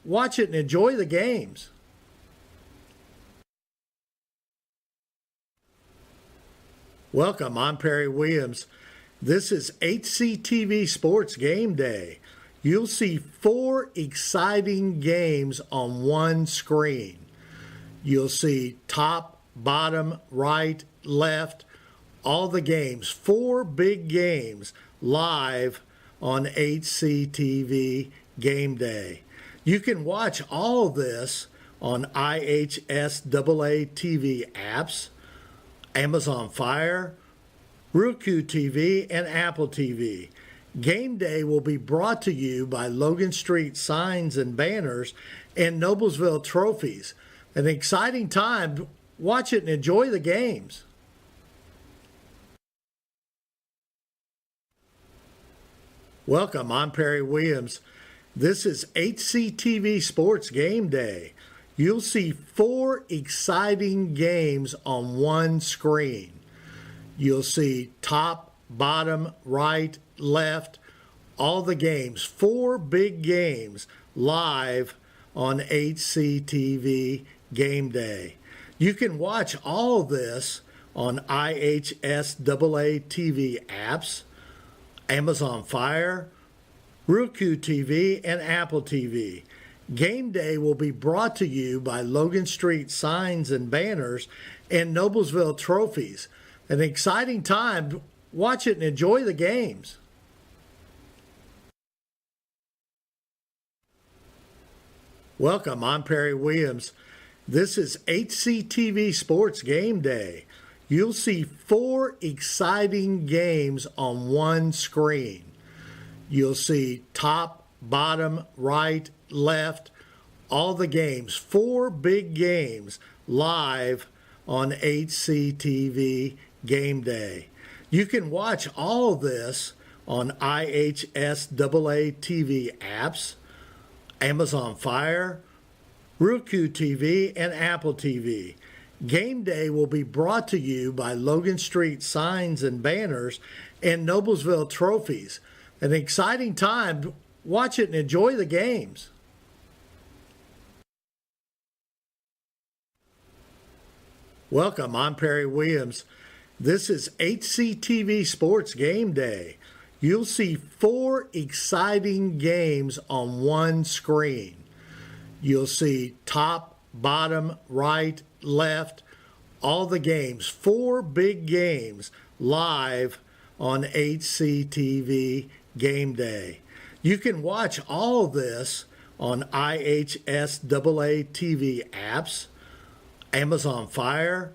watch it and enjoy the games. Welcome, I'm Perry Williams. This is HCTV Sports Game Day. You'll see 4 exciting games on one screen. You'll see top, bottom, right, left, all the games, 4 big games live on HCTV Game Day. You can watch all this on IHSAA TV apps, Amazon Fire, Roku TV, and Apple TV. Game Day will be brought to you by Logan Street Signs and Banners and Noblesville Trophies. An exciting time. Watch it and enjoy the games. Welcome, I'm Perry Williams. This is HCTV Sports Game Day. You'll see 4 exciting games on one screen. You'll see top, bottom, right, left, all the games, 4 big games live on HCTV Game Day. You can watch all this on IHSAA TV apps, Amazon Fire, Roku TV, and Apple TV. Game Day will be brought to you by Logan Street Signs and Banners and Noblesville Trophies. An exciting time. Watch it and enjoy the games. Welcome, I'm Perry Williams. This is HCTV Sports Game Day. You'll see 4 exciting games on one screen. You'll see top, bottom, right, left, all the games, 4 big games live on HCTV Game Day. You can watch all this on IHSAA TV apps, Amazon Fire, Roku TV, and Apple TV. Game Day will be brought to you by Logan Street Signs and Banners and Noblesville Trophies. An exciting time. Watch it and enjoy the games. Welcome, I'm Perry Williams. This is HCTV Sports Game Day. You'll see 4 exciting games on one screen. You'll see top, bottom, right, left, all the games, 4 big games live on HCTV Game Day. You can watch all this on IHSAA TV apps, Amazon Fire,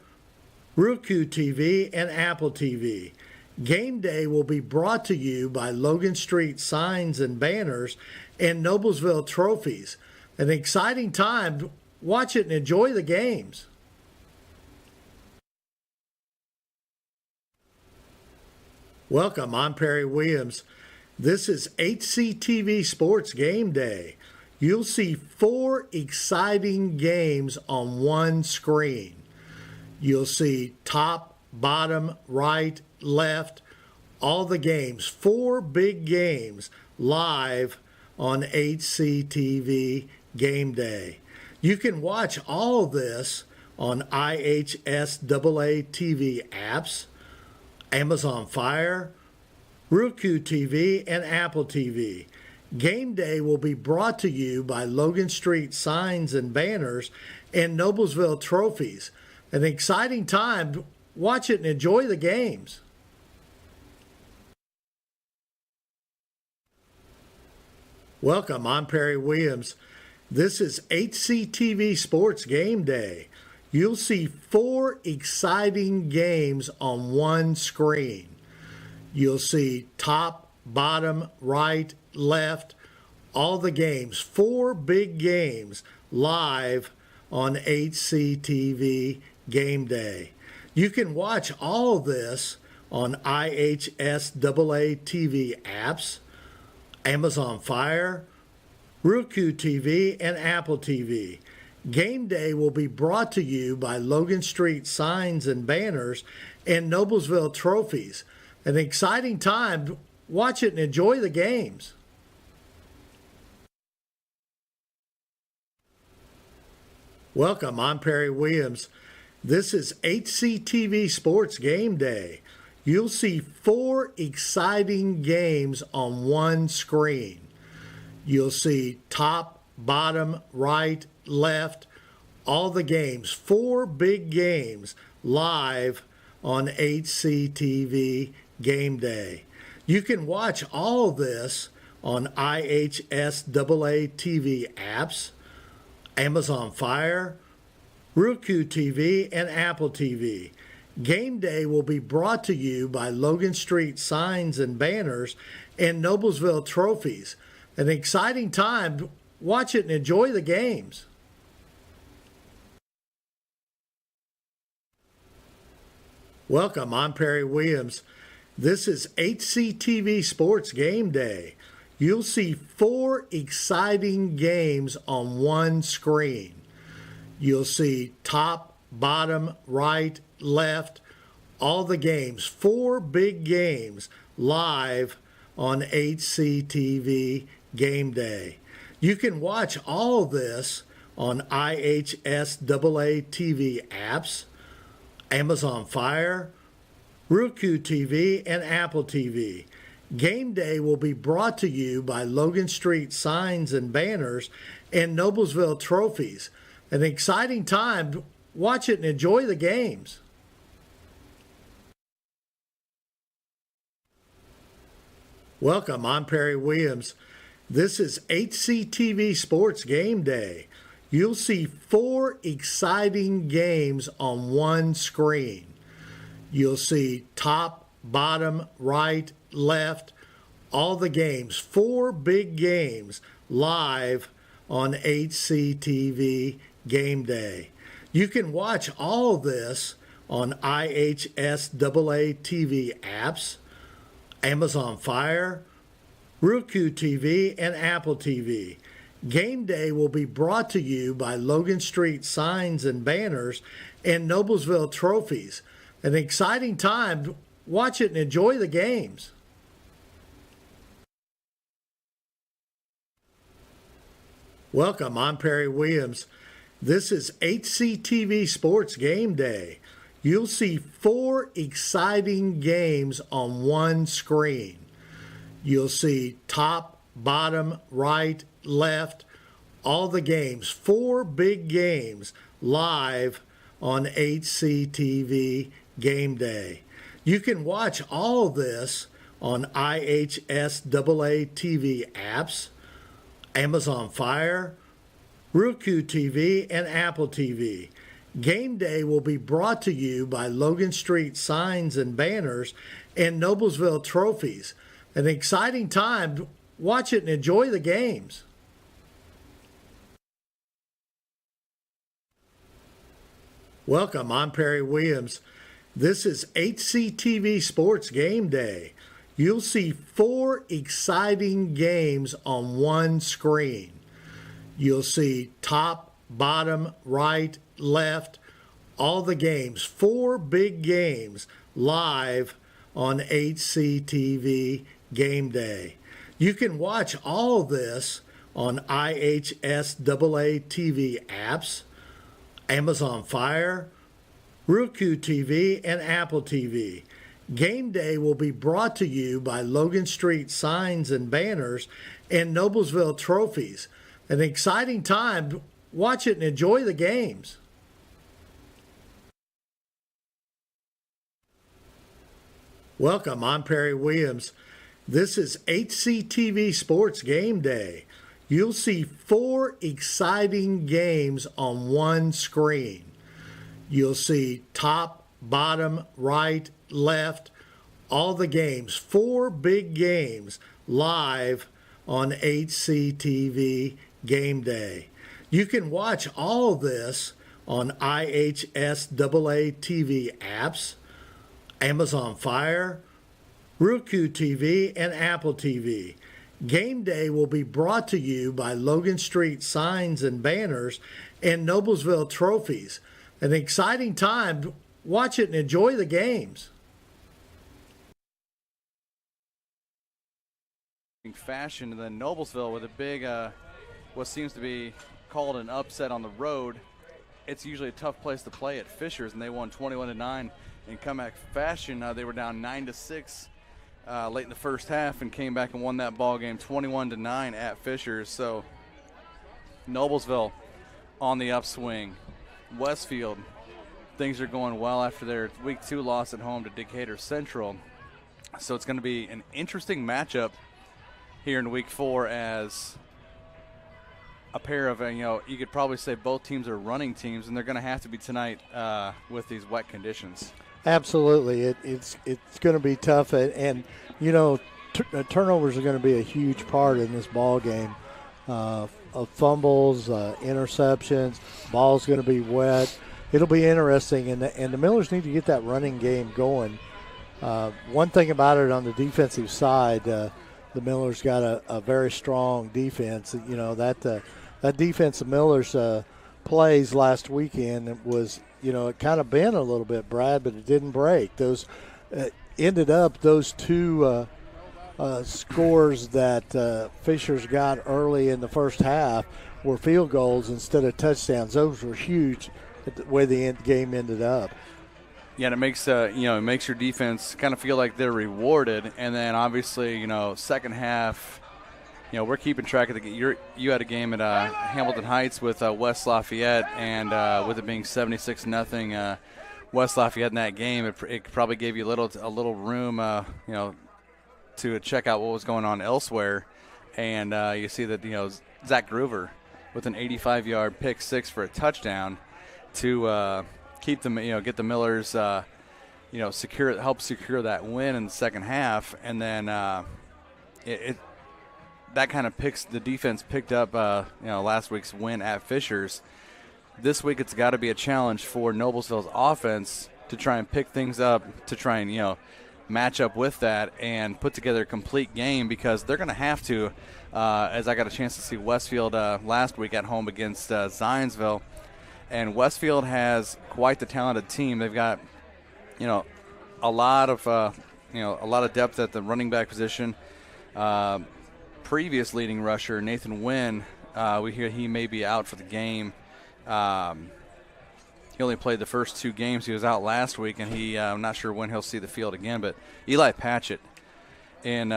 Roku TV, and Apple TV. Game Day will be brought to you by Logan Street Signs and Banners and Noblesville Trophies. An exciting time. Watch it and enjoy the games. Welcome, I'm Perry Williams. This is HCTV Sports Game Day. You'll see 4 exciting games on one screen. You'll see top, bottom, right, left, all the games, 4 big games live on HCTV Game Day. You can watch all this on IHSAA TV apps, Amazon Fire, Roku TV, and Apple TV. Game Day will be brought to you by Logan Street Signs and Banners and Noblesville Trophies. An exciting time. Watch it and enjoy the games. Welcome, I'm Perry Williams. This is HCTV Sports Game Day. You'll see 4 exciting games on one screen. You'll see top, bottom, right, left, all the games, 4 big games live on HCTV Game Day. You can watch all this on IHSAA TV apps, Amazon Fire, Roku TV, and Apple TV. Game Day will be brought to you by Logan Street Signs and Banners and Noblesville Trophies. An exciting time. Watch it and enjoy the games. Welcome, I'm Perry Williams. This is HCTV Sports Game Day. You'll see 4 exciting games on one screen. You'll see top, bottom, right, left, all the games, 4 big games live on HCTV Game Day. You can watch all this on IHSAA TV apps, Amazon Fire, Roku TV, and Apple TV. Game Day will be brought to you by Logan Street Signs and Banners and Noblesville Trophies. An exciting time. Watch it and enjoy the games. Welcome, I'm Perry Williams. This is HCTV Sports Game Day. You'll see 4 exciting games on one screen. You'll see top, bottom, right, left, all the games, 4 big games live on HCTV Game Day. You can watch all this on IHSAA TV apps, Amazon Fire, Roku TV, and Apple TV. Game Day will be brought to you by Logan Street Signs and Banners and Noblesville Trophies. An exciting time. Watch it and enjoy the games. Welcome, I'm Perry Williams. This is HCTV Sports Game Day. You'll see 4 exciting games on one screen. You'll see top, bottom, right, left, all the games, 4 big games live on HCTV Game Day. You can watch all this on IHSAA TV apps, Amazon Fire, Roku TV, and Apple TV. Game Day will be brought to you by Logan Street Signs and Banners and Noblesville Trophies. An exciting time. Watch it and enjoy the games. Welcome, I'm Perry Williams. This is HCTV Sports Game Day. You'll see 4 exciting games on one screen. You'll see top, bottom, right, left, all the games, 4 big games live on HCTV Game Day. You can watch all this on IHSAA TV apps, Amazon Fire, Roku TV, and Apple TV. Game Day will be brought to you by Logan Street Signs and Banners and Noblesville Trophies. An exciting time. Watch it and enjoy the games. Welcome, I'm Perry Williams. This is HCTV Sports Game Day. You'll see 4 exciting games on one screen. You'll see top, bottom, right, left, all the games, 4 big games live on HCTV Game Day. You can watch all this on IHSAA TV apps, Amazon Fire, Roku TV, and Apple TV. Game Day will be brought to you by Logan Street Signs and Banners and Noblesville Trophies. An exciting time. Watch it and enjoy the games. Welcome, I'm Perry Williams. This is HCTV Sports Game Day. You'll see 4 exciting games on one screen. You'll see top, bottom, right, left, all the games, 4 big games live on HCTV Game Day. You can watch all this on IHSAA TV apps, Amazon Fire, Roku TV, and Apple TV. Game Day will be brought to you by Logan Street Signs and Banners and Noblesville Trophies. An exciting time. Watch it and enjoy the games. Fashion, and then Noblesville with a big, what seems to be called an upset on the road it's usually a tough place to play at Fishers, and they won 21-9 in comeback fashion. They were down 9-6 late in the first half and came back and won that ball game 21-9 at Fishers. So Noblesville on the upswing. Westfield, things are going well after their Week 2 loss at home to Decatur Central. So it's going to be an interesting matchup here in Week 4 as a pair of, you could probably say both teams are running teams, and they're going to have to be tonight with these wet conditions. Absolutely. It's going to be tough, and turnovers are going to be a huge part in this ball game. Of fumbles, interceptions, ball's going to be wet. It'll be interesting, and the Millers need to get that running game going. One thing about it on the defensive side, the Millers got a very strong defense. That defense of Millers plays last weekend was, it kind of bent a little bit, Brad, but it didn't break. Those ended up those two scores that Fishers got early in the first half were field goals instead of touchdowns. Those were huge the way the game ended up. Yeah, and it makes it makes your defense kind of feel like they're rewarded, and then obviously second half, we're keeping track of you had a game at Hamilton Heights with West Lafayette, and with it being 76-0 West Lafayette in that game, it probably gave you a little room to check out what was going on elsewhere, and you see that Zach Groover with an 85-yard pick six for a touchdown to keep them, get the Millers, help secure that win in the second half, and then that kind of the defense picked up, last week's win at Fishers. This week it's got to be a challenge for Noblesville's offense to try and pick things up, to try and match up with that and put together a complete game, because they're going to have to. As I got a chance to see Westfield last week at home against Zionsville. And Westfield has quite the talented team. They've got, a lot of depth at the running back position. Previous leading rusher Nathan Wynn, we hear he may be out for the game. He only played the first two games. He was out last week, and I'm not sure when he'll see the field again. But Eli Patchett, in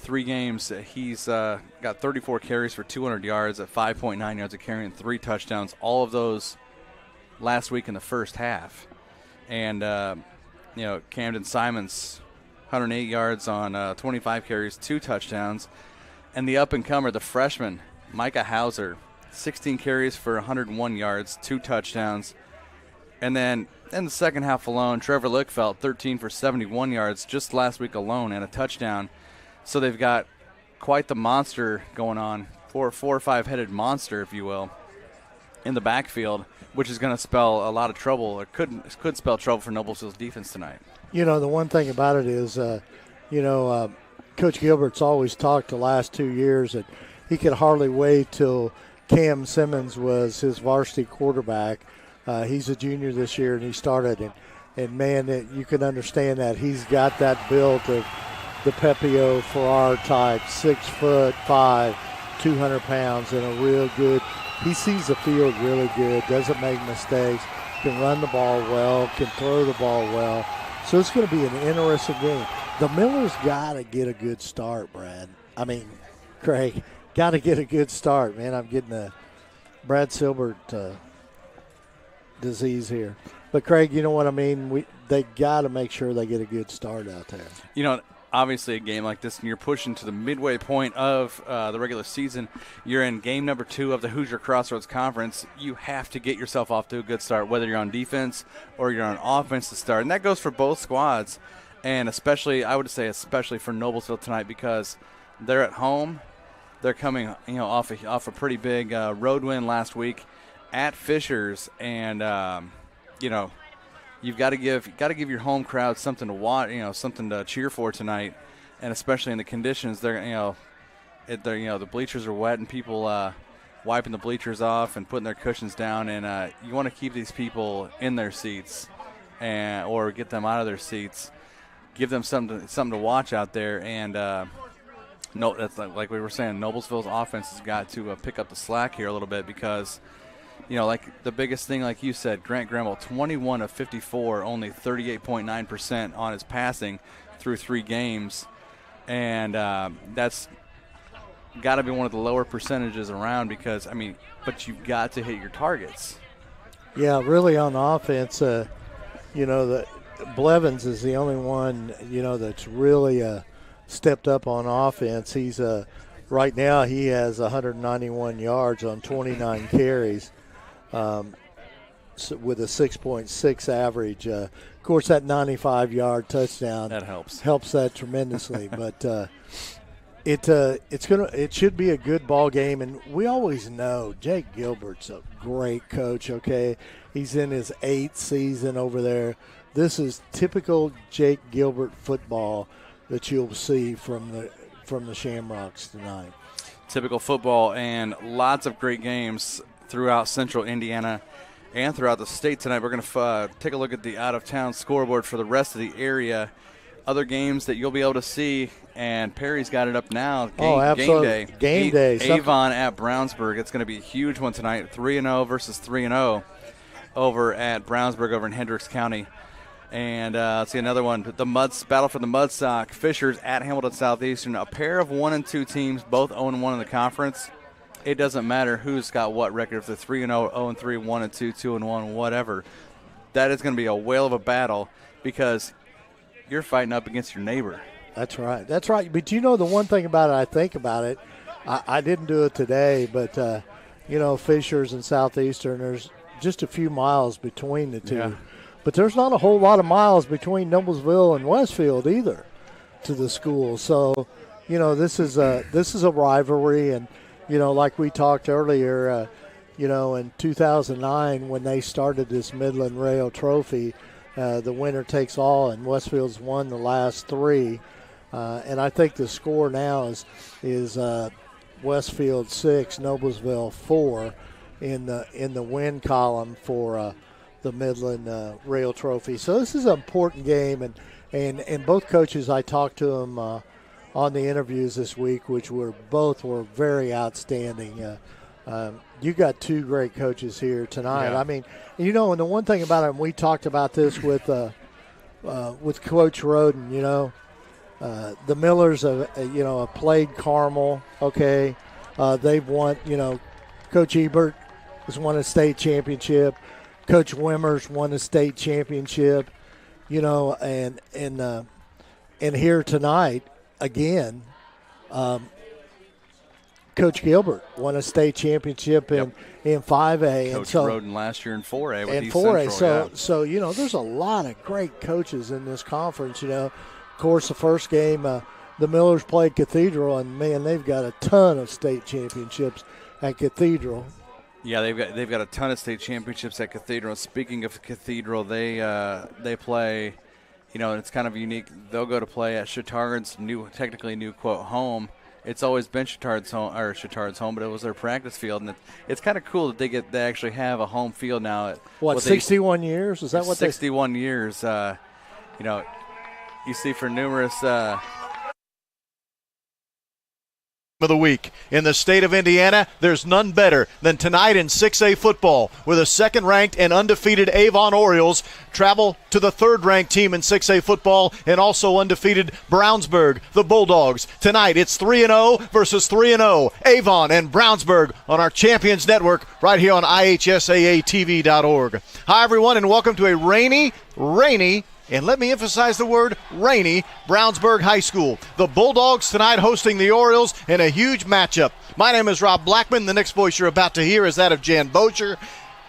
3 games, he's got 34 carries for 200 yards at 5.9 yards a carry and 3 touchdowns. All of those last week in the first half. And Camden Simons, 108 yards on 25 carries, 2 touchdowns. And the up-and-comer, the freshman, Micah Hauser, 16 carries for 101 yards, 2 touchdowns. And then in the second half alone, Trevor Lickfeld, 13 for 71 yards just last week alone and a touchdown. So they've got quite the monster going on, 4 or 5 headed monster, if you will, in the backfield, which is going to spell a lot of trouble, or could spell trouble for Noblesville's defense tonight. The one thing about it is, Coach Gilbert's always talked the last 2 years that he could hardly wait till Cam Simmons was his varsity quarterback. He's a junior this year, and he started. And man, you can understand that. He's got that build of the Pepio Farrar type, 6'5", 200 pounds, and a real good. He sees the field really good, doesn't make mistakes, can run the ball well, can throw the ball well. So it's going to be an interesting game. The Millers got to get a good start, Craig, got to get a good start, man. I'm getting a Brad Silbert disease here. But, Craig, you know what I mean? They got to make sure they get a good start out there. Obviously a game like this, and you're pushing to the midway point of the regular season. You're in game number 2 of the Hoosier Crossroads Conference. You have to get yourself off to a good start, whether you're on defense or you're on offense to start. And that goes for both squads, and especially for Noblesville tonight, because they're at home. They're coming off a pretty big road win last week at Fishers, and you've got to give your home crowd something to watch, something to cheer for tonight, and especially in the conditions. The bleachers are wet and people wiping the bleachers off and putting their cushions down, and you want to keep these people in their seats, or get them out of their seats, give them something to watch out there, and that's like we were saying. Noblesville's offense has got to pick up the slack here a little bit, because like the biggest thing, like you said, Grant Gremmel, 21 of 54, only 38.9% on his passing through 3 games. And that's got to be one of the lower percentages around because, but you've got to hit your targets. Yeah, really on offense, the Blevins is the only one, that's really stepped up on offense. He's right now he has 191 yards on 29 carries. With a 6.6 average. Of course, that 95-yard touchdown that helps that tremendously. But it should be a good ball game, and we always know Jake Gilbert's a great coach. Okay, he's in his 8th season over there. This is typical Jake Gilbert football that you'll see from the Shamrocks tonight. Typical football and lots of great games throughout Central Indiana and throughout the state tonight. We're going to take a look at the out-of-town scoreboard for the rest of the area. Other games that you'll be able to see, and Perry's got it up now. Absolutely. Game day. Avon at Brownsburg. It's going to be a huge one tonight, 3-0 versus 3-0 over at Brownsburg over in Hendricks County. And let's see another one. The battle for the Mudsock. Fishers at Hamilton Southeastern. A pair of 1 and 2 teams, both 0-1 in the conference. It doesn't matter who's got what record. If they're 3-0, 0-3, 1-2, 2-1, whatever. That is going to be a whale of a battle because you're fighting up against your neighbor. That's right. But the one thing about it, I think about it, I didn't do it today, but, Fishers and Southeastern, there's just a few miles between the two. Yeah. But there's not a whole lot of miles between Noblesville and Westfield either to the school. So, this is a rivalry. And, like we talked earlier, in 2009 when they started this Midland Rail Trophy, the winner takes all, and Westfield's won the last 3. And I think the score now is Westfield 6, Noblesville 4 in the win column for the Midland Rail Trophy. So this is an important game, and both coaches, I talked to them on the interviews this week, which were very outstanding. You got 2 great coaches here tonight. Yeah. And the one thing about it, and we talked about this with Coach Roden, the Millers have played Carmel, okay. They've won, Coach Ebert has won a state championship. Coach Wimmers won a state championship, and here tonight, again, Coach Gilbert won a state championship in 5A. Coach Roden last year in 4A with East 4A. Central. So there's a lot of great coaches in this conference. Of course, the first game, the Millers played Cathedral, and man, they've got a ton of state championships at Cathedral. Yeah, they've got a ton of state championships at Cathedral. Speaking of Cathedral, they play, and it's kind of unique. They'll go to play at Chittard's technically new quote home. It's always been Chittard's home, but it was their practice field, and it's kind of cool that they actually have a home field now. 61 years? Is that what 61 years? You see for numerous. Of the week. In the state of Indiana, there's none better than tonight in 6A football, where the second-ranked and undefeated Avon Orioles travel to the third-ranked team in 6A football and also undefeated Brownsburg, the Bulldogs. Tonight, it's 3-0 versus 3-0, Avon and Brownsburg on our Champions Network right here on IHSAATV.org. Hi, everyone, and welcome to a rainy, and let me emphasize the word rainy, Brownsburg High School. The Bulldogs tonight hosting the Orioles in a huge matchup. My name is Rob Blackman. The next voice you're about to hear is that of Jan Bocher.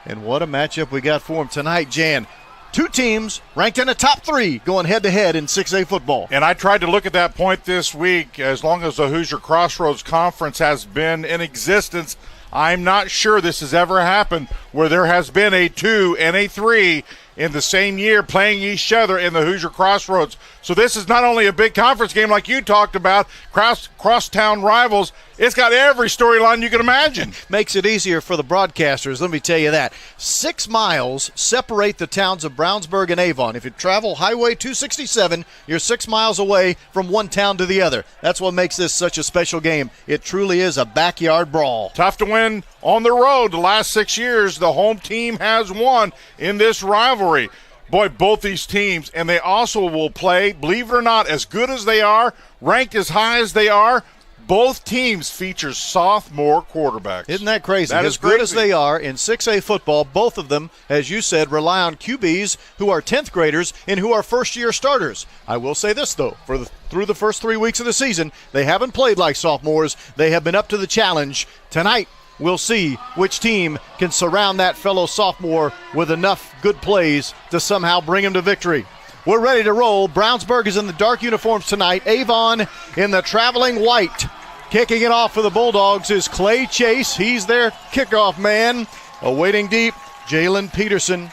And what a matchup we got for him tonight, Jan. 2 teams ranked in the top 3 going head-to-head in 6A football. And I tried to look at that point this week. As long as the Hoosier Crossroads Conference has been in existence, I'm not sure this has ever happened where there has been a 2 and a 3 in the same year playing each other in the Hoosier Crossroads So this is not only a big conference game like you talked about, crosstown rivals, it's got every storyline you can imagine. Makes it easier for the broadcasters, let me tell you that. 6 miles separate the towns of Brownsburg and Avon. If you travel Highway 267, you're 6 miles away from one town to the other. That's what makes this such a special game. It truly is a backyard brawl. Tough to win on the road. The last 6 years, the home team has won in this rivalry. Boy, both these teams, and they also will play, believe it or not, as good as they are, ranked as high as they are, both teams feature sophomore quarterbacks. Isn't that crazy? That as is good crazy. as they are in 6A football, both of them, as you said, rely on QBs who are 10th graders and who are first-year starters. I will say this, though. Through the first 3 weeks of the season, they haven't played like sophomores. They have been up to the challenge. Tonight, we'll see which team can surround that fellow sophomore with enough good plays to somehow bring him to victory. We're ready to roll. Brownsburg is in the dark uniforms tonight. Avon in the traveling white. Kicking it off for the Bulldogs is Clay Chase. He's their kickoff man. Awaiting deep, Jalen Peterson,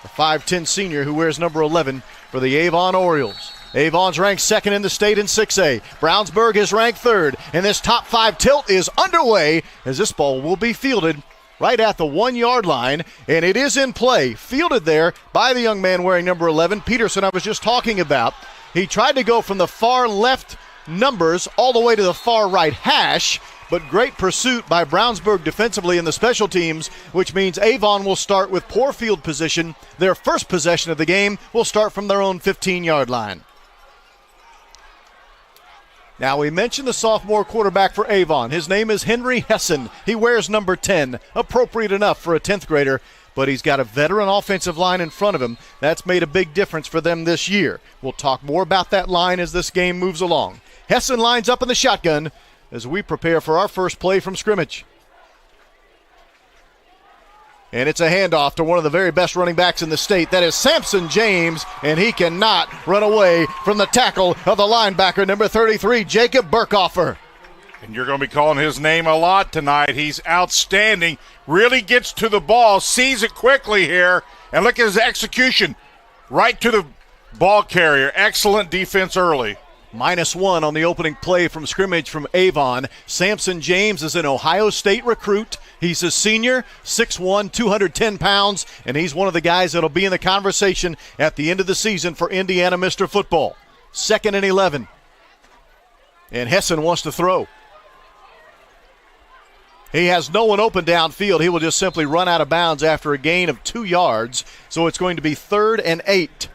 a 5'10 senior who wears number 11 for the Avon Orioles. Avon's ranked second in the state in 6A. Brownsburg is ranked third, and this top 5 tilt is underway as this ball will be fielded right at the 1-yard line, and it is in play. Fielded there by the young man wearing number 11, Peterson, I was just talking about. He tried to go from the far left numbers all the way to the far right hash, but great pursuit by Brownsburg defensively in the special teams, which means Avon will start with poor field position. Their first possession of the game will start from their own 15-yard line. Now, we mentioned the sophomore quarterback for Avon. His name is Henry Hessen. He wears number 10, appropriate enough for a 10th grader, but he's got a veteran offensive line in front of him. That's made a big difference for them this year. We'll talk more about that line as this game moves along. Hessen lines up in the shotgun as we prepare for our first play from scrimmage. And it's a handoff to one of the very best running backs in the state. That is Samson James, and he cannot run away from the tackle of the linebacker, number 33, Jacob Burkoffer. And you're going to be calling his name a lot tonight. He's outstanding. Really gets to the ball, sees it quickly here, and look at his execution. Right to the ball carrier. Excellent defense early. -1 on the opening play from scrimmage from Avon. Samson James is an Ohio State recruit. He's a senior, 6'1", 210 pounds, and he's one of the guys that'll be in the conversation at the end of the season for Indiana Mr. Football. 2nd and 11. And Hessen wants to throw. He has no one open downfield. He will just simply run out of bounds after a gain of 2 yards. So it's going to be 3rd and 8.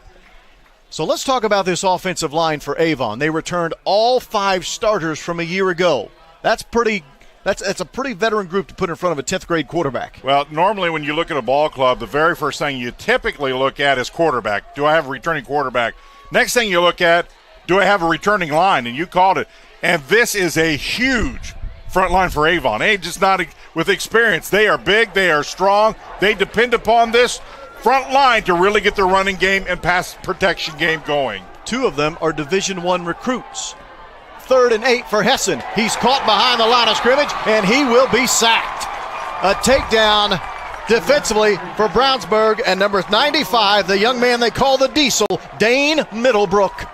So let's talk about this offensive line for Avon. They returned all 5 starters from a year ago. That's a pretty veteran group to put in front of a 10th grade quarterback. Well, normally when you look at a ball club, the very first thing you typically look at is quarterback. Do I have a returning quarterback? Next thing you look at, do I have a returning line? And you called it. And this is a huge front line for Avon. They just not with experience. They are big. They are strong. They depend upon this front line to really get the running game and pass protection game going. 2 of them are Division I recruits. 3rd and 8 for Hessen. He's caught behind the line of scrimmage, and he will be sacked. A takedown defensively for Brownsburg, and number 95, the young man they call the Diesel, Dane Middlebrook.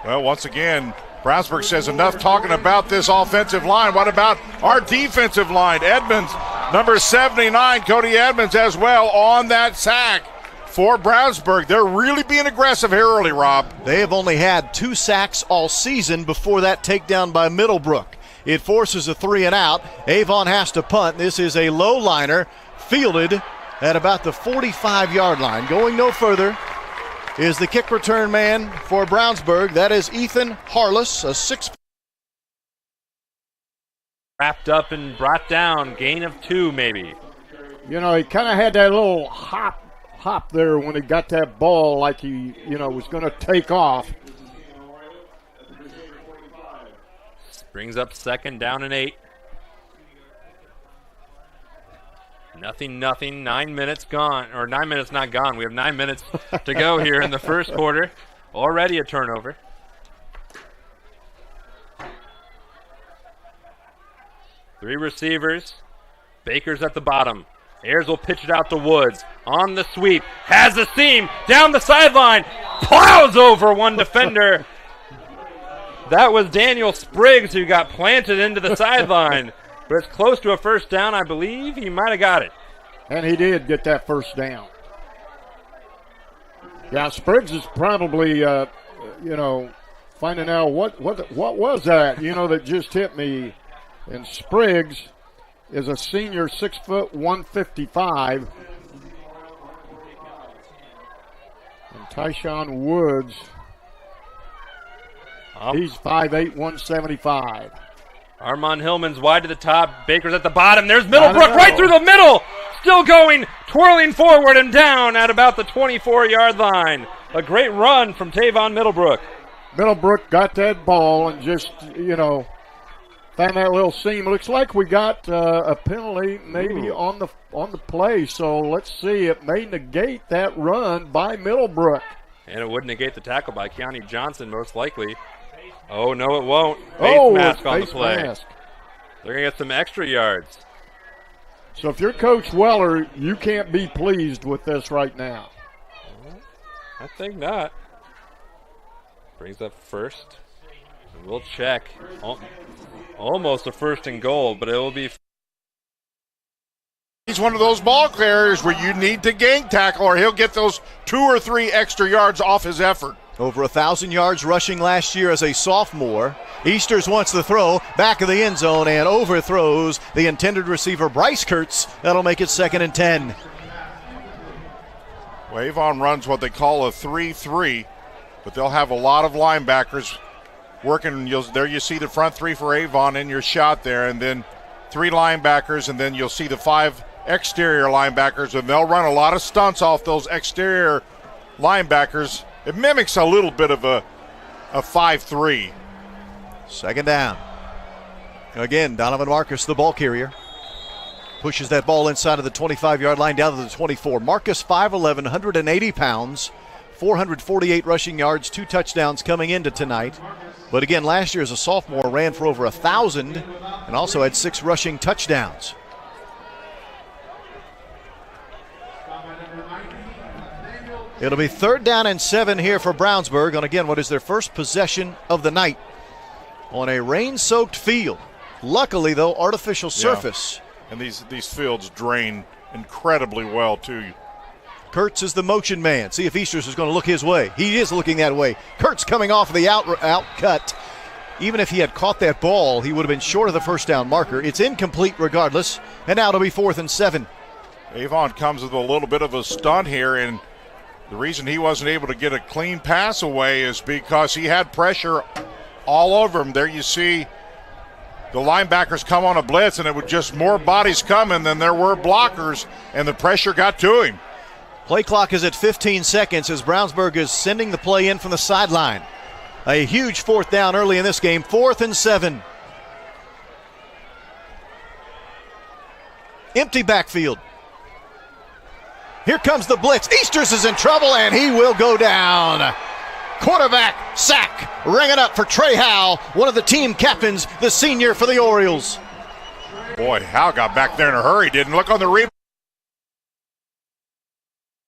Well, once again, Brownsburg says enough talking about this offensive line. What about our defensive line? Edmonds, number 79, Cody Edmonds as well on that sack for Brownsburg. They're really being aggressive here early, Rob. They have only had 2 sacks all season before that takedown by Middlebrook. It forces a 3 and out. Avon has to punt. This is a low liner fielded at about the 45-yard line. Going no further is the kick return man for Brownsburg. That is Ethan Harless, a 6. Wrapped up and brought down. Gain of 2 maybe. You know, he kind of had that little hop there when he got that ball like he, was going to take off. Brings up 2nd down and 8. Nothing. 9 minutes gone, or 9 minutes not gone. We have 9 minutes to go here in the first quarter. Already a turnover. Three receivers. Baker's at the bottom. Ayers will pitch it out to Woods. On the sweep. Has the seam. Down the sideline. Plows over one defender. That was Daniel Spriggs who got planted into the sideline. But it's close to a first down, I believe. He might have got it. And he did get that first down. Yeah, Spriggs is probably, finding out what was that, that just hit me. And Spriggs is a senior, 6 foot 155. And Tyshawn Woods, he's 5'8", 175. Armand Hillman's wide to the top. Baker's at the bottom. There's Middlebrook right through the middle. Still going, twirling forward and down at about the 24-yard line. A great run from Tavon Middlebrook. Middlebrook got that ball and just, found that little seam. Looks like we got a penalty maybe on the play. So let's see. It may negate that run by Middlebrook. And it would negate the tackle by Keone Johnson most likely. Oh, no, it won't. Face mask on the play. Mask. They're going to get some extra yards. So if you're Coach Weller, you can't be pleased with this right now. I think not. Brings up first. And we'll check. Almost a first and goal, but it will be. He's one of those ball carriers where you need to gang tackle or he'll get those 2 or 3 extra yards off his effort. Over 1,000 yards rushing last year as a sophomore. Easters wants the throw, back of the end zone, and overthrows the intended receiver, Bryce Kurtz. That'll make it 2nd and 10. Well, Avon runs what they call a 3-3, but they'll have a lot of linebackers working. There you see the front 3 for Avon in your shot there, and then 3 linebackers, and then you'll see the 5 exterior linebackers, and they'll run a lot of stunts off those exterior linebackers. It mimics a little bit of a 5-3. 2nd down. Again, Donovan Marcus, the ball carrier. Pushes that ball inside of the 25-yard line down to the 24. Marcus, 5'11", 180 pounds, 448 rushing yards, 2 touchdowns coming into tonight. But again, last year as a sophomore, ran for over 1,000 and also had 6 rushing touchdowns. It'll be 3rd down and 7 here for Brownsburg on, again, what is their first possession of the night on a rain-soaked field. Luckily, though, artificial surface. Yeah. And these fields drain incredibly well, too. Kurtz is the motion man. See if Easters is going to look his way. He is looking that way. Kurtz coming off of the out cut. Even if he had caught that ball, he would have been short of the first down marker. It's incomplete regardless, and now it'll be 4th and 7. Avon comes with a little bit of a stunt here, and the reason he wasn't able to get a clean pass away is because he had pressure all over him. There you see the linebackers come on a blitz, and it was just more bodies coming than there were blockers, and the pressure got to him. Play clock is at 15 seconds as Brownsburg is sending the play in from the sideline. A huge 4th down early in this game, 4th and 7. Empty backfield. Here comes the blitz. Easters is in trouble, and he will go down. Quarterback sack. Ringing up for Trey Howe, one of the team captains, the senior for the Orioles. Boy, Howe got back there in a hurry. Didn't look on the rebound.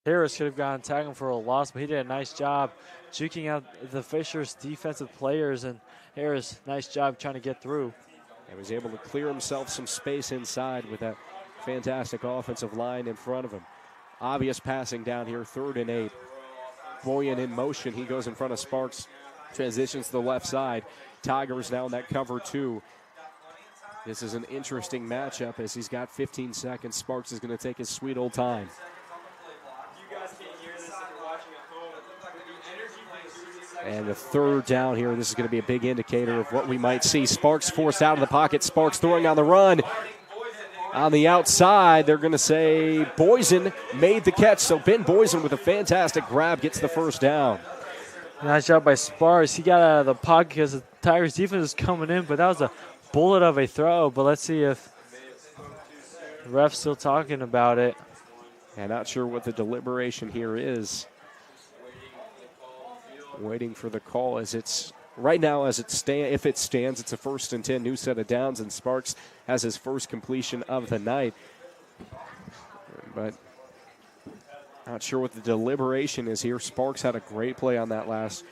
Harris should have gotten tackled for a loss, but he did a nice job juking out the Fishers defensive players, and Harris, nice job trying to get through. And was able to clear himself some space inside with that fantastic offensive line in front of him. Obvious passing down here, 3rd and 8. Boyan in motion. He goes in front of Sparks. Transitions to the left side. Tigers now in that cover 2. This is an interesting matchup as he's got 15 seconds. Sparks is going to take his sweet old time. And the 3rd down here, this is going to be a big indicator of what we might see. Sparks forced out of the pocket. Sparks throwing on the run. On the outside, they're going to say Boysen made the catch. So Ben Boysen with a fantastic grab gets the first down. Nice job by Sparks. He got out of the pocket because the Tigers defense is coming in, but that was a bullet of a throw. But let's see if the ref's still talking about it. And not sure what the deliberation here is. Waiting for the call as it's right now as it stands. If it stands, it's a 1st and 10, new set of downs, and Sparks has his first completion of the night. but not sure what the deliberation is here. Sparks had a great play on that last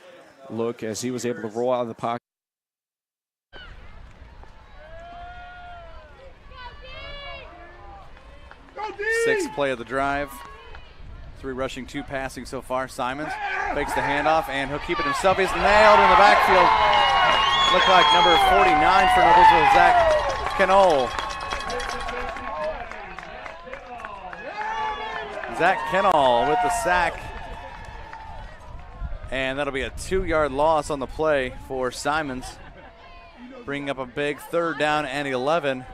look as he was able to roll out of the pocket. Sixth play of the drive. 3 rushing, 2 passing so far. Simons fakes the handoff, and he'll keep it himself. He's nailed in the backfield. Looked like number 49 for Noblesville, Zach Kennell. Zach Kennell with the sack. And that'll be a 2-yard loss on the play for Simons. Bringing up a big 3rd down and 11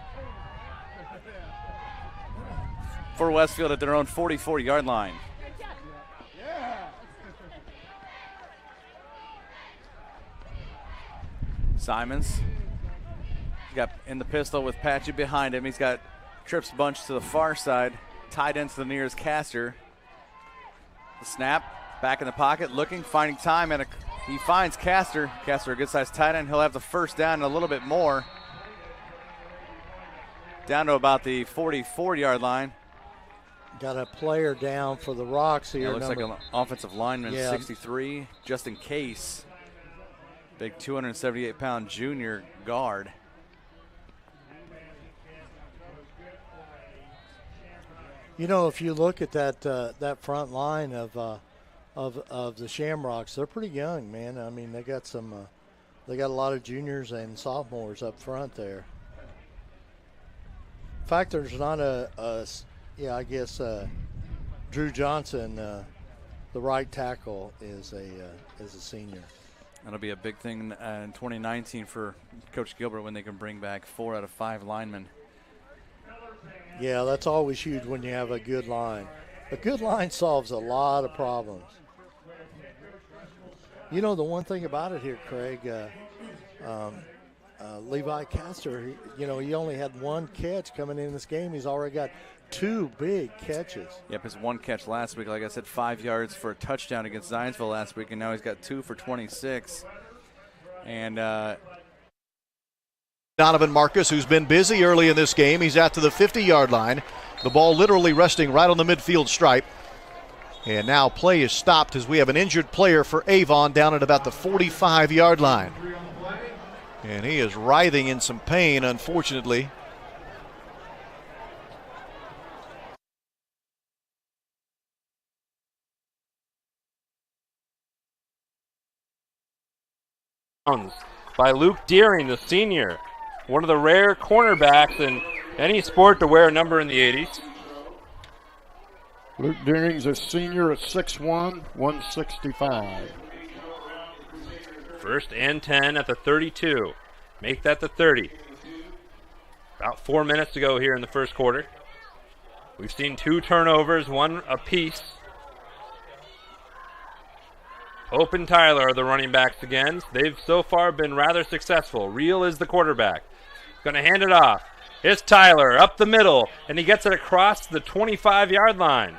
for Westfield at their own 44-yard line. Simons got in the pistol with Patchy behind him. He's got trips bunched to the far side, tied into the nearest Caster. The snap, back in the pocket, looking, finding time, and he finds Caster. Caster, a good-sized tight end. He'll have the 1st down and a little bit more. Down to about the 44-yard line. Got a player down for the Rocks here. Yeah, looks like an offensive lineman, Yeah. 63, just in case. Big 278-pound junior guard. You know, if you look at that front line of the Shamrocks, they're pretty young, man. I mean, they got a lot of juniors and sophomores up front there. In fact, there's not Drew Johnson, the right tackle, is a senior. That'll be a big thing in 2019 for Coach Gilbert when they can bring back 4 out of 5 linemen. Yeah, that's always huge when you have a good line. A good line solves a lot of problems. You know, the one thing about it here, Craig, Levi Caster, he only had 1 catch coming in this game. He's already got 2 big catches. Yep, his 1 catch last week, like I said, 5 yards for a touchdown against Zionsville last week, and now he's got 2 for 26. And Donovan Marcus, who's been busy early in this game. He's out to the 50-yard line. The ball literally resting right on the midfield stripe. And now play is stopped as we have an injured player for Avon down at about the 45-yard line. And he is writhing in some pain, unfortunately. By Luke Deering, the senior. One of the rare cornerbacks in any sport to wear a number in the 80s. Luke Deering's a senior at 6'1", 165. 1st and 10 at the 32. Make that the 30. About 4 minutes to go here in the first quarter. We've seen 2 turnovers, 1 apiece. Hope and Tyler are the running backs again. They've so far been rather successful. Reel is the quarterback. Going to hand it off. It's Tyler up the middle, and he gets it across the 25-yard line.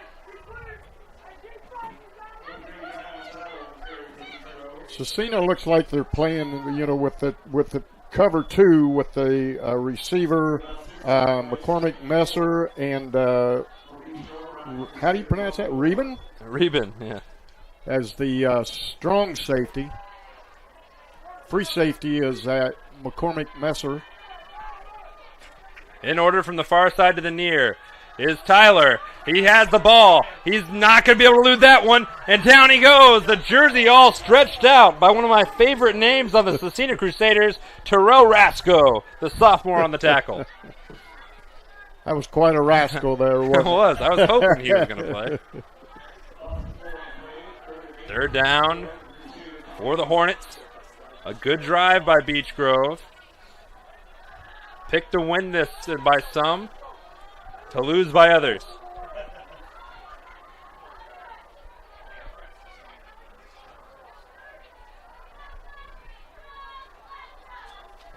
Cecina looks like they're playing, with the cover 2 with the receiver McCormick Messer and how do you pronounce that? Reben? Reben, yeah. As the strong safety. Free safety is McCormick Messer. In order from the far side to the near is Tyler. He has the ball. He's not going to be able to lose that one. And down he goes. The jersey all stretched out by one of my favorite names on the Cecina Crusaders, Terrell Rasco, the sophomore on the tackle. That was quite a rascal there, wasn't it? It was. I was hoping he was going to play. 3rd down for the Hornets. A good drive by Beech Grove. Picked to win this by some, to lose by others.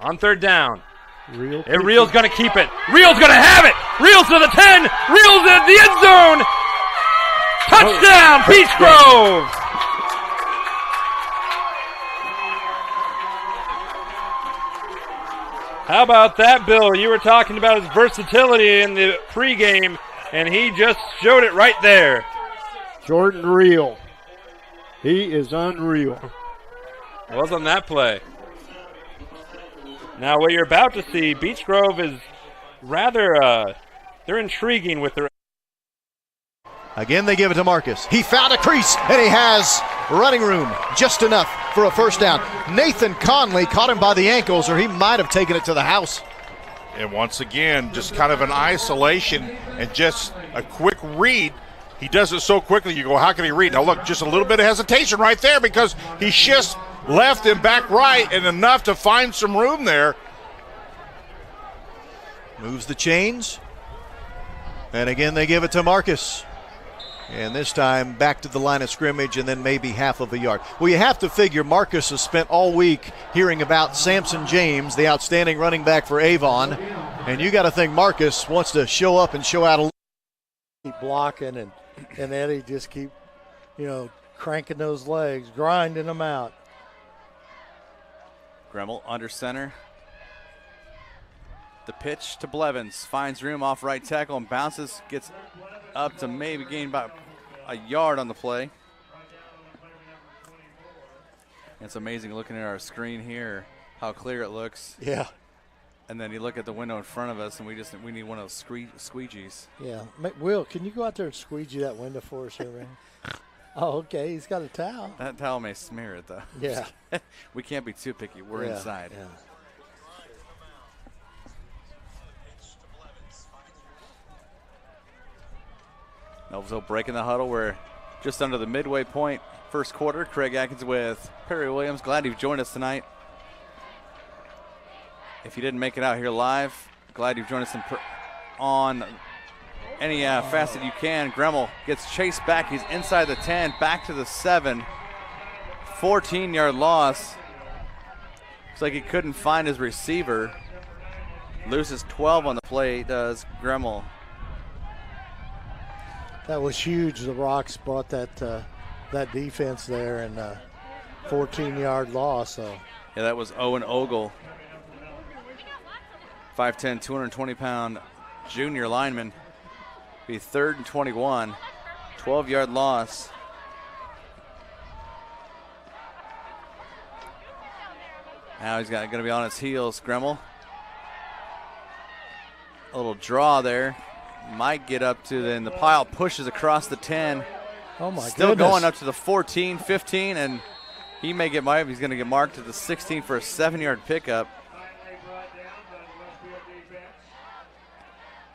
On 3rd down. Reel's going to keep it. Reel's going to have it. Reel's to the 10. Reel's in the end zone. Touchdown, Beech Grove. How about that, Bill? You were talking about his versatility in the pregame. and he just showed it right there. Jordan Real. He is unreal. Was on that play. Now what you're about to see, Beech Grove is rather, they're intriguing with their. Again, they give it to Marcus. He found a crease, and he has running room, just enough for a first down. Nathan Conley caught him by the ankles, or he might have taken it to the house. And once again, just kind of an isolation and just a quick read. He does it so quickly, you go, how can he read? Now look, just a little bit of hesitation right there because he shifts left and back right and enough to find some room there. Moves the chains. And again, they give it to Marcus. And this time back to the line of scrimmage and then maybe half of a yard. Well, you have to figure Marcus has spent all week hearing about Samson James, the outstanding running back for Avon. And you got to think Marcus wants to show up and show out a little. Keep blocking, and Eddie just keep, cranking those legs, grinding them out. Gremmel under center. The pitch to Blevins. Finds room off right tackle and bounces. Gets up to maybe gain about a yard on the play. It's amazing looking at our screen here how clear it looks. Yeah. And then you look at the window in front of us and we need one of those squeegees. Yeah. Will, can you go out there and squeegee that window for us here, man? Oh, okay. He's got a towel. That towel may smear it, though. Yeah. We can't be too picky. We're inside. Yeah. Noblesville breaking the huddle. We're just under the midway point. First quarter. Craig Atkins with Perry Williams. Glad you've joined us tonight. If you didn't make it out here live, glad you've joined us on any facet you can. Gremmel gets chased back. He's inside the 10, back to the 7. 14-yard loss. Looks like he couldn't find his receiver. Loses 12 on the play, does Gremmel. That was huge. The Rocks brought that defense there, and 14-yard loss. So. Yeah, that was Owen Ogle. 5'10", 220-pound junior lineman. Be 3rd and 21. 12-yard loss. Now he's going to be on his heels. Gremmel. A little draw there. Might get up to the pile. Pushes across the 10. Oh, my Still goodness. going up to the 14, 15, and he may get marked. He's going to get marked to the 16 for a 7-yard pickup.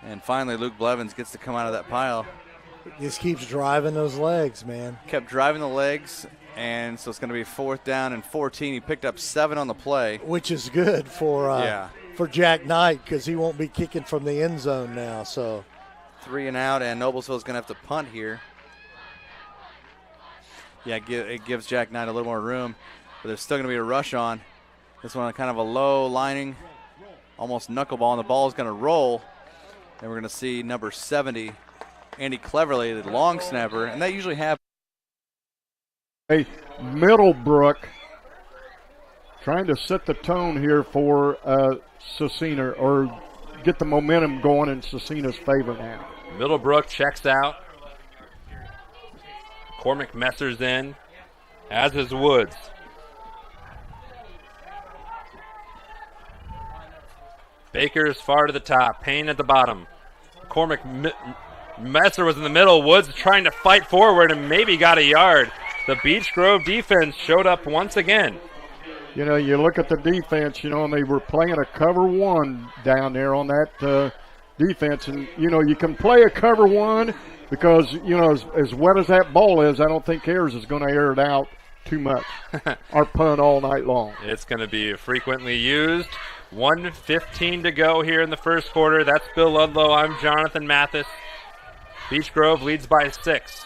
And finally, Luke Blevins gets to come out of that pile. Just keeps driving those legs, man. Kept driving the legs, and so it's going to be 4th down and 14. He picked up 7 on the play. Which is good for Jack Knight because he won't be kicking from the end zone now. So 3 and out, and Noblesville's going to have to punt here. Yeah, it gives Jack Knight a little more room, but there's still going to be a rush on. This one kind of a low lining, almost knuckleball, and the ball is going to roll. And we're going to see number 70, Andy Cleverly, the long snapper, and they usually have. Hey, Middlebrook trying to set the tone here for Cecina, or get the momentum going in Cecina's favor now. Middlebrook checks out. Cormac Messer's in, as is Woods. Baker's far to the top, Payne at the bottom. Cormac Messer was in the middle. Woods trying to fight forward and maybe got a yard. The Beech Grove defense showed up once again. You know, you look at the defense, and they were playing a cover 1 down there on that defense. And, you can play a cover 1 because, as wet as that ball is, I don't think Ayers is going to air it out too much or punt all night long. It's going to be frequently used. 1:15 to go here in the first quarter. That's Bill Ludlow. I'm Jonathan Mathis. Beech Grove leads by 6.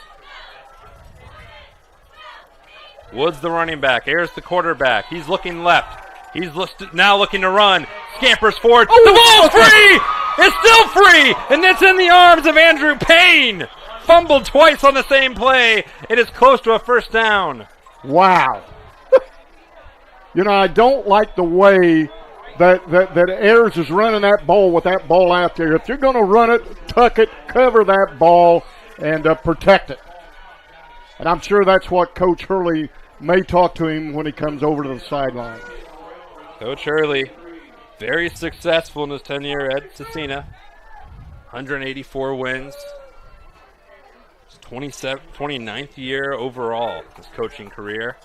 Woods the running back. Ayers the quarterback. He's looking left. He's now looking to run. Scampers forward. The ball's free! It's still free! And it's in the arms of Andrew Payne. Fumbled twice on the same play. It is close to a first down. Wow. I don't like the way that Ayers is running that ball with that ball out there. If you're going to run it, tuck it, cover that ball, and protect it. And I'm sure that's what Coach Hurley may talk to him when he comes over to the sideline. Coach Hurley, very successful in his tenure at Cecina. 184 wins. 29th year overall his coaching career.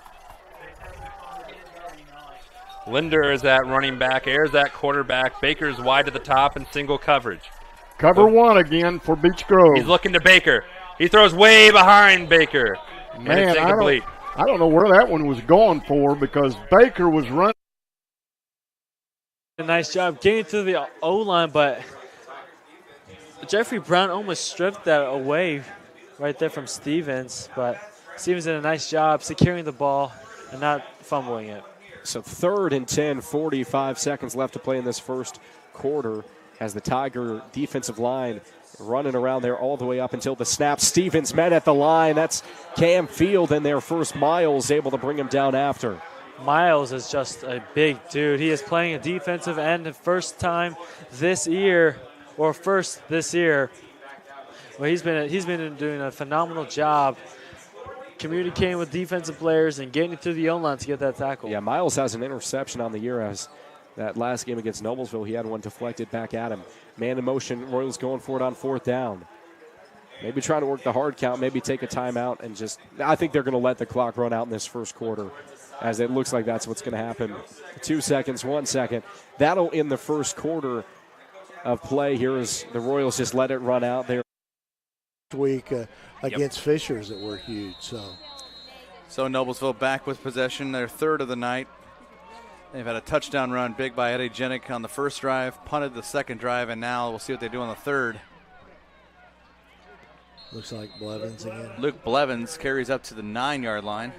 Linder is at running back. Ayers at quarterback. Baker's wide to the top in single coverage. Cover one again for Beech Grove. He's looking to Baker. He throws way behind Baker. Man, and it's incomplete. I don't know where that one was going for because Baker was running. A nice job getting through the O-line, but Jeffrey Brown almost stripped that away right there from Stevens. But Stevens did a nice job securing the ball and not fumbling it. So 3rd and 10, 45 seconds left to play in this first quarter as the Tiger defensive line running around there all the way up until the snap. Stevens met at the line. That's Cam Field in there first. Miles able to bring him down after. Miles is just a big dude. He is playing a defensive end the first this year. Well, he's been doing a phenomenal job communicating with defensive players and getting through the O-line to get that tackle. Yeah, Miles has an interception on the year as that last game against Noblesville, he had one deflected back at him. Man in motion, Royals going for it on 4th down. Maybe trying to work the hard count, maybe take a timeout and just – I think they're going to let the clock run out in this first quarter as it looks like that's what's going to happen. 2 seconds, 1 second. That'll end the first quarter of play here as the Royals just let it run out there. Week against Fishers that were huge. So Noblesville back with possession, their 3rd of the night. They've had a touchdown run big by Eddie Jenick on the first drive, punted the second drive, and now we'll see what they do on the 3rd. Looks like Blevins again. Luke Blevins carries up to the 9-yard line.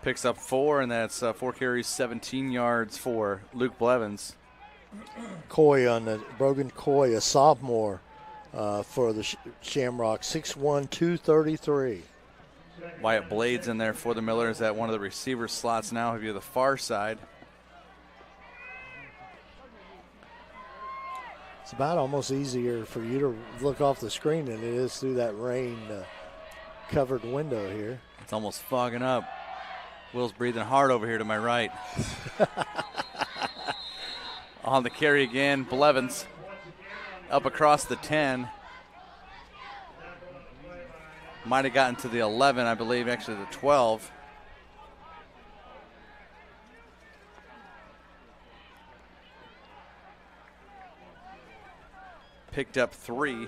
Picks up 4, and that's 4 carries, 17 yards for Luke Blevins. Brogan Coy, a sophomore for the Shamrock, 6'1", 233. Wyatt Blades in there for the Millers at one of the receiver slots now. He'll be the far side. It's about almost easier for you to look off the screen than it is through that rain-covered window here. It's almost fogging up. Will's breathing hard over here to my right. On the carry again, Blevins up across the 10. Might have gotten to the 11, I believe, actually the 12. Picked up 3.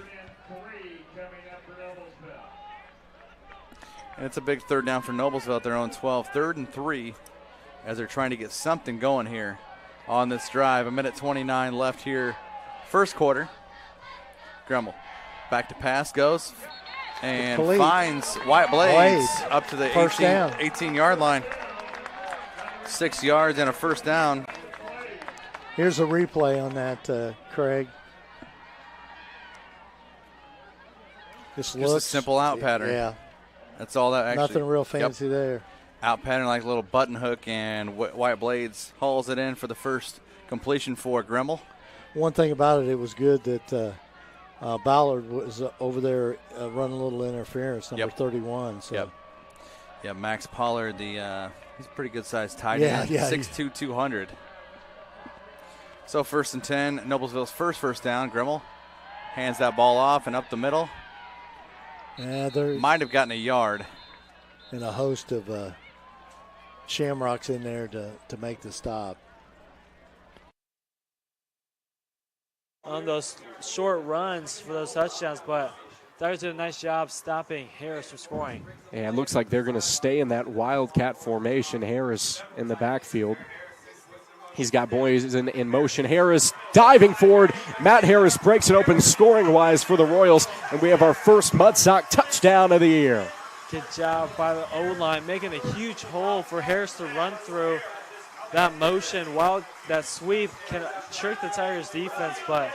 And it's a big 3rd down for Noblesville at their own 12. 3rd and 3 as they're trying to get something going here on this drive. 1:29 left here, first quarter. Gremmel back to pass goes and finds Wyatt Blades up to the 18-yard line. 6 yards and a first down. Here's a replay on that, Craig. Just a simple out pattern. Yeah. That's all that actually. Nothing real fancy there. Out pattern like a little button hook, and Wyatt Blades hauls it in for the first completion for Gremmel. One thing about it was good that Ballard was over there running a little interference, number 31. So. Yeah, Max Pollard, he's a pretty good-sized tight end, 6'2", 200. So 1st and 10, Noblesville's first down. Gremmel hands that ball off and up the middle. Yeah, there might have gotten a yard. And a host of Shamrocks in there to make the stop. On those short runs for those touchdowns, but Tigers did a nice job stopping Harris from scoring. And it looks like they're going to stay in that Wildcat formation. Harris in the backfield. He's got boys in motion. Harris diving forward. Matt Harris breaks it open scoring-wise for the Royals, and we have our first Mudsock touchdown of the year. Good job by the O-line, making a huge hole for Harris to run through. That motion, while that sweep can trick the Tigers defense, but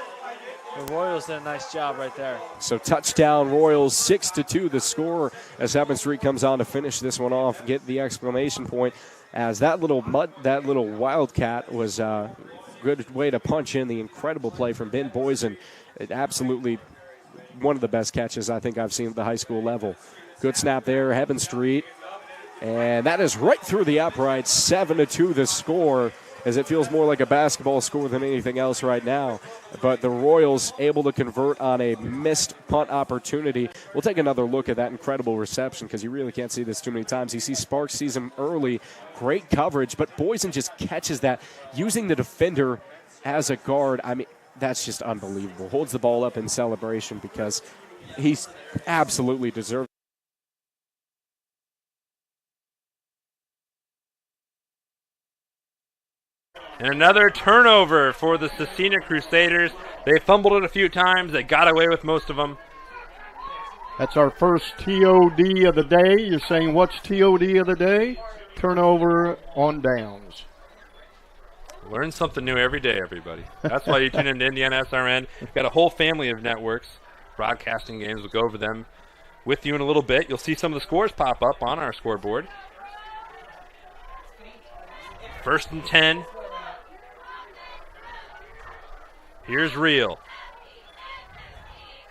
The Royals did a nice job right there. So touchdown Royals, 6-2 the score as Heaven Street comes on to finish this one off, get the exclamation point as that little wildcat was a good way to punch in the incredible play from Ben Boysen. It absolutely one of the best catches I think I've seen at the high school level. Good snap there, Heaven Street. And that is right through the uprights, 7-2 the score, as it feels more like a basketball score than anything else right now. But the Royals able to convert on a missed punt opportunity. We'll take another look at that incredible reception because you really can't see this too many times. You see Sparks sees him early, great coverage, but Boysen just catches that using the defender as a guard. I mean, that's just unbelievable. Holds the ball up in celebration because he's absolutely deserved. And another turnover for the Cecina Crusaders. They fumbled it a few times. They got away with most of them. That's our first TOD of the day. You're saying what's TOD of the day? Turnover on downs. Learn something new every day, everybody. That's why you tune into Indiana SRN. We've got a whole family of networks broadcasting games. We'll go over them with you in a little bit. You'll see some of the scores pop up on our scoreboard. 1st and 10. Here's Real.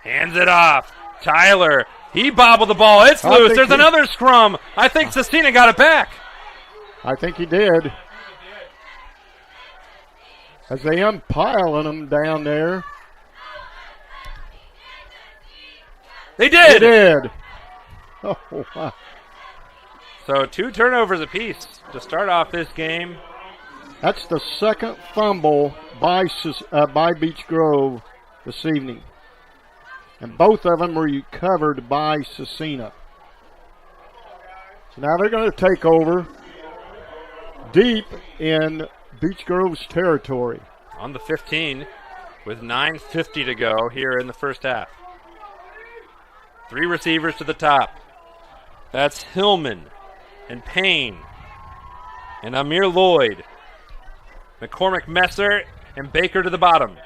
Hands it off. Tyler. He bobbled the ball. It's loose. There's another scrum. I think Cecina got it back. I think he did. As they unpiling them down there. They did. They did. Oh, wow. So 2 turnovers apiece to start off this game. That's the second fumble by Beech Grove this evening. And both of them were recovered by Cecina. So now they're going to take over deep in Beech Grove's territory. On the 15 with 9:50 to go here in the first half. 3 receivers to the top. That's Hillman and Payne and Amir Lloyd. McCormick Messer and Baker to the bottom.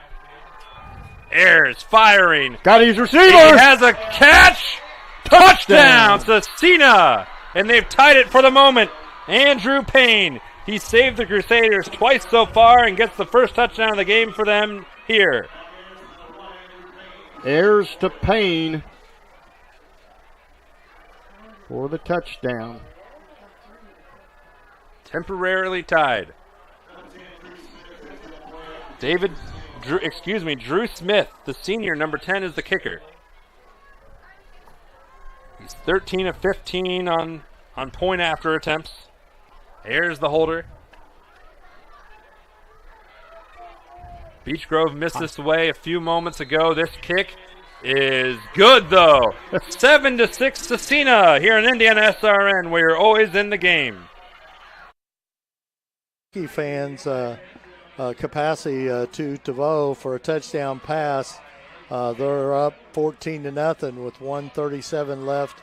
Ayers firing. Got his receiver. He has a catch. Touchdown, Cecina. And they've tied it for the moment. Andrew Payne. He saved the Crusaders twice so far and gets the first touchdown of the game for them here. Ayers to Payne for the touchdown. Temporarily tied. Drew Smith, the senior, number 10, is the kicker. He's 13 of 15 on point after attempts. Ayers the holder. Beech Grove missed this away a few moments ago. This kick is good, though. 7-6 Cecina here in Indiana SRN, where you're always in the game. Fans capacity to Tavo for a touchdown pass. They're up 14-0 with 1:37 left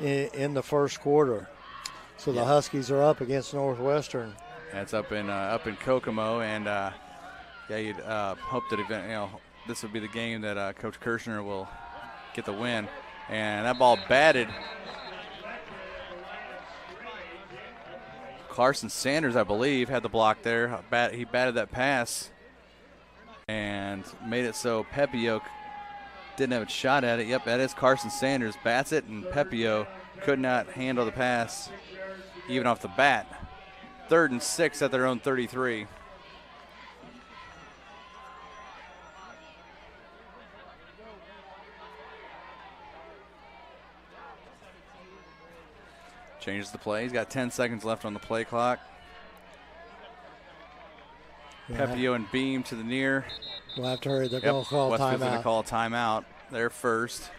in the first quarter. So the Huskies are up against Northwestern. That's up in Kokomo, and you'd hope that this would be the game that Coach Kirshner will get the win. And that ball batted. Carson Sanders, I believe, had the block there. He batted that pass and made it so Pepio didn't have a shot at it. Yep, that is Carson Sanders. Bats it, and Pepio could not handle the pass even off the bat. 3rd and 6 at their own 33. Changes the play. He's got 10 seconds left on the play clock. Yeah. Pepio and Beam to the near. We'll have to hurry. They're going to call Westwood's timeout. going to call a timeout. They're first.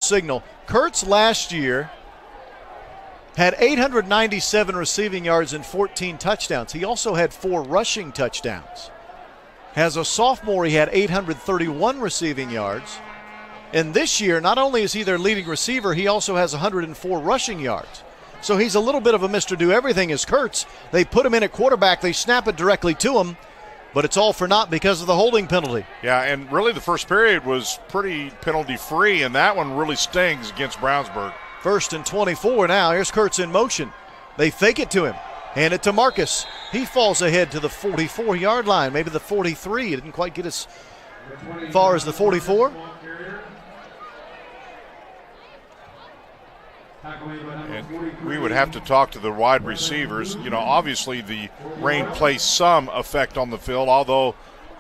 Signal. Kurtz last year had 897 receiving yards and 14 touchdowns. He also had 4 rushing touchdowns. As a sophomore, he had 831 receiving yards. And this year, not only is he their leading receiver, he also has 104 rushing yards. So he's a little bit of a Mr. Do-Everything as Kurtz. They put him in at quarterback. They snap it directly to him, but it's all for naught because of the holding penalty. Yeah, and really the first period was pretty penalty-free, and that one really stings against Brownsburg. 1st and 24 now. Here's Kurtz in motion. They fake it to him. Hand it to Marcus. He falls ahead to the 44-yard line, maybe the 43. He didn't quite get as far as the 44. And we would have to talk to the wide receivers. You know, obviously the rain plays some effect on the field, although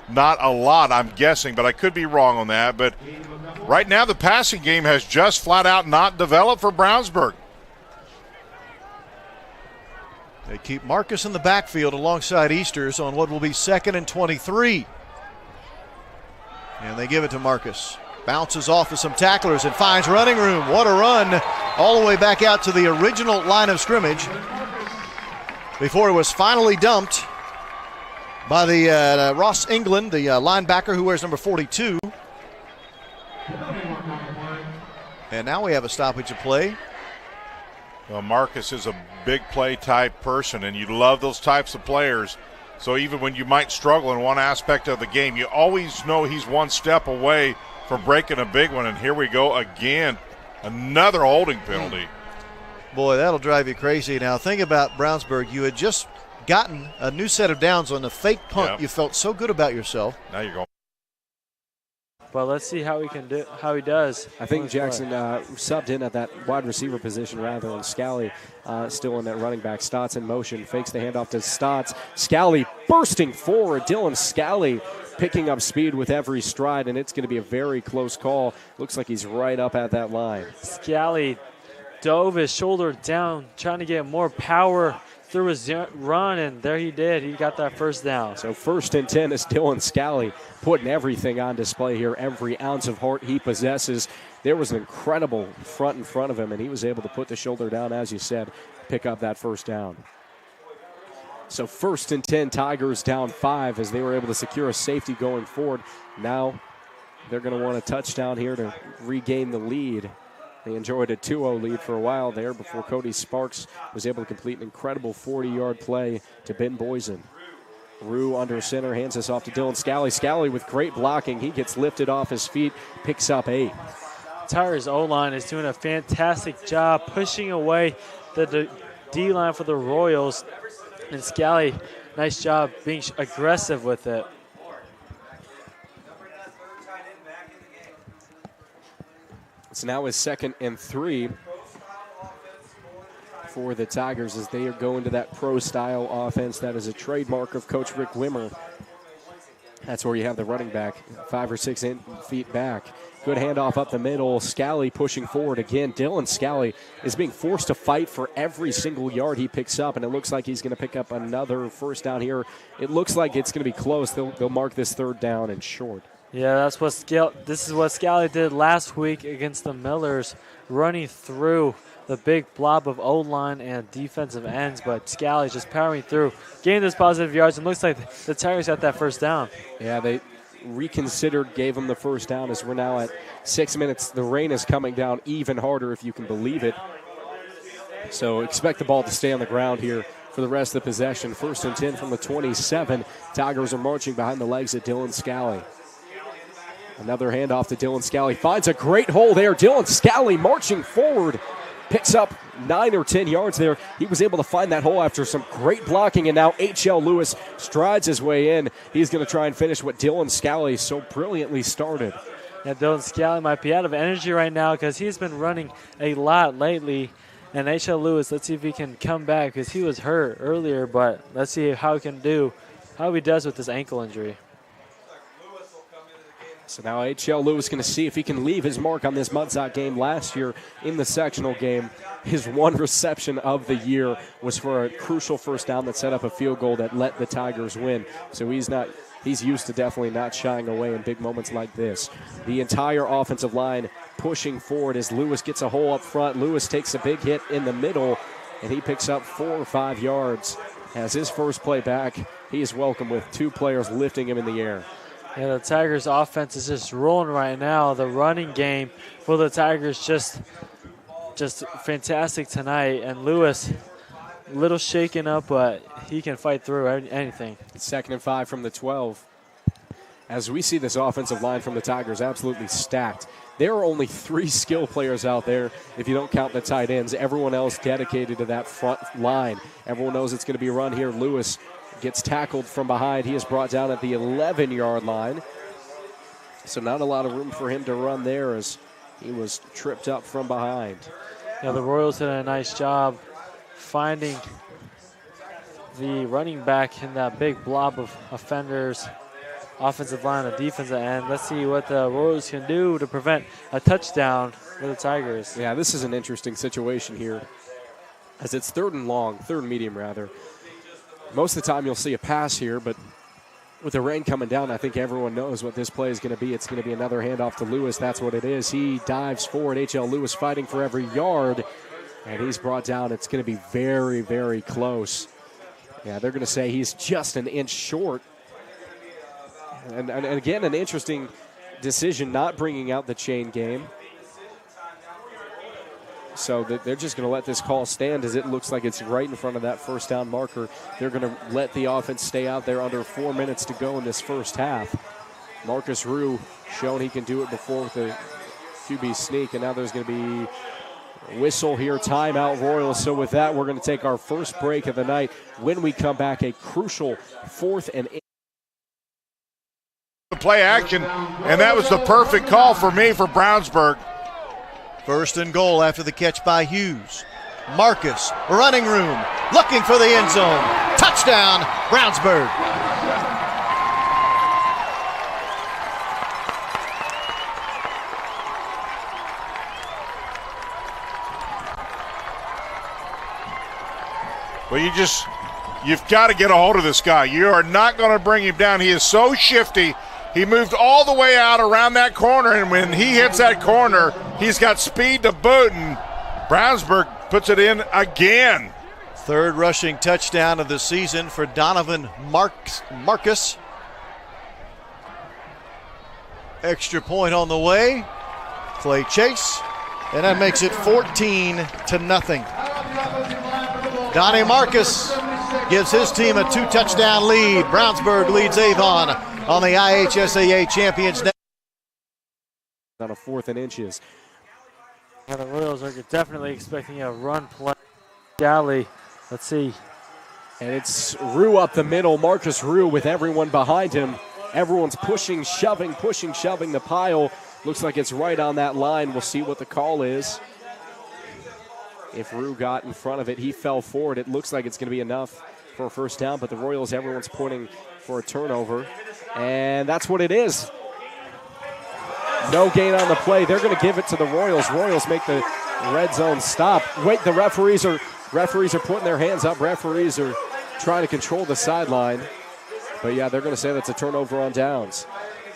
not a lot, I'm guessing, but I could be wrong on that. But right now the passing game has just flat out not developed for Brownsburg. They keep Marcus in the backfield alongside Easters on what will be 2nd and 23. And they give it to Marcus. Bounces off of some tacklers and finds running room. What a run all the way back out to the original line of scrimmage before it was finally dumped by the Ross England, the linebacker who wears number 42. And now we have a stoppage of play. Well, Marcus is a big play type person, and you love those types of players. So even when you might struggle in one aspect of the game, you always know he's one step away from breaking a big one. And here we go again, another holding penalty. Boy, that'll drive you crazy. Now think about Brownsburg. You had just gotten a new set of downs on the fake punt. Yep. You felt so good about yourself. Now you're going. But let's see how he does. I think Jackson subbed in at that wide receiver position rather than Scally still in that running back. Stotts in motion, fakes the handoff to Stotts. Scally bursting forward. Dylan Scally picking up speed with every stride, and it's going to be a very close call. Looks like he's right up at that line. Scally dove his shoulder down, trying to get more power through his run, and there he did. He got that first down. So 1st and 10 is Dylan Scally putting everything on display here, every ounce of heart he possesses. There was an incredible front in front of him, and he was able to put the shoulder down, as you said, pick up that first down. So 1st and 10, Tigers down 5 as they were able to secure a safety going forward. Now they're going to want a touchdown here to regain the lead. They enjoyed a 2-0 lead for a while there before Cody Sparks was able to complete an incredible 40-yard play to Ben Boysen. Rue under center, hands this off to Dylan Scally. Scally with great blocking. He gets lifted off his feet, picks up 8. Tigers O-line is doing a fantastic job pushing away the D-line for the Royals. And Scally, nice job being aggressive with it. It's now his 2nd and 3 for the Tigers as they are going to that pro-style offense. That is a trademark of Coach Rick Wimmer. That's where you have the running back 5 or 6 feet back. Good handoff up the middle. Scally pushing forward again. Dylan Scally is being forced to fight for every single yard he picks up, and it looks like he's going to pick up another first down here. It looks like it's going to be close. They'll mark this 3rd down and short. Yeah, this is what Scally did last week against the Millers, running through the big blob of O-line and defensive ends, but Scally's just powering through, getting those positive yards, and looks like the Tigers got that first down. Yeah, they reconsidered, gave them the first down as we're now at 6 minutes. The rain is coming down even harder, if you can believe it. So expect the ball to stay on the ground here for the rest of the possession. 1st and 10 from the 27. Tigers are marching behind the legs of Dylan Scally. Another handoff to Dylan Scally. Finds a great hole there. Dylan Scally marching forward. Picks up 9 or 10 yards there. He was able to find that hole after some great blocking, and now H.L. Lewis strides his way in. He's going to try and finish what Dylan Scally so brilliantly started. Yeah, Dylan Scally might be out of energy right now because he's been running a lot lately. And H.L. Lewis, let's see if he can come back because he was hurt earlier, but let's see how he does with this ankle injury. So now H.L. Lewis going to see if he can leave his mark on this Mudsot game. Last year in the sectional game, his one reception of the year was for a crucial first down that set up a field goal that let the Tigers win. So he's used to definitely not shying away in big moments like this. The entire offensive line pushing forward as Lewis gets a hole up front. Lewis takes a big hit in the middle, and he picks up 4 or 5 yards. As his first play back, he is welcome with 2 players lifting him in the air. Yeah, the Tigers' offense is just rolling right now. The running game for the Tigers just just fantastic tonight. And Lewis, a little shaken up, but he can fight through anything. 2nd and 5 from the 12. As we see this offensive line from the Tigers absolutely stacked. There are only 3 skill players out there if you don't count the tight ends. Everyone else dedicated to that front line. Everyone knows it's going to be a run here. Lewis gets tackled from behind. He is brought down at the 11-yard line. So not a lot of room for him to run there as he was tripped up from behind. Yeah, the Royals did a nice job finding the running back in that big blob of offenders. Offensive line and defensive end. Let's see what the Royals can do to prevent a touchdown for the Tigers. Yeah, this is an interesting situation here as it's 3rd and medium rather. Most of the time you'll see a pass here, but with the rain coming down, I think everyone knows what this play is going to be. It's going to be another handoff to Lewis. That's what it is. He dives forward. H.L. Lewis fighting for every yard, and he's brought down. It's going to be very, very close. Yeah, they're going to say he's just an inch short. And again, an interesting decision not bringing out the chain game. So they're just going to let this call stand as it looks like it's right in front of that first down marker. They're going to let the offense stay out there under 4 minutes to go in this first half. Marcus Rue shown he can do it before with the QB sneak, and now there's going to be a whistle here, timeout Royals. So with that, we're going to take our first break of the night. When we come back, a crucial 4th and 8. Play action, and that was the perfect call for me for Brownsburg. 1st and goal after the catch by Hughes. Marcus, running room, looking for the end zone. Touchdown, Brownsburg. Well, you've got to get a hold of this guy. You are not going to bring him down. He is so shifty. He moved all the way out around that corner, and when he hits that corner, he's got speed to boot, and Brownsburg puts it in again. 3rd rushing touchdown of the season for Donovan Marcus. Extra point on the way. Clay Chase, and that makes it 14-0. Donnie Marcus gives his team a 2-touchdown lead. Brownsburg leads Avon on the IHSAA champions. On a 4th and inches. Yeah, the Royals are definitely expecting a run play. Dally, let's see. And it's Rue up the middle. Marcus Rue with everyone behind him. Everyone's pushing, shoving the pile. Looks like it's right on that line. We'll see what the call is. If Rue got in front of it, he fell forward. It looks like it's going to be enough for a first down, but the Royals, everyone's pointing for a turnover. And that's what it is. No gain on the play. They're going to give it to the Royals. Royals make the red zone stop. Wait, the referees are putting their hands up. Referees are trying to control the sideline. But yeah, they're going to say that's a turnover on downs.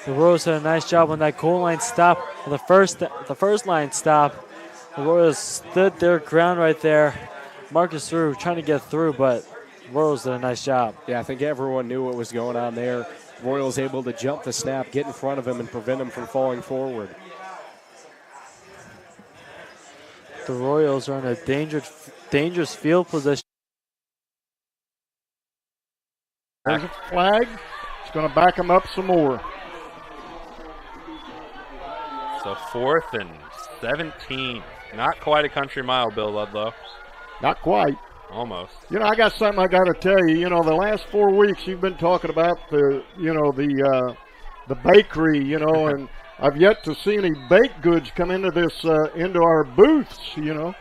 The Royals did a nice job on that goal line stop. The first line stop. The Royals stood their ground right there. Marcus Rue trying to get through, but Royals did a nice job. Yeah, I think everyone knew what was going on there. Royals able to jump the snap, get in front of him, and prevent him from falling forward. The Royals are in a dangerous field position. There's a flag. It's going to back them up some more. So 4th and 17. Not quite a country mile, Bill Ludlow. Not quite. Almost. You know, I got something I got to tell you. You know, the last 4 weeks you've been talking about the bakery, you know, and I've yet to see any baked goods come into into our booths, you know.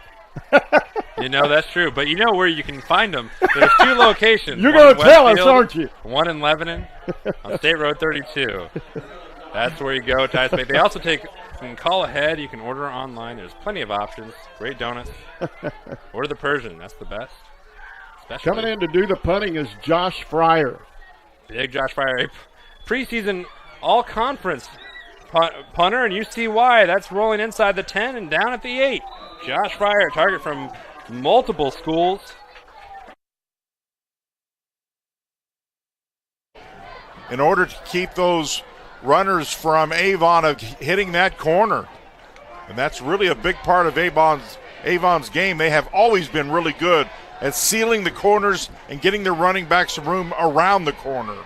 You know, that's true. But you know where you can find them. There's 2 locations. You're going to tell us, aren't you? One in Lebanon on State Road 32. That's where you go. They also you can call ahead. You can order online. There's plenty of options. Great donuts. Order the Persian. That's the best. Especially. Coming in to do the punting is Josh Fryer. Big Josh Fryer. Preseason all-conference punter, and you see why. That's rolling inside the 10 and down at the 8. Josh Fryer, target from multiple schools. In order to keep those runners from Avon of hitting that corner. And that's really a big part of Avon's Avon's game. They have always been really good at sealing the corners and getting their running backs some room around the corner.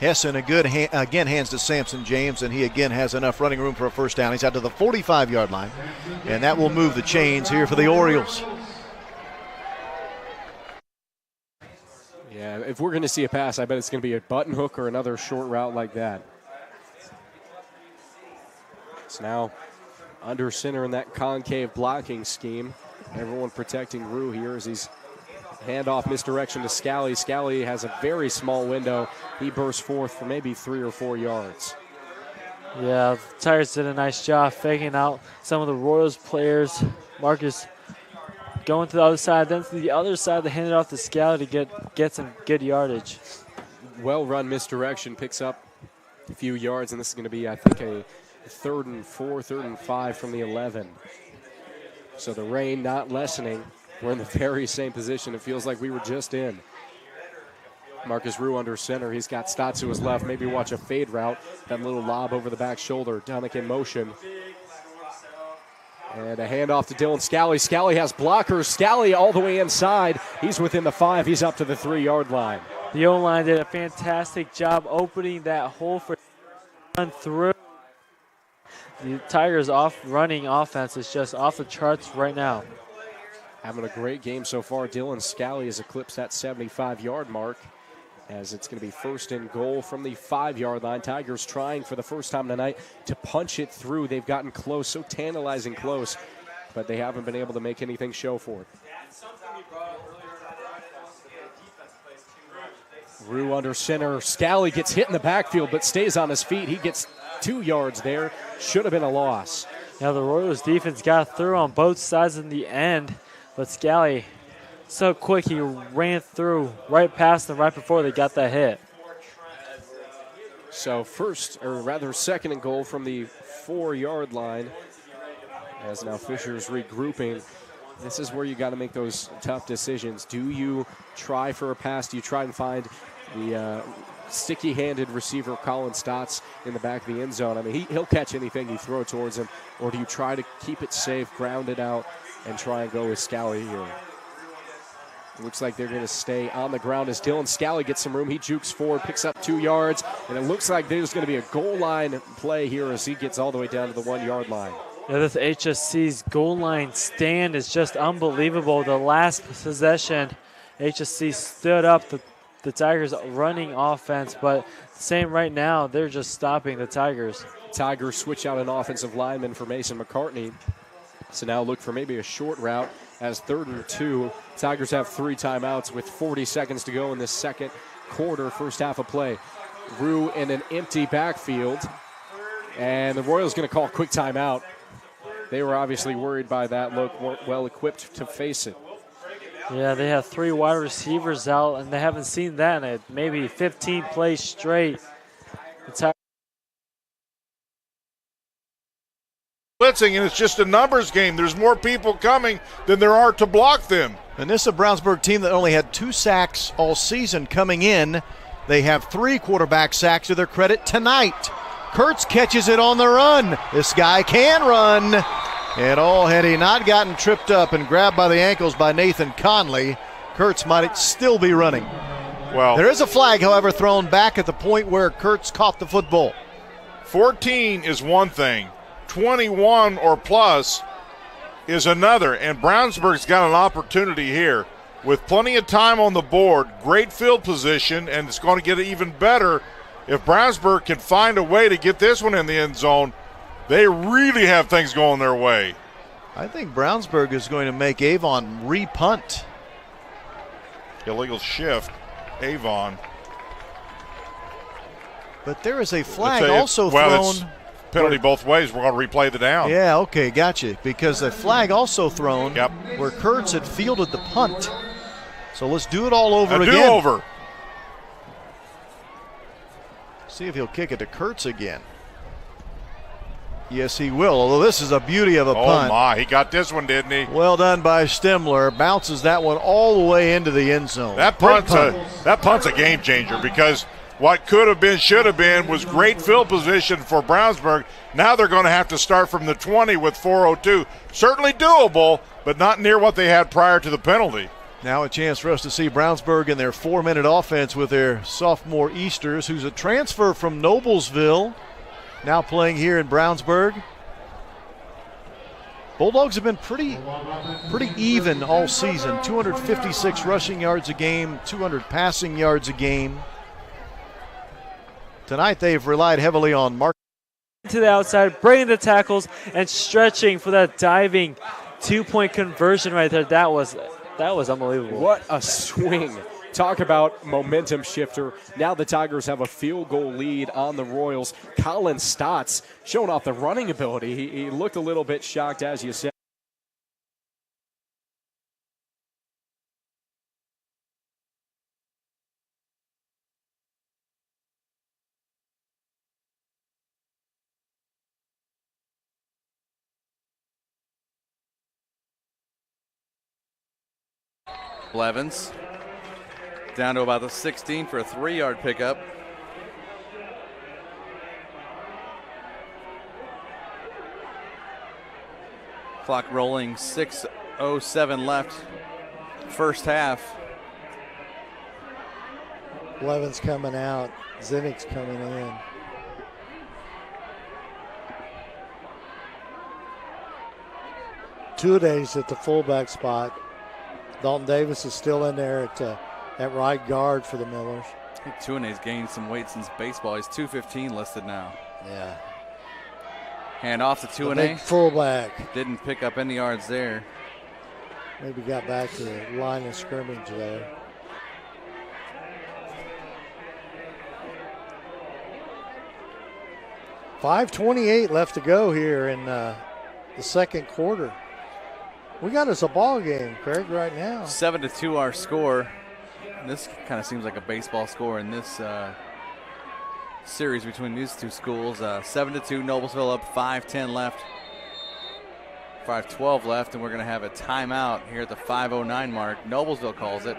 Hessen again hands to Samson James, and he again has enough running room for a first down. He's out to the 45-yard line, and that will move the chains here for the Orioles. Yeah, if we're going to see a pass, I bet it's going to be a button hook or another short route like that. It's now under center in that concave blocking scheme. Everyone protecting Rue here as he's handoff misdirection to Scally. Scally has a very small window. He bursts forth for maybe 3 or 4 yards. Yeah, the Tigers did a nice job faking out some of the Royals players. Marcus going to the other side, then to the other side to hand it off to Scally to get some good yardage. Well-run misdirection, picks up a few yards, and this is going to be, I think, a 3rd and 4, 3rd and 5 from the 11. So the rain not lessening. We're in the very same position it feels like we were just in. Marcus Rue under center. He's got Stotts to his left. Maybe watch a fade route. That little lob over the back shoulder. Dunnick in motion. And a handoff to Dylan Scally. Scally has blockers. Scally all the way inside. He's within the 5. He's up to the 3-yard line. The O-line did a fantastic job opening that hole for run through. The Tigers' running offense is just off the charts right now. Having a great game so far. Dylan Scally has eclipsed that 75-yard mark as it's going to be 1st and goal from the 5-yard line. Tigers trying for the first time tonight to punch it through. They've gotten close, so tantalizing close, but they haven't been able to make anything show for it. Rue under center. Scally gets hit in the backfield but stays on his feet. He gets 2 yards there. Should have been a loss. Now the Royals defense got through on both sides in the end. But Scally, so quick, he ran through right past them right before they got that hit. So 2nd and goal from the 4-yard line. As now Fisher's regrouping. This is where you got to make those tough decisions. Do you try for a pass? Do you try and find the sticky-handed receiver Colin Stotts in the back of the end zone? I mean, he'll catch anything you throw towards him. Or do you try to keep it safe, ground it out, and try and go with Scally here? It looks like they're going to stay on the ground as Dylan Scally gets some room. He jukes forward, picks up 2 yards, and it looks like there's going to be a goal line play here as he gets all the way down to the 1-yard line. Yeah, this HSC's goal line stand is just unbelievable. The last possession, HSC stood up the Tigers' running offense, but same right now, they're just stopping the Tigers. Tigers switch out an offensive lineman for Mason McCartney. So now look for maybe a short route as 3rd and 2. Tigers have 3 timeouts with 40 seconds to go in this second quarter, first half of play. Rue in an empty backfield, and the Royals going to call a quick timeout. They were obviously worried by that look, weren't well equipped to face it. Yeah, they have 3 wide receivers out, and they haven't seen that in maybe 15 plays straight. Blitzing, and it's just a numbers game. There's more people coming than there are to block them. And this is a Brownsburg team that only had 2 sacks all season coming in. They have 3 quarterback sacks to their credit tonight. Kurtz catches it on the run. This guy can run. And had he not gotten tripped up and grabbed by the ankles by Nathan Conley, Kurtz might still be running. Well, there is a flag, however, thrown back at the point where Kurtz caught the football. 14 is one thing. 21 or plus is another, and Brownsburg's got an opportunity here with plenty of time on the board, great field position, and it's going to get even better if Brownsburg can find a way to get this one in the end zone. They really have things going their way. I think Brownsburg is going to make Avon re-punt. Illegal shift, Avon. But there is a flag also thrown. Penalty both ways. We're going to replay the down. Yeah, okay, gotcha. Because a flag also thrown where Kurtz had fielded the punt. So let's do it all over again. Do-over. See if he'll kick it to Kurtz again. Yes, he will, although this is a beauty of a punt. Oh, my. He got this one, didn't he? Well done by Stemler. Bounces that one all the way into the end zone. That punt's a game changer because what could have been, should have been, was great field position for Brownsburg. Now they're going to have to start from the 20 with 4:02. Certainly doable, but not near what they had prior to the penalty. Now a chance for us to see Brownsburg in their 4-minute offense with their sophomore Easters, who's a transfer from Noblesville, now playing here in Brownsburg. Bulldogs have been pretty even all season. 256 rushing yards a game, 200 passing yards a game. Tonight they've relied heavily on Mark. To the outside, bringing the tackles and stretching for that diving 2-point conversion right there. That was unbelievable. What a swing. Talk about momentum shifter. Now the Tigers have a field goal lead on the Royals. Colin Stotts showing off the running ability. He looked a little bit shocked, as you said. Blevins down to about the 16 for a 3-yard pickup. Clock rolling, 6:07 left, first half. Blevins coming out, Zinnick's coming in. Two-a-days at the fullback spot. Dalton Davis is still in there at right guard for the Millers. I think Tuanay's gained some weight since baseball. He's 215 listed now. Yeah. Hand off to The Tuanay. big fullback. Didn't pick up any yards there. Maybe got back to the line of scrimmage there. .528 left to go here in the second quarter. We got us a ball game, Craig, right now. 7-2 our score. And this kind of seems like a baseball score in this series between these two schools. 7-2, Noblesville up, 5:10 left. 5:12 left, and we're going to have a timeout here at the 5:09 mark. Noblesville calls it.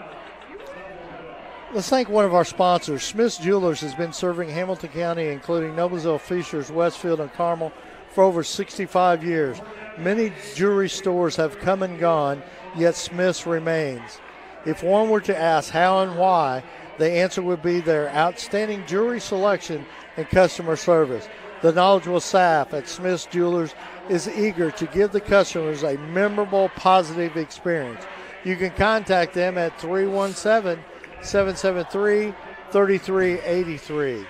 Let's thank one of our sponsors. Smith's Jewelers has been serving Hamilton County, including Noblesville, Fishers, Westfield, and Carmel, for over 65 years. Many jewelry stores have come and gone, yet Smith's remains. If one were to ask how and why, the answer would be their outstanding jewelry selection and customer service. The knowledgeable staff at Smith's Jewelers is eager to give the customers a memorable, positive experience. You can contact them at 317-773-3383.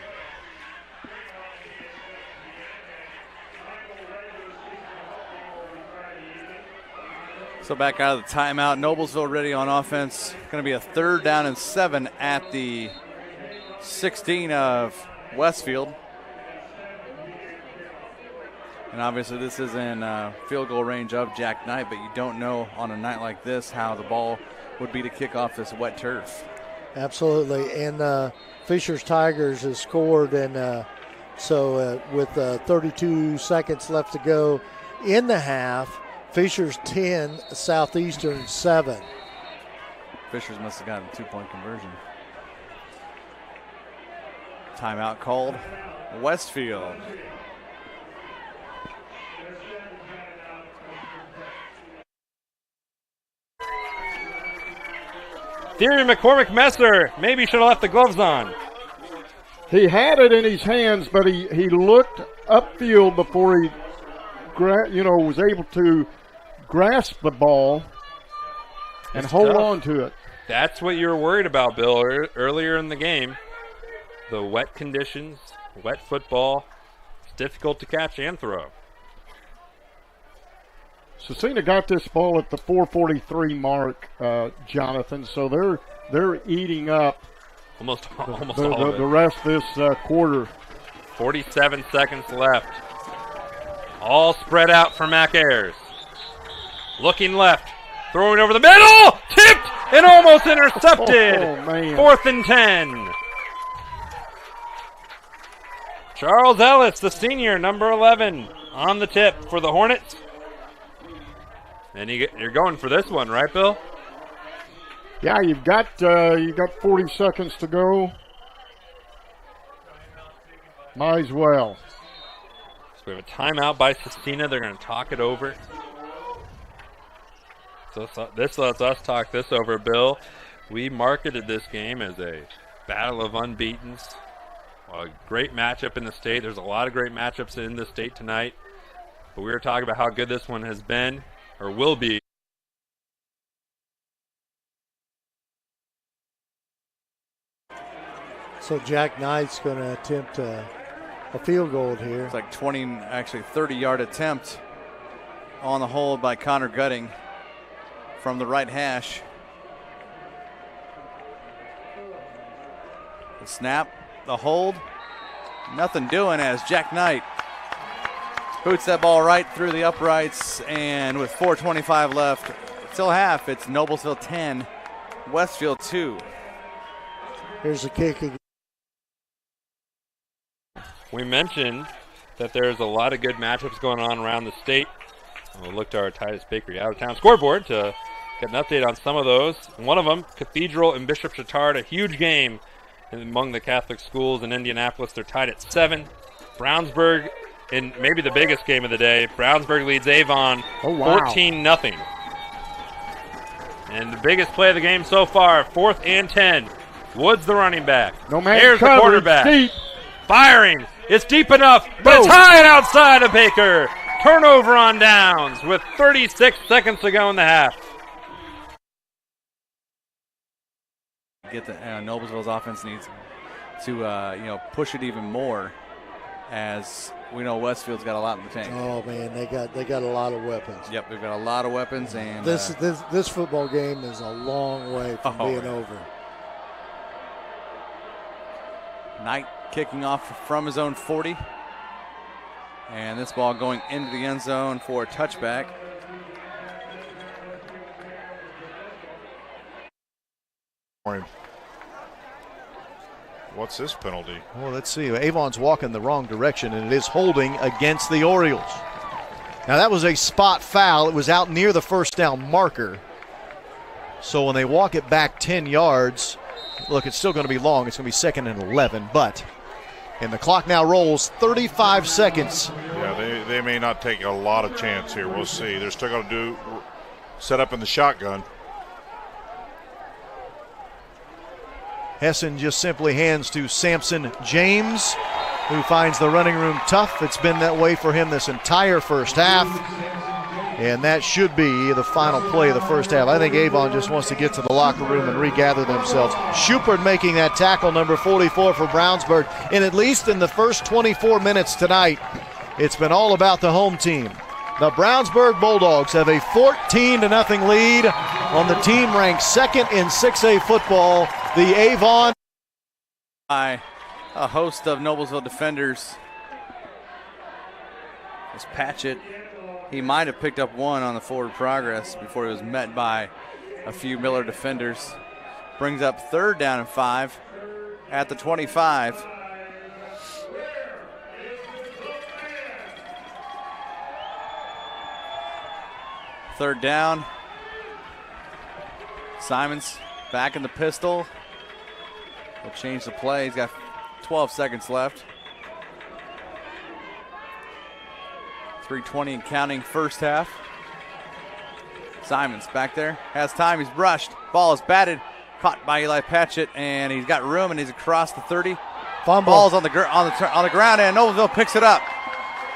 So back out of the timeout, Noblesville ready on offense. Going to be a 3rd down and 7 at the 16 of Westfield. And obviously this is in field goal range of Jack Knight, but you don't know on a night like this how the ball would be to kick off this wet turf. Absolutely, and Fishers Tigers has scored, and so with 32 seconds left to go in the half, Fishers 10, Southeastern 7. Fishers must have gotten a 2-point conversion. Timeout called. Westfield. Theory McCormick Messer maybe should have left the gloves on. He had it in his hands, but he looked upfield before he was able to grasp the ball and hold on to it. That's what you were worried about, Bill, earlier in the game. The wet conditions, wet football. It's difficult to catch and throw. Cecina got this ball at the 4:43 mark, Jonathan. So they're eating up almost all of the rest of this quarter. 47 seconds left. All spread out for Mac Ayers. Looking left, throwing over the middle, tipped and almost intercepted. Oh, man. 4th and 10. Charles Ellis, the senior, number 11, on the tip for the Hornets. And you're going for this one, right, Bill? Yeah, you've got 40 seconds to go. Might as well. So we have a timeout by Sistina. They're going to talk it over. So this lets us talk this over, Bill. We marketed this game as a battle of unbeatens. A great matchup in the state. There's a lot of great matchups in the state tonight. But we were talking about how good this one has been or will be. So Jack Knight's going to attempt a field goal here. It's like 30-yard attempt on the hold by Connor Gutting from the right hash. The snap, the hold, nothing doing as Jack Knight boots that ball right through the uprights, and with 4:25 left, till half, it's Noblesville 10, Westfield 2. Here's the kick again. We mentioned that there's a lot of good matchups going on around the state. We'll look to our Titus Bakery out-of-town scoreboard to get an update on some of those. One of them, Cathedral and Bishop Chatard, a huge game among the Catholic schools in Indianapolis. They're tied at 7. Brownsburg, in maybe the biggest game of the day, Brownsburg leads Avon 14-0. And the biggest play of the game so far, 4th and 10. Woods the running back. No man Here's the coverage, quarterback. deep. Firing. It's deep enough, but it's high and outside of Baker. Turnover on downs with 36 seconds to go in the half. Get the Noblesville's offense needs to push it even more, as we know Westfield's got a lot in the tank. Oh man, they got a lot of weapons. Yep, they've got a lot of weapons, and this football game is a long way from being over. Knight kicking off from his own 40, and this ball going into the end zone for a touchback. What's this penalty? Well, let's see. Avon's walking the wrong direction, and it is holding against the Orioles. Now, that was a spot foul. It was out near the first down marker. So when they walk it back 10 yards, look, it's still going to be long. It's going to be 2nd and 11, but and the clock now rolls 35 seconds. Yeah, they may not take a lot of chance here. We'll see. They're still going to set up in the shotgun. Hessen just simply hands to Samson James, who finds the running room tough. It's been that way for him this entire first half. And that should be the final play of the first half. I think Avon just wants to get to the locker room and regather themselves. Schubert making that tackle, number 44 for Brownsburg. And at least in the first 24 minutes tonight, it's been all about the home team. The Brownsburg Bulldogs have a 14-0 lead on the team ranked 2nd in 6A football, the Avon. By a host of Noblesville defenders. It's Patchett. He might have picked up one on the forward progress before he was met by a few Miller defenders. Brings up 3rd down and 5 at the 25. Third down. Simons back in the pistol. He'll change the play. He's got 12 seconds left. 3:20 and counting first half. Simons back there, has time, he's brushed. Ball is batted, caught by Eli Patchett, and he's got room, and he's across the 30. Fumble. Ball's on the ground, and Noblesville picks it up.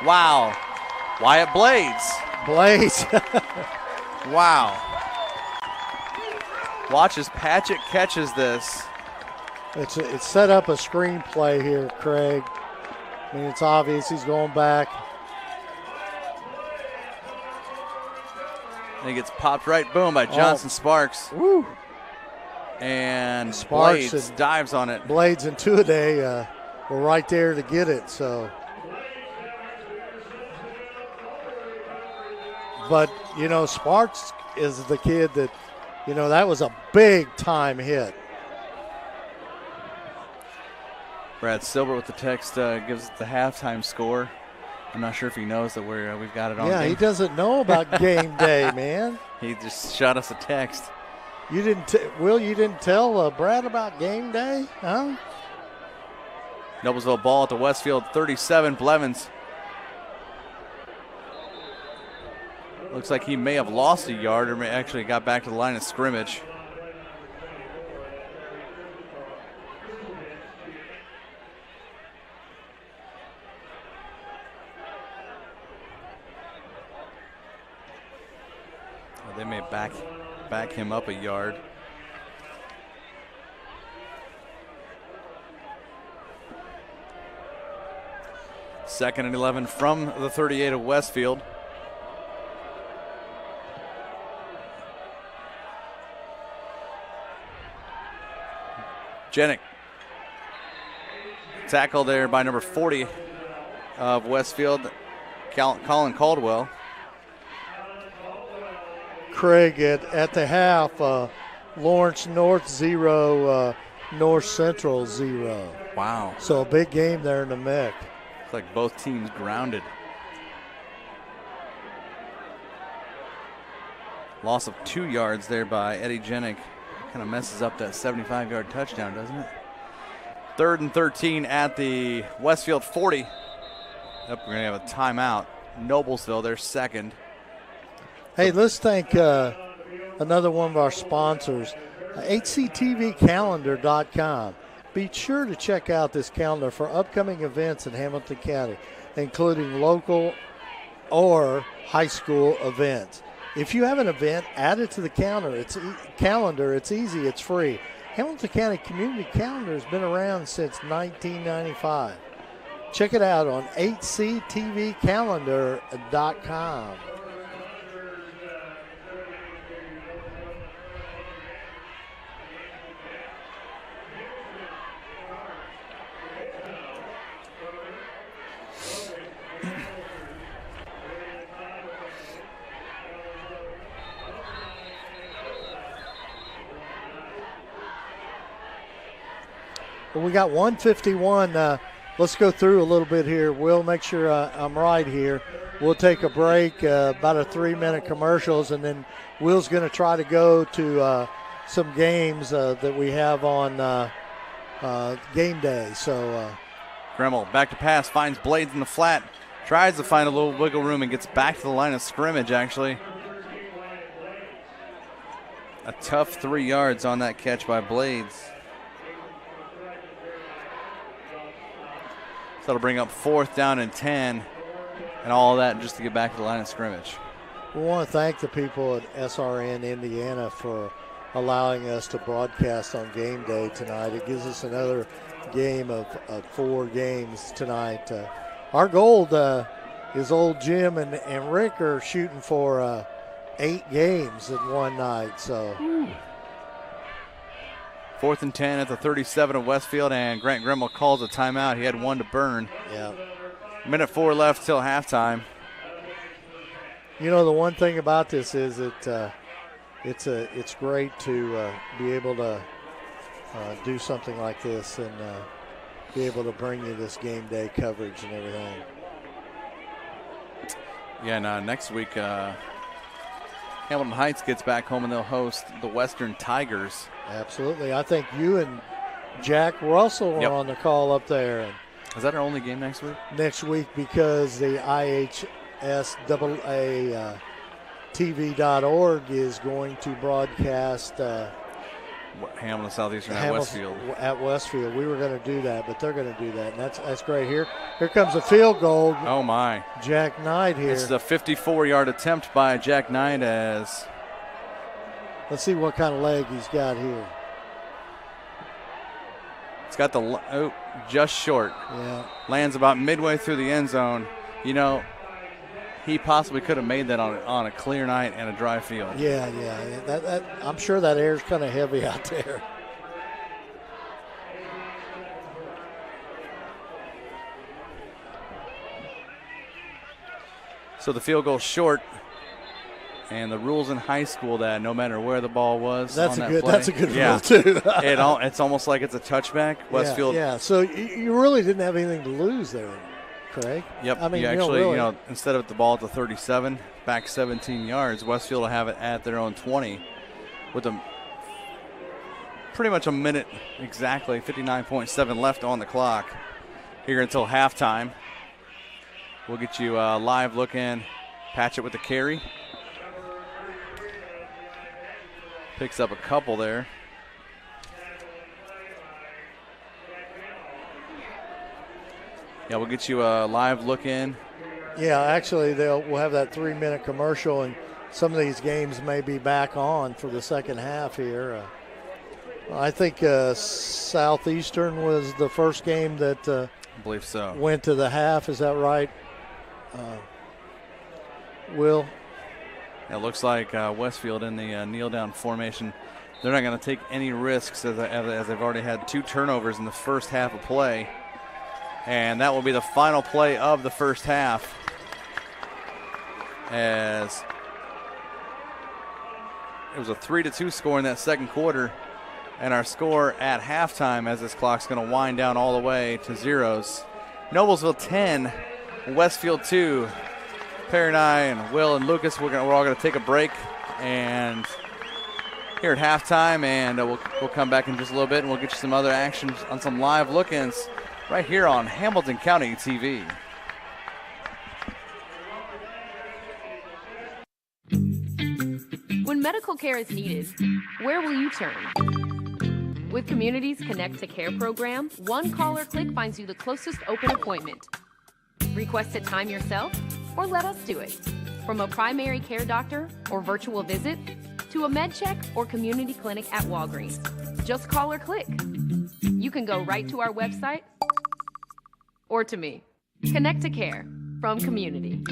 Wow. Wyatt Blades. Wow. Watch as Patchett catches this. It's set up a screenplay here, Craig. I mean, it's obvious he's going back. And he gets popped right, boom, by Johnson Sparks. Woo. And Sparks Blades and dives on it. Blades and Tuaday were right there to get it. So, but Sparks is the kid that, that was a big time hit. Brad Silver with the text gives the halftime score. I'm not sure if he knows that we've got it on. Yeah, he doesn't know about game day, man. He just shot us a text. You didn't, Will? You didn't tell Brad about game day, huh? Noblesville ball at the Westfield 37. Blevins looks like he may have lost a yard or may actually got back to the line of scrimmage. They may back him up a yard. Second and 11 from the 38 of Westfield. Jenick. Tackle there by number 40 of Westfield, Colin Caldwell. Craig, at the half, Lawrence North 0, North Central 0. Wow. So a big game there in the mix. Looks like both teams grounded. Loss of 2 yards there by Eddie Jenick. Kind of messes up that 75-yard touchdown, doesn't it? 3rd and 13 at the Westfield 40. We're going to have a timeout. Noblesville, their second. Hey, let's thank another one of our sponsors, HCTVcalendar.com. Be sure to check out this calendar for upcoming events in Hamilton County, including local or high school events. If you have an event, add it to the calendar. It's easy, it's free. Hamilton County Community Calendar has been around since 1995. Check it out on HCTVcalendar.com. Well, we got 151. Let's go through a little bit here. We'll make sure I'm right here. We'll take a break, about a 3-minute commercials, and then Will's going to try to go to some games that we have on game day. So Gremmel back to pass, finds Blades in the flat, tries to find a little wiggle room and gets back to the line of scrimmage, actually. A tough 3 yards on that catch by Blades. So that'll bring up 4th down and 10, and all of that just to get back to the line of scrimmage. We want to thank the people at SRN Indiana for allowing us to broadcast on game day tonight. It gives us another game of 4 games tonight. Our goal is old Jim and Rick are shooting for 8 games in one night. So. 4th and 10 at the 37 of Westfield, and Grant Gremmel calls a timeout. He had 1 to burn. Yeah. Minute 4 left till halftime. You know, the one thing about this is that it's great to be able to do something like this and be able to bring you this game day coverage and everything. Yeah, and next week, Hamilton Heights gets back home and they'll host the Western Tigers. Absolutely. I think you and Jack Russell were on the call up there. And is that our only game next week? Next week, because the IHSAA TV.org is going to broadcast Hamilton Southeastern at Westfield. At Westfield. We were going to do that, but they're going to do that. And that's great. Here comes a field goal. Oh, my. Jack Knight here. It's the 54-yard attempt by Jack Knight as... Let's see what kind of leg he's got here. It's got the just short. Yeah. Lands about midway through the end zone. You know, he possibly could have made that on a clear night and a dry field. Yeah. That I'm sure that air's kind of heavy out there. So the field goal short. And the rules in high school that no matter where the ball was, that's on a that good play, rule too. It's almost like it's a touchback. Westfield. Yeah. So you really didn't have anything to lose there, Craig. Yep. I mean, you actually, really. instead of the ball at the 37, back 17 yards, Westfield will have it at their own 20, with pretty much a minute exactly, 59.7 left on the clock. here until halftime. We'll get you a live look in. Patchett with the carry. Picks up a couple there. Yeah, we'll get you a live look in. Yeah, actually, we'll have that 3-minute commercial, and some of these games may be back on for the second half here. I think Southeastern was the first game that I believe so. Went to the half. Is that right, Will? It looks like Westfield in the kneel-down formation. They're not going to take any risks as they've already had 2 turnovers in the first half of play. And that will be the final play of the first half, as it was a 3-2 score in that second quarter. And our score at halftime, as this clock's going to wind down all the way to zeros. Noblesville 10, Westfield 2. Perry and I and Will and Lucas, we're all going to take a break and here at halftime, and we'll come back in just a little bit, and we'll get you some other action on some live look-ins right here on Hamilton County TV. When medical care is needed, where will you turn? With Community's Connect to Care program, one call or click finds you the closest open appointment. Request a time yourself, or let us do it. From a primary care doctor or virtual visit, to a med check or community clinic at Walgreens. Just call or click. You can go right to our website or to me. Connect to Care from Community.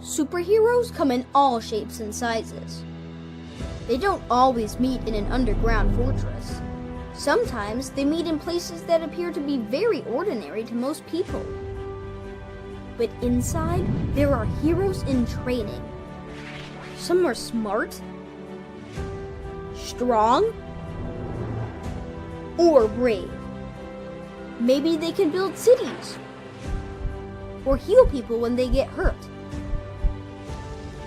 Superheroes come in all shapes and sizes. They don't always meet in an underground fortress. Sometimes they meet in places that appear to be very ordinary to most people. But inside, there are heroes in training. Some are smart, strong, or brave. Maybe they can build cities or heal people when they get hurt.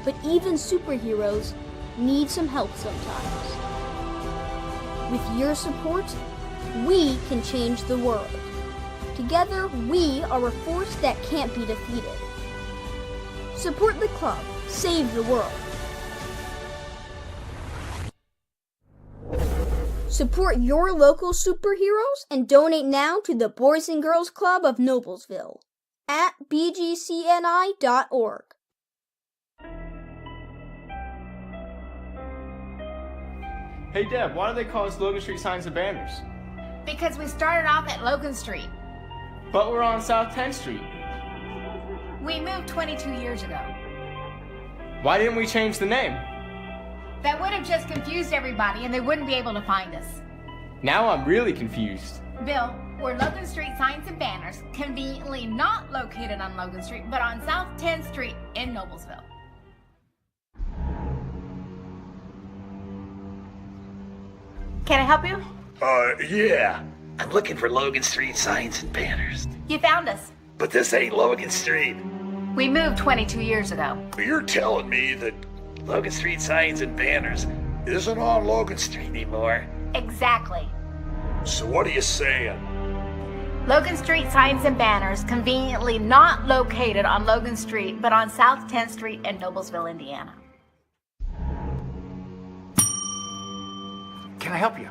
But even superheroes need some help sometimes. With your support, we can change the world. Together, we are a force that can't be defeated. Support the club. Save the world. Support your local superheroes and donate now to the Boys and Girls Club of Noblesville at bgcni.org. Hey Deb, why do they call us Logan Street Signs and Banners? Because we started off at Logan Street. But we're on South 10th Street. We moved 22 years ago. Why didn't we change the name? That would have just confused everybody and they wouldn't be able to find us. Now I'm really confused. Bill, we're Logan Street Signs and Banners, conveniently not located on Logan Street, but on South 10th Street in Noblesville. Can I help you? Yeah. I'm looking for Logan Street Signs and Banners. You found us. But this ain't Logan Street. We moved 22 years ago. You're telling me that Logan Street Signs and Banners isn't on Logan Street anymore? Exactly. So what are you saying? Logan Street Signs and Banners, conveniently not located on Logan Street, but on South 10th Street in Noblesville, Indiana. Can I help you?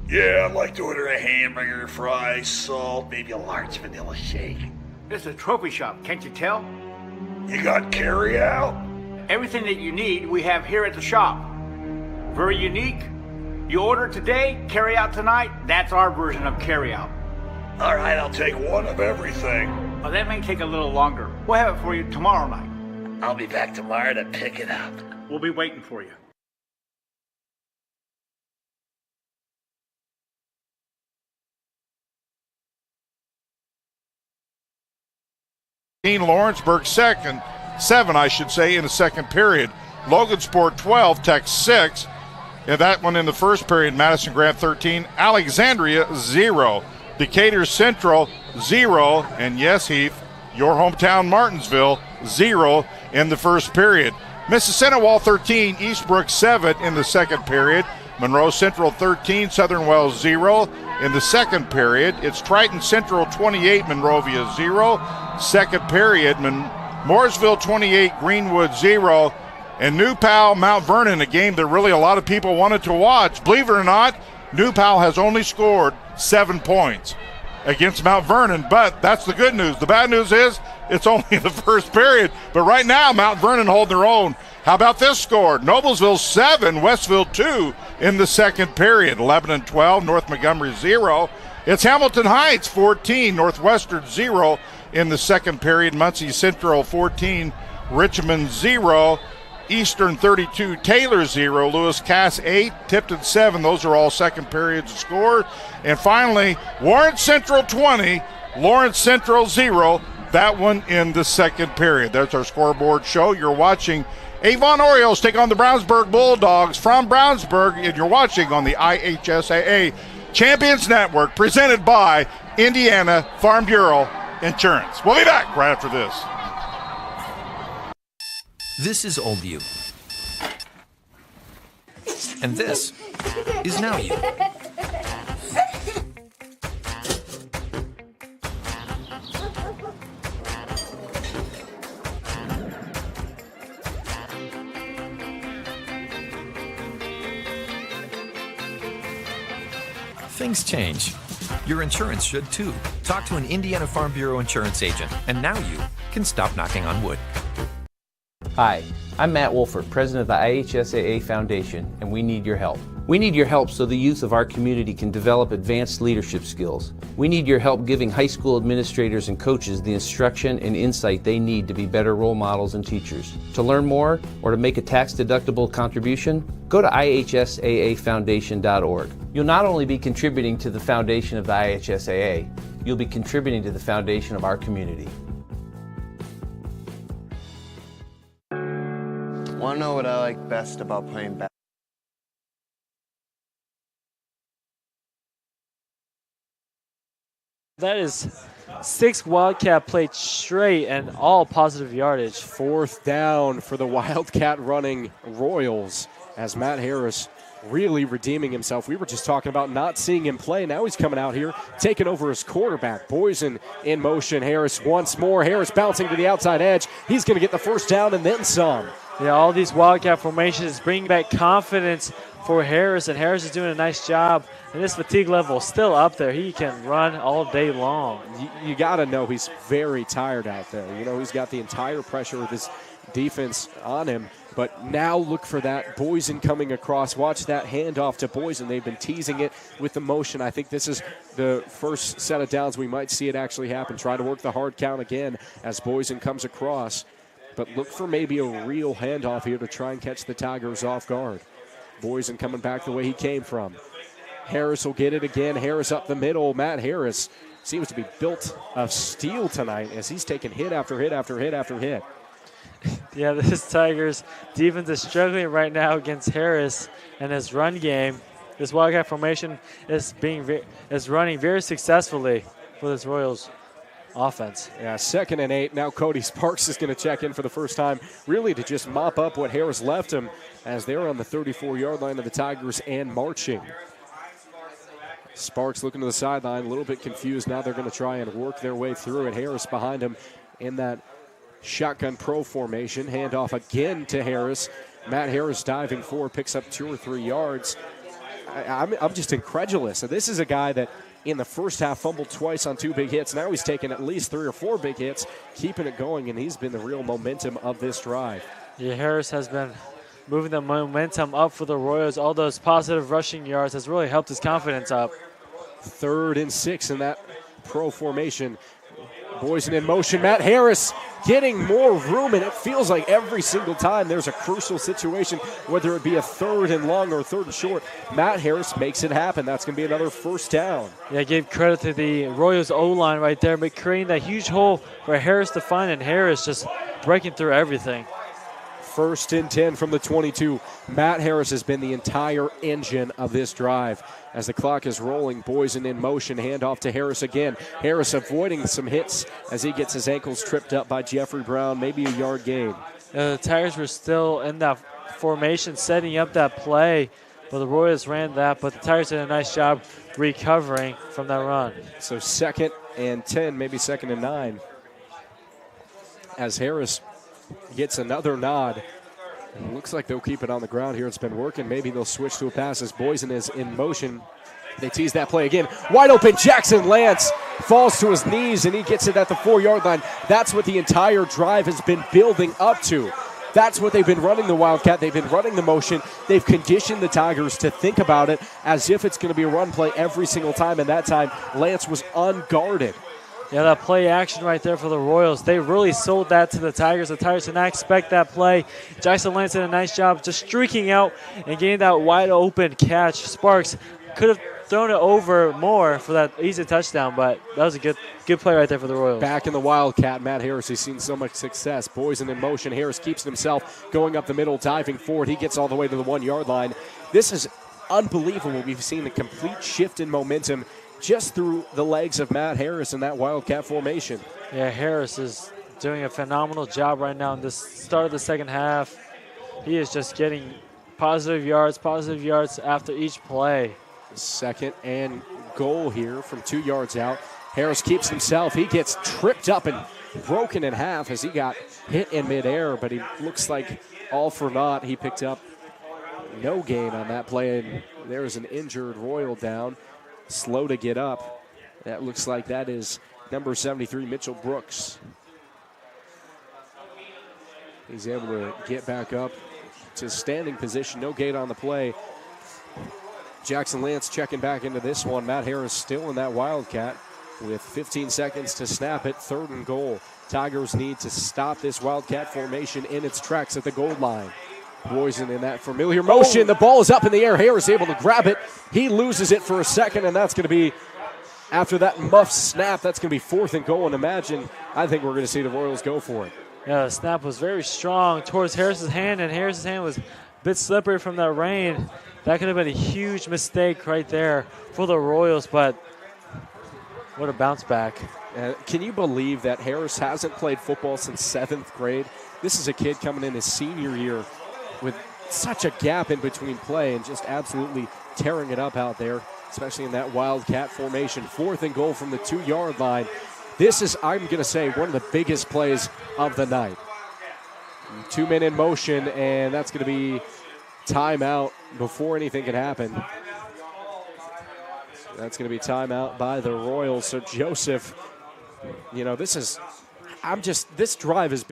Yeah, I'd like to order a hamburger, fries, salt, maybe a large vanilla shake. This is a trophy shop, can't you tell? You got carry-out? Everything that you need, we have here at the shop. Very unique. You order today, carry out tonight. That's our version of carry out. All right, I'll take one of everything. Well, that may take a little longer. We'll have it for you tomorrow night. I'll be back tomorrow to pick it up. We'll be waiting for you. Lawrenceburg 7 in the second period. Logansport 12, Tech 6. And that one in the first period. Madison Grant 13, Alexandria 0. Decatur Central 0. And yes, Heath, your hometown Martinsville 0 in the first period. Mississinawa 13, Eastbrook 7 in the second period. Monroe Central 13, Southern Wells 0 in the second period. It's Triton Central 28, Monrovia 0. Second period, Mooresville 28, Greenwood 0. And New Pal, Mount Vernon, a game that really a lot of people wanted to watch. Believe it or not, New Pal has only scored 7 points against Mount Vernon, but that's the good news. The bad news is it's only the first period. But right now, Mount Vernon holding their own. How about this score? Noblesville 7, Westville 2 in the second period. Lebanon 12, North Montgomery 0. It's Hamilton Heights 14, Northwestern 0 in the second period. Muncie Central 14, Richmond 0. Eastern 32, Taylor 0. Lewis Cass 8, Tipton 7. Those are all second periods of score. And finally, Warren Central 20, Lawrence Central 0. That one in the second period. That's our scoreboard show. You're watching Avon Orioles take on the Brownsburg Bulldogs from Brownsburg, and you're watching on the IHSAA Champions Network, presented by Indiana Farm Bureau Insurance. We'll be back right after this. This is old you. And this is now you. Things change. Your insurance should too. Talk to an Indiana Farm Bureau insurance agent, and now you can stop knocking on wood. Hi, I'm Matt Wolford, president of the IHSAA Foundation, and we need your help. We need your help so the youth of our community can develop advanced leadership skills. We need your help giving high school administrators and coaches the instruction and insight they need to be better role models and teachers. To learn more or to make a tax-deductible contribution, go to ihsaafoundation.org. You'll not only be contributing to the foundation of the IHSAA, you'll be contributing to the foundation of our community. Want to know what I like best about playing basketball? That is 6 Wildcat plays straight and all positive yardage. Fourth down for the Wildcat running Royals as Matt Harris really redeeming himself. We were just talking about not seeing him play. Now he's coming out here, taking over as quarterback. Boysen in motion. Harris once more. Harris bouncing to the outside edge. He's going to get the first down and then some. Yeah, all these Wildcat formations bring back confidence for Harris, and Harris is doing a nice job. And this fatigue level is still up there. He can run all day long. You got to know he's very tired out there. You know, he's got the entire pressure of his defense on him. But now look for that Boysen coming across. Watch that handoff to Boysen. They've been teasing it with the motion. I think this is the first set of downs we might see it actually happen. Try to work the hard count again as Boysen comes across. But look for maybe a real handoff here to try and catch the Tigers off guard. Boysen coming back the way he came from. Harris will get it again. Harris up the middle. Matt Harris seems to be built of steel tonight as he's taking hit after hit after hit after hit. Yeah, this Tigers defense is struggling right now against Harris and his run game. This Wildcat formation is running very successfully for this Royals offense. Yeah, 2nd and 8. Now Cody Sparks is going to check in for the first time, really to just mop up what Harris left him as they're on the 34-yard line of the Tigers and marching. Sparks looking to the sideline, a little bit confused. Now they're going to try and work their way through it. Harris behind him in that shotgun pro formation. Handoff again to Harris. Matt Harris diving forward, picks up 2 or 3 yards. I'm just incredulous. So this is a guy that in the first half fumbled twice on 2 big hits. Now he's taken at least 3 or 4 big hits, keeping it going, and he's been the real momentum of this drive. Yeah, Harris has been moving the momentum up for the Royals. All those positive rushing yards has really helped his confidence up. 3rd and 6 in that pro formation. Boysen in motion. Matt Harris getting more room, and it feels like every single time there's a crucial situation, whether it be a 3rd and long or a 3rd and short, Matt Harris makes it happen. That's going to be another first down. Yeah, give credit to the Royals O-line right there, but creating that huge hole for Harris to find, and Harris just breaking through everything. 1st and 10 from the 22. Matt Harris has been the entire engine of this drive. As the clock is rolling, Boysen in motion, handoff to Harris again. Harris avoiding some hits as he gets his ankles tripped up by Jeffrey Brown, maybe a yard gain. The Tigers were still in that formation, setting up that play, but the Royals ran that, but the Tigers did a nice job recovering from that run. So 2nd and 10, maybe 2nd and 9. As Harris gets another nod. It looks like they'll keep it on the ground here. It's been working. Maybe they'll switch to a pass as Boysen is in motion. They tease that play again. Wide open, Jackson Lance falls to his knees, and he gets it at the 4-yard line. That's what the entire drive has been building up to. That's what they've been running the Wildcat. They've been running the motion. They've conditioned the Tigers to think about it as if it's going to be a run play every single time, and that time Lance was unguarded. Yeah, that play action right there for the Royals. They really sold that to the Tigers. The Tigers did not expect that play. Jackson Lance did a nice job just streaking out and getting that wide open catch. Sparks could have thrown it over more for that easy touchdown, but that was a good play right there for the Royals. Back in the Wildcat, Matt Harris has seen so much success. Boysen in motion. Harris keeps himself going up the middle, diving forward. He gets all the way to the 1-yard line. This is unbelievable. We've seen a complete shift in momentum just through the legs of Matt Harris in that Wildcat formation. Yeah, Harris is doing a phenomenal job right now in this start of the second half. He is just getting positive yards after each play. 2nd and goal here from 2 yards out. Harris keeps himself. He gets tripped up and broken in half as he got hit in midair, but he looks like all for naught. He picked up no gain on that play, and there's an injured Royal down. Slow to get up. That looks like that is number 73, Mitchell Brooks. He's able to get back up to standing position. No gate on the play. Jackson Lance checking back into this one. Matt Harris still in that Wildcat with 15 seconds to snap it. 3rd and goal. Tigers need to stop this Wildcat formation in its tracks at the goal line. Boysen in that familiar motion. The ball is up in the air. Harris able to grab it. He loses it for a second, and that's going to be, after that muff snap, that's going to be 4th and goal. And I think we're going to see the Royals go for it. Yeah, the snap was very strong towards Harris's hand, and Harris's hand was a bit slippery from that rain. That could have been a huge mistake right there for the Royals, but what a bounce back. Can you believe that Harris hasn't played football since 7th grade? This is a kid coming in his senior year with such a gap in between play and just absolutely tearing it up out there, especially in that wildcat formation. 4th and goal from the 2-yard line. This is, I'm going to say, one of the biggest plays of the night. 2 men in motion, and that's going to be timeout before anything can happen. That's going to be timeout by the Royals. So Joseph, you know, this drive is.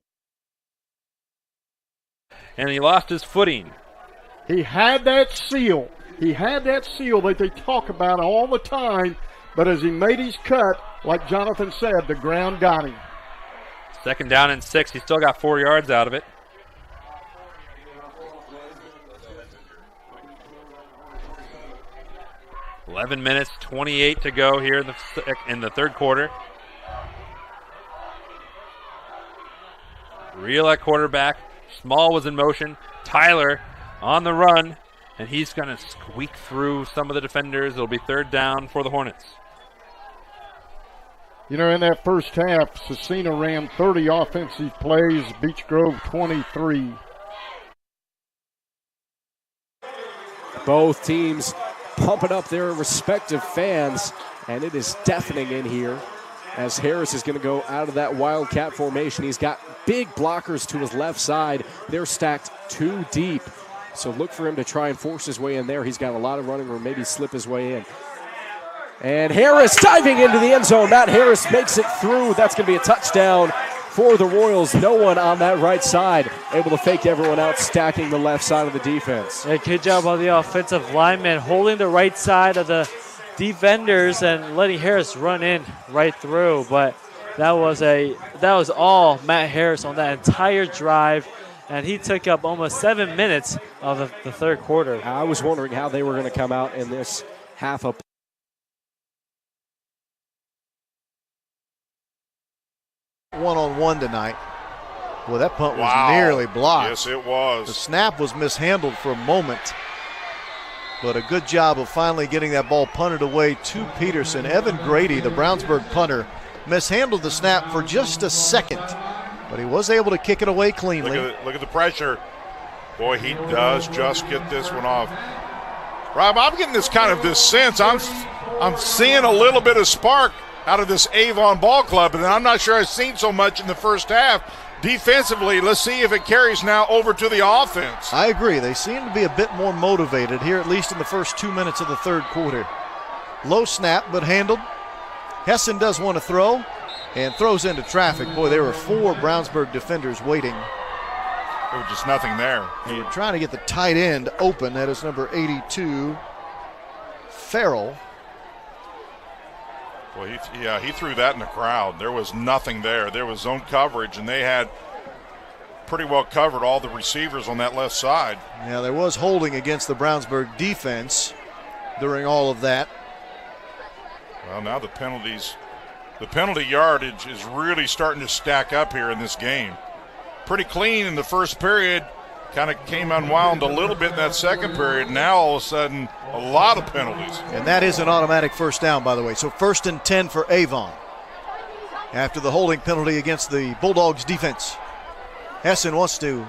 And he lost his footing. He had that seal. He had that seal that they talk about all the time, but as he made his cut, like Jonathan said, the ground got him. 2nd down and 6. He still got 4 yards out of it. $11 minutes, 28 to go here in the third quarter. Reel at quarterback. Small was in motion. Tyler on the run, and he's going to squeak through some of the defenders. It'll be 3rd down for the Hornets. You know, in that first half, Cecina ran 30 offensive plays, Beech Grove 23. Both teams pumping up their respective fans, and it is deafening in here as Harris is going to go out of that wildcat formation. He's got big blockers to his left side. They're stacked 2 deep, so look for him to try and force his way in there. He's got a lot of running room, maybe slip his way in. And Harris diving into the end zone. Matt Harris makes it through. That's going to be a touchdown for the Royals. No one on that right side, able to fake everyone out, stacking the left side of the defense. Yeah, good job by the offensive lineman holding the right side of the defenders and letting Harris run in right through. But that was all Matt Harris on that entire drive, and he took up almost 7 minutes of the third quarter. I was wondering how they were going to come out in this half of. One-on-one tonight. Well, that punt was nearly blocked. Yes, it was. The snap was mishandled for a moment, but a good job of finally getting that ball punted away to Peterson. Evan Grady, the Brownsburg punter, mishandled the snap for just a second, but he was able to kick it away cleanly. Look at the pressure. Boy, he does just get this one off. Rob, I'm getting this sense. I'm seeing a little bit of spark out of this Avon Ball Club, and I'm not sure I've seen so much in the first half. Defensively, let's see if it carries now over to the offense. I agree. They seem to be a bit more motivated here, at least in the first 2 minutes of the third quarter. Low snap, but handled. Hessen does want to throw and throws into traffic. Boy, there were 4 Brownsburg defenders waiting. There was just nothing there. And trying to get the tight end open. That is number 82, Farrell. Well, he threw that in the crowd. There was nothing there. There was zone coverage, and they had pretty well covered all the receivers on that left side. Yeah, there was holding against the Brownsburg defense during all of that. Well, now the penalty yardage is really starting to stack up here in this game. Pretty clean in the first period. Kind of came unwound a little bit in that second period. Now all of a sudden, a lot of penalties. And that is an automatic first down, by the way. So 1st and 10 for Avon. After the holding penalty against the Bulldogs defense. Hessen wants to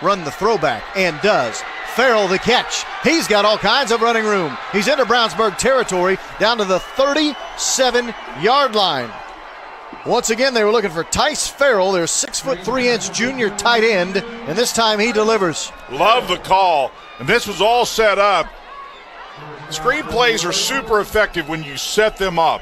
run the throwback and does. Farrell the catch. He's got all kinds of running room. He's into Brownsburg territory down to the 37-yard line. Once again, they were looking for Tice Farrell, their 6'3" junior tight end, and this time he delivers. Love the call, and this was all set up. Screen plays are super effective when you set them up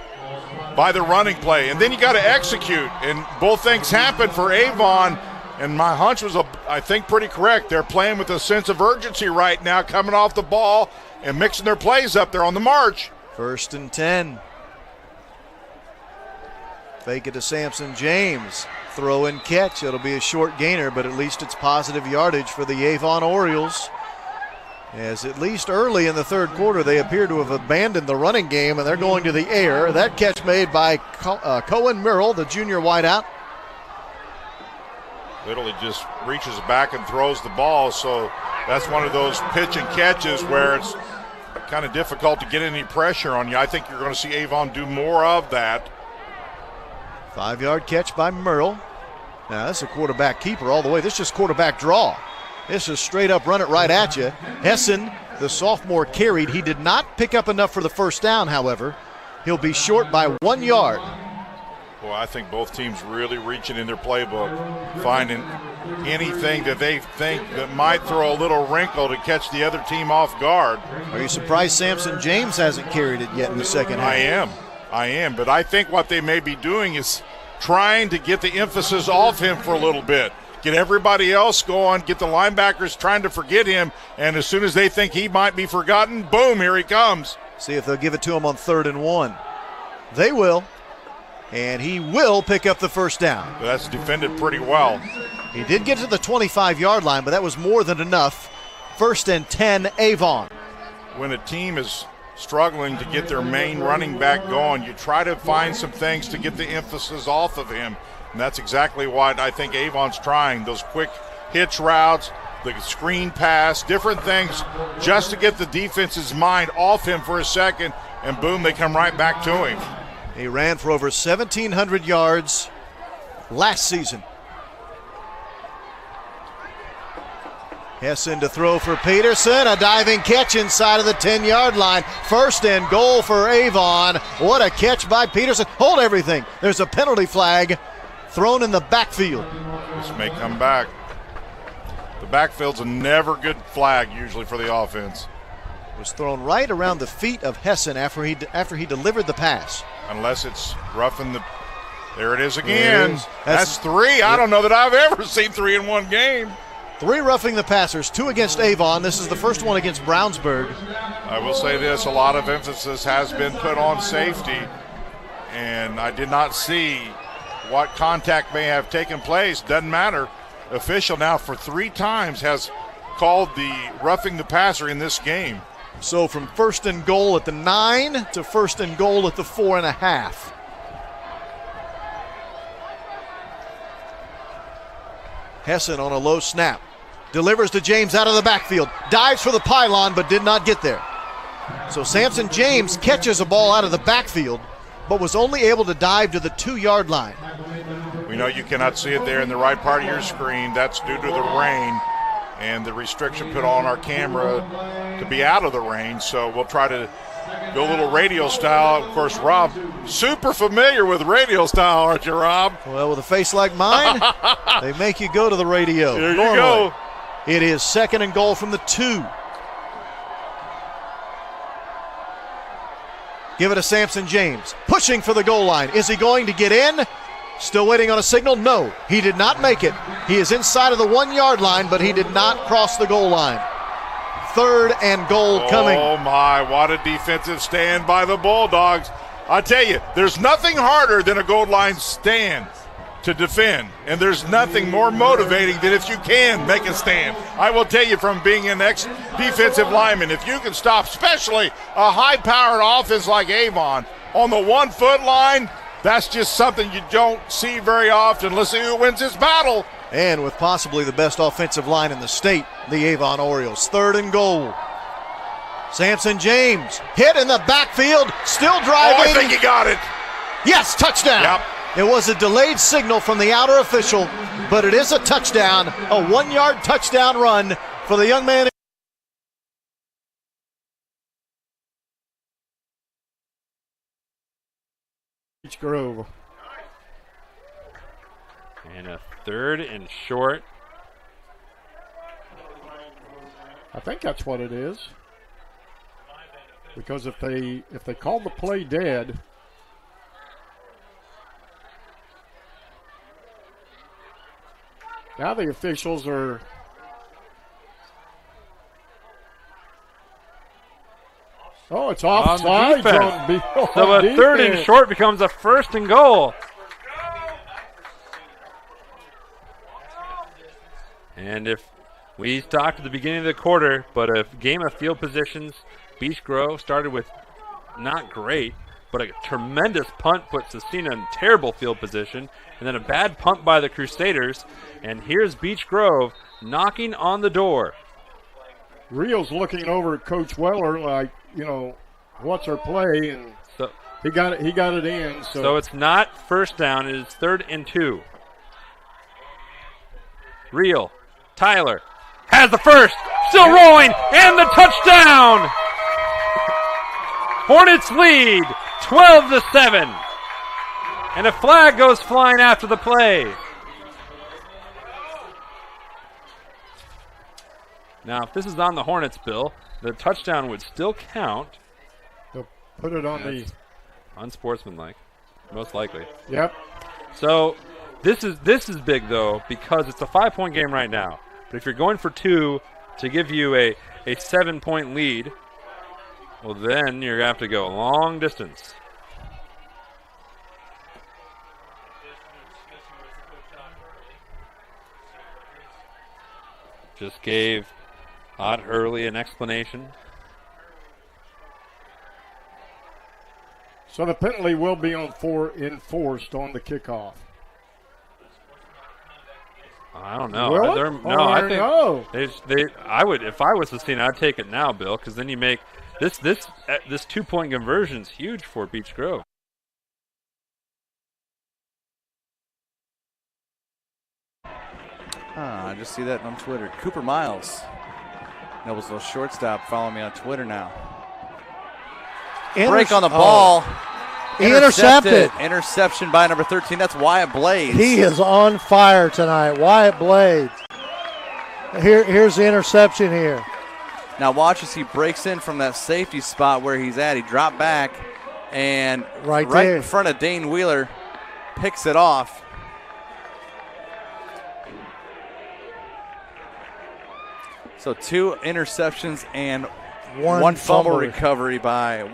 by the running play, and then you got to execute, and both things happen for Avon, and my hunch was, I think, pretty correct. They're playing with a sense of urgency right now, coming off the ball and mixing their plays up there on the march. 1st and 10. Fake it to Samson James. Throw and catch. It'll be a short gainer, but at least it's positive yardage for the Avon Orioles. As at least early in the third quarter, they appear to have abandoned the running game, and they're going to the air. That catch made by Cohen Murrell, the junior wideout. Literally just reaches back and throws the ball, so that's one of those pitch and catches where it's kind of difficult to get any pressure on you. I think you're going to see Avon do more of that. 5-yard catch by Murrell. Now, that's a quarterback keeper all the way. This is just quarterback draw. This is straight up, run it right at you. Hessen, the sophomore, carried. He did not pick up enough for the first down, however. He'll be short by 1 yard. Well, I think both teams really reaching in their playbook, finding anything that they think that might throw a little wrinkle to catch the other team off guard. Are you surprised Samson James hasn't carried it yet in the second half? I am. But I think what they may be doing is trying to get the emphasis off him for a little bit. Get everybody else going, get the linebackers trying to forget him, and as soon as they think he might be forgotten, boom, here he comes. See if they'll give it to him on 3rd and 1. They will. And he will pick up the first down. That's defended pretty well. He did get to the 25-yard line, but that was more than enough. 1st and 10, Avon. When a team is struggling to get their main running back going, you try to find some things to get the emphasis off of him. And that's exactly what I think Avon's trying. Those quick hitch routes, the screen pass, different things just to get the defense's mind off him for a second, and boom, they come right back to him. He ran for over 1,700 yards last season. Hessen to throw for Peterson. A diving catch inside of the 10-yard line. 1st and goal for Avon. What a catch by Peterson. Hold everything. There's a penalty flag thrown in the backfield. This may come back. The backfield's a never good flag usually for the offense. Was thrown right around the feet of Hessen after he delivered the pass. Unless it's roughing the. There it is again. That's 3. I don't know that I've ever seen 3 in one game. 3 roughing the passers, 2 against Avon. This is the first one against Brownsburg. I will say this, a lot of emphasis has been put on safety, and I did not see what contact may have taken place. Doesn't matter. Official now for 3 times has called the roughing the passer in this game. So from 1st and goal at the 9 to 1st and goal at the 4.5. Hessen on a low snap. Delivers to James out of the backfield. Dives for the pylon but did not get there. So Samson James catches a ball out of the backfield but was only able to dive to the 2-yard line. We know you cannot see it there in the right part of your screen. That's due to the rain and the restriction put on our camera to be out of the rain. So we'll try to go a little radio style. Of course, Rob, super familiar with radio style, aren't you, Rob? Well, with a face like mine, they make you go to the radio. There you go. It is 2nd and goal from the 2. Give it to Samson James. Pushing for the goal line. Is he going to get in? Still waiting on a signal? No, he did not make it. He is inside of the 1-yard line, but he did not cross the goal line. 3rd and goal coming. Oh, my, what a defensive stand by the Bulldogs. I tell you, there's nothing harder than a goal line stand to defend, and there's nothing more motivating than if you can make a stand. I will tell you from being an ex-defensive lineman, if you can stop, especially a high-powered offense like Avon, on the 1-foot line, that's just something you don't see very often. Let's see who wins this battle. And with possibly the best offensive line in the state, the Avon Orioles. 3rd and goal. Samson James hit in the backfield, still driving. Oh, I think he got it. Yes, touchdown. Yep. It was a delayed signal from the outer official, but it is a touchdown, a 1-yard touchdown run for the young man. Beach Grove. And a 3rd and short. I think that's what it is. Because if they call the play dead, now the officials are. Oh, it's offside. So a 3rd and short becomes a 1st and goal. And if we talked at the beginning of the quarter, but a game of field positions, Beech Grove started with not great, but a tremendous punt puts Cecina in terrible field position, and then a bad punt by the Crusaders, and here's Beech Grove knocking on the door. Rio's looking over at Coach Weller like, what's our play? And so he got it in. So it's not 1st down, it is 3rd and 2. Rio, Tyler, has the first, still rolling, and the touchdown. Hornets lead 12-7. And a flag goes flying after the play. Now, if this is on the Hornets, Bill, the touchdown would still count. They'll put it on the unsportsmanlike, most likely. Yep. So this is big though because it's a 5-point game right now. But if you're going for 2 to give you a 7-point lead, well then you're gonna have to go a long distance. Just gave Ott Hurley an explanation. So the penalty will be enforced on the kickoff. I don't know. Will it? I think I would, if I was Cecina, I'd take it now, Bill, because then you make this 2-point conversion is huge for Beech Grove. I just see that on Twitter. Cooper Miles, Noblesville shortstop, follow me on Twitter now. Break on the ball. He intercepted. Interception by number 13. That's Wyatt Blades. He is on fire tonight. Wyatt Blades. Here's the interception here. Now watch as he breaks in from that safety spot where he's at. He dropped back and right in front of Dane Wheeler picks it off. So 2 interceptions and one fumble recovery by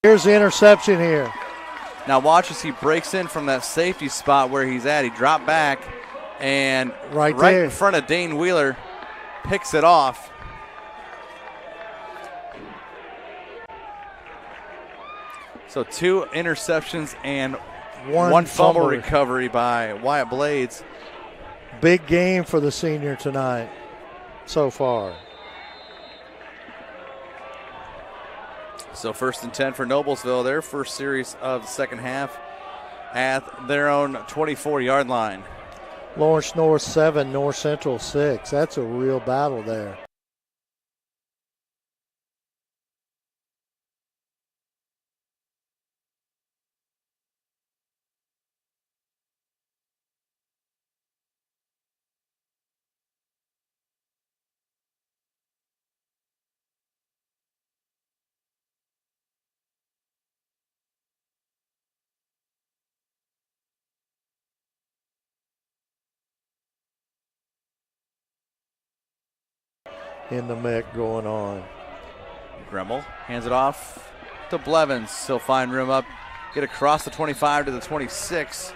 Here's the interception here. Now watch as he breaks in from that safety spot where he's at. He dropped back and right in front of Dane Wheeler picks it off. So 2 interceptions and one fumble recovery by Wyatt Blades. Big game for the senior tonight so far. So 1st and 10 for Noblesville, their first series of the second half at their own 24-yard line. Lawrence North 7, North Central 6. That's a real battle there. In the mech going on. Gremmel hands it off to Blevins. He'll find room up, get across the 25 to the 26.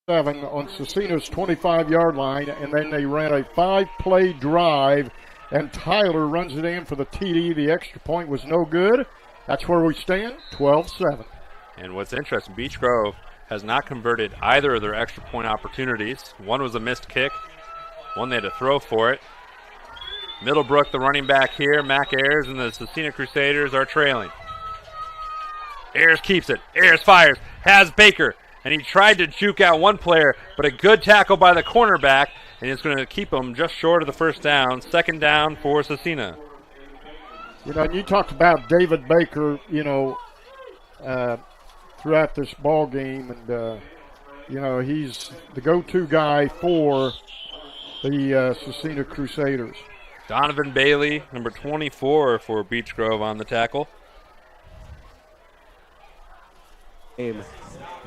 On Cecina's 25-yard line, and then they ran a 5-play drive, and Tyler runs it in for the TD. The extra point was no good. That's where we stand, 12-7. And what's interesting, Beech Grove has not converted either of their extra point opportunities. One was a missed kick. One they had to throw for it. Middlebrook, the running back here. Mac Ayers and the Cecina Crusaders are trailing. Ayers keeps it. Ayers fires. Has Baker. And he tried to juke out one player, but a good tackle by the cornerback, and it's going to keep him just short of the first down. 2nd down for Cecina. You know, and you talked about David Baker, you know, throughout this ball game, and, you know, he's the go-to guy for the Cecina Crusaders. Donovan Bailey, number 24 for Beech Grove on the tackle.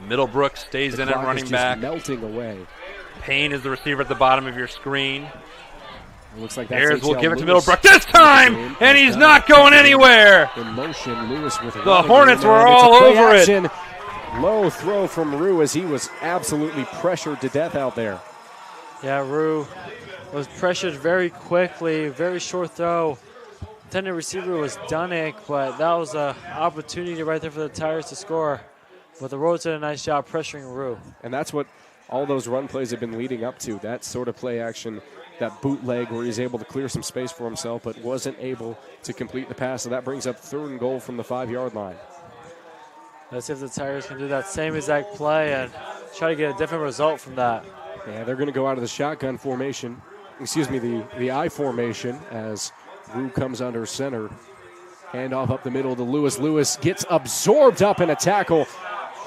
Middlebrook stays in at running back. Melting away. Payne is the receiver at the bottom of your screen. It looks like Ayers will give it to Middlebrook this time, and he's not going anywhere. In motion, Lewis with the Hornets were all over it. Low throw from Rue as he was absolutely pressured to death out there. Yeah, Rue was pressured very quickly, very short throw. Intended receiver was Dunnick, but that was an opportunity right there for the Tigers to score. But the Royals did a nice job pressuring Rue. And that's what all those run plays have been leading up to, that sort of play action, that bootleg where he's able to clear some space for himself but wasn't able to complete the pass. So that brings up 3rd and goal from the 5-yard line. Let's see if the Tigers can do that same exact play and try to get a different result from that. Yeah, they're going to go out of the shotgun formation. Excuse me, the I formation as Rue comes under center. Handoff up the middle to Lewis. Lewis gets absorbed up in a tackle,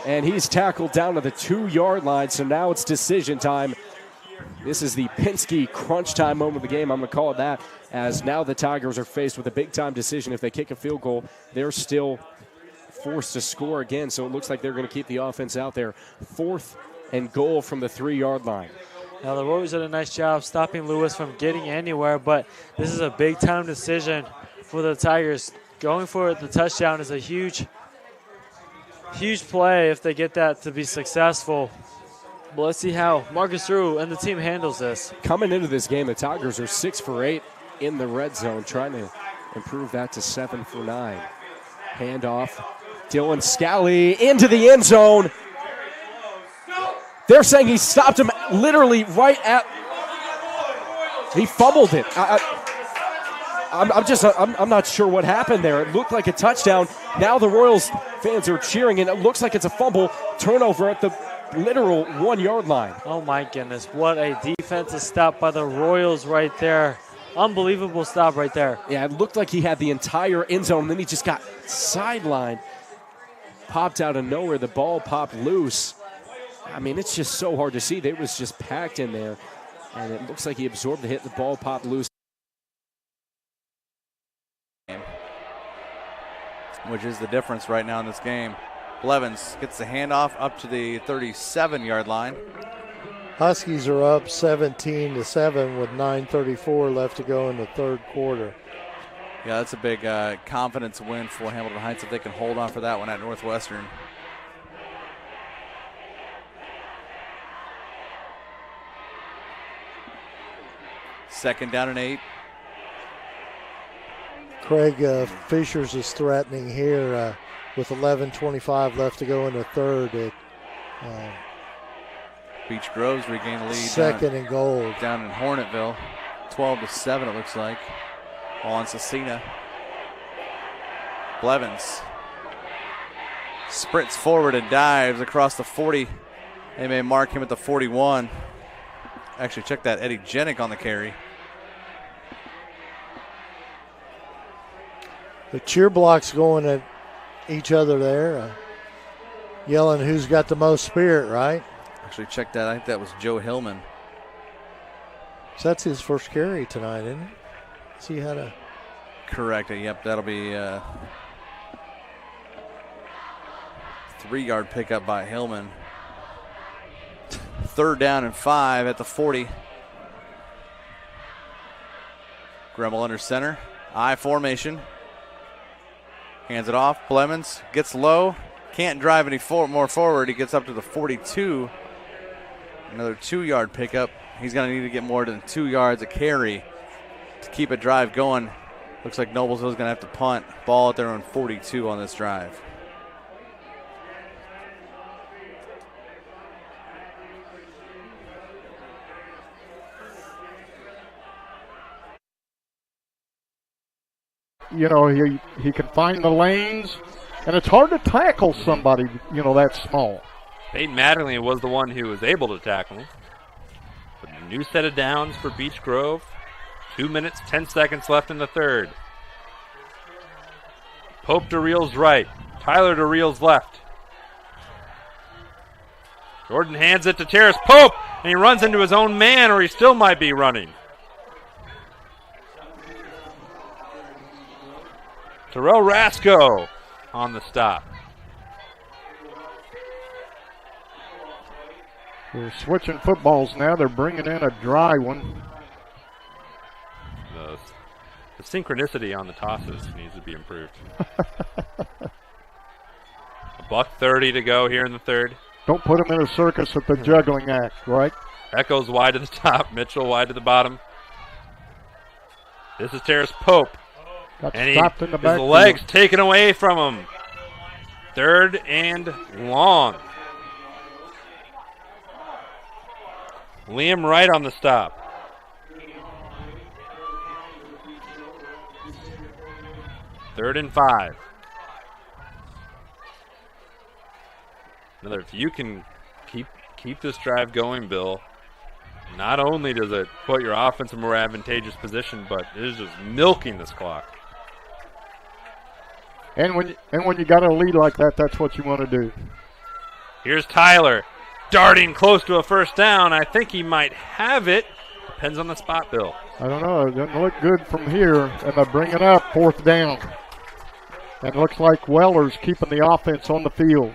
and he's tackled down to the 2-yard line. So now it's decision time. This is the Penske crunch time moment of the game. I'm going to call it that, as now the Tigers are faced with a big-time decision. If they kick a field goal, they're still forced to score again. So it looks like they're going to keep the offense out there. 4th and goal from the 3-yard line. Now the Royals did a nice job stopping Lewis from getting anywhere, but this is a big-time decision for the Tigers. Going for the touchdown is a huge play if they get that to be successful. But let's see how Marcus Rue and the team handles this. Coming into this game, the Tigers are 6 for 8 in the red zone, trying to improve that to 7 for 9. Handoff, Dylan Scally into the end zone. They're saying he stopped him literally right at. He fumbled it. I'm not sure what happened there. It looked like a touchdown. Now the Royals fans are cheering, and it looks like it's a fumble turnover at the literal 1-yard line. Oh my goodness! What a defensive stop by the Royals right there. Unbelievable stop right there. Yeah, it looked like he had the entire end zone, and then he just got sidelined. Popped out of nowhere. The ball popped loose. I mean, it's just so hard to see. It was just packed in there, and it looks like he absorbed the hit. The ball popped loose. Which is the difference right now in this game. Blevins gets the handoff up to the 37-yard line. Huskies are up 17-7 with 9:34 left to go in the 3rd quarter. Yeah, that's a big confidence win for Hamilton Heights if they can hold on for that one at Northwestern. Second down and 8. Craig Fishers is threatening here with 11:25 left to go in the 3rd. Beach Groves regain the lead. 2nd and goal. Down in Hornetville. 12-7 it looks like. On Cecina. Blevins sprints forward and dives across the 40. They may mark him at the 41. Actually, check that. Eddie Jenick on the carry. The cheer blocks going at each other there, yelling who's got the most spirit, right? Actually, check that. I think that was Joe Hillman. So that's his first carry tonight, isn't it? See how to. Correct. Yep, that'll be 3-yard pickup by Hillman. 3rd down and 5 at the 40. Gremmel under center. I formation. Hands it off. Blevins gets low. Can't drive any more forward. He gets up to the 42. Another 2-yard pickup. He's going to need to get more than 2 yards a carry to keep a drive going. Looks like Noblesville's going to have to punt. Ball at their own 42 on this drive. You know, he can find the lanes, and it's hard to tackle somebody, you know, that small. Peyton Mattingly was the one who was able to tackle him. But a new set of downs for Beech Grove. 2 minutes, 10 seconds left in the 3rd. Pope to Reel's right. Tyler to Reel's left. Jordan hands it to Terrace Pope, and he runs into his own man, or he still might be running. Terrell Rasco on the stop. They're switching footballs now. They're bringing in a dry one. The synchronicity on the tosses needs to be improved. $1:30 to go here in the third. Don't put him in a circus with the juggling act, right? Echoes wide to the top. Mitchell wide to the bottom. This is Terrace Pope. Got and stopped in the back. His legs taken away from him. 3rd and long. Liam Wright on the stop. Third and 5. If you can keep this drive going, Bill, not only does it put your offense in a more advantageous position, but it is just milking this clock. And when you got a lead like that, that's what you want to do. Here's Tyler, darting close to a first down. I think he might have it. Depends on the spot, Bill. I don't know. It doesn't look good from here, and they bring it up, 4th down. And it looks like Weller's keeping the offense on the field.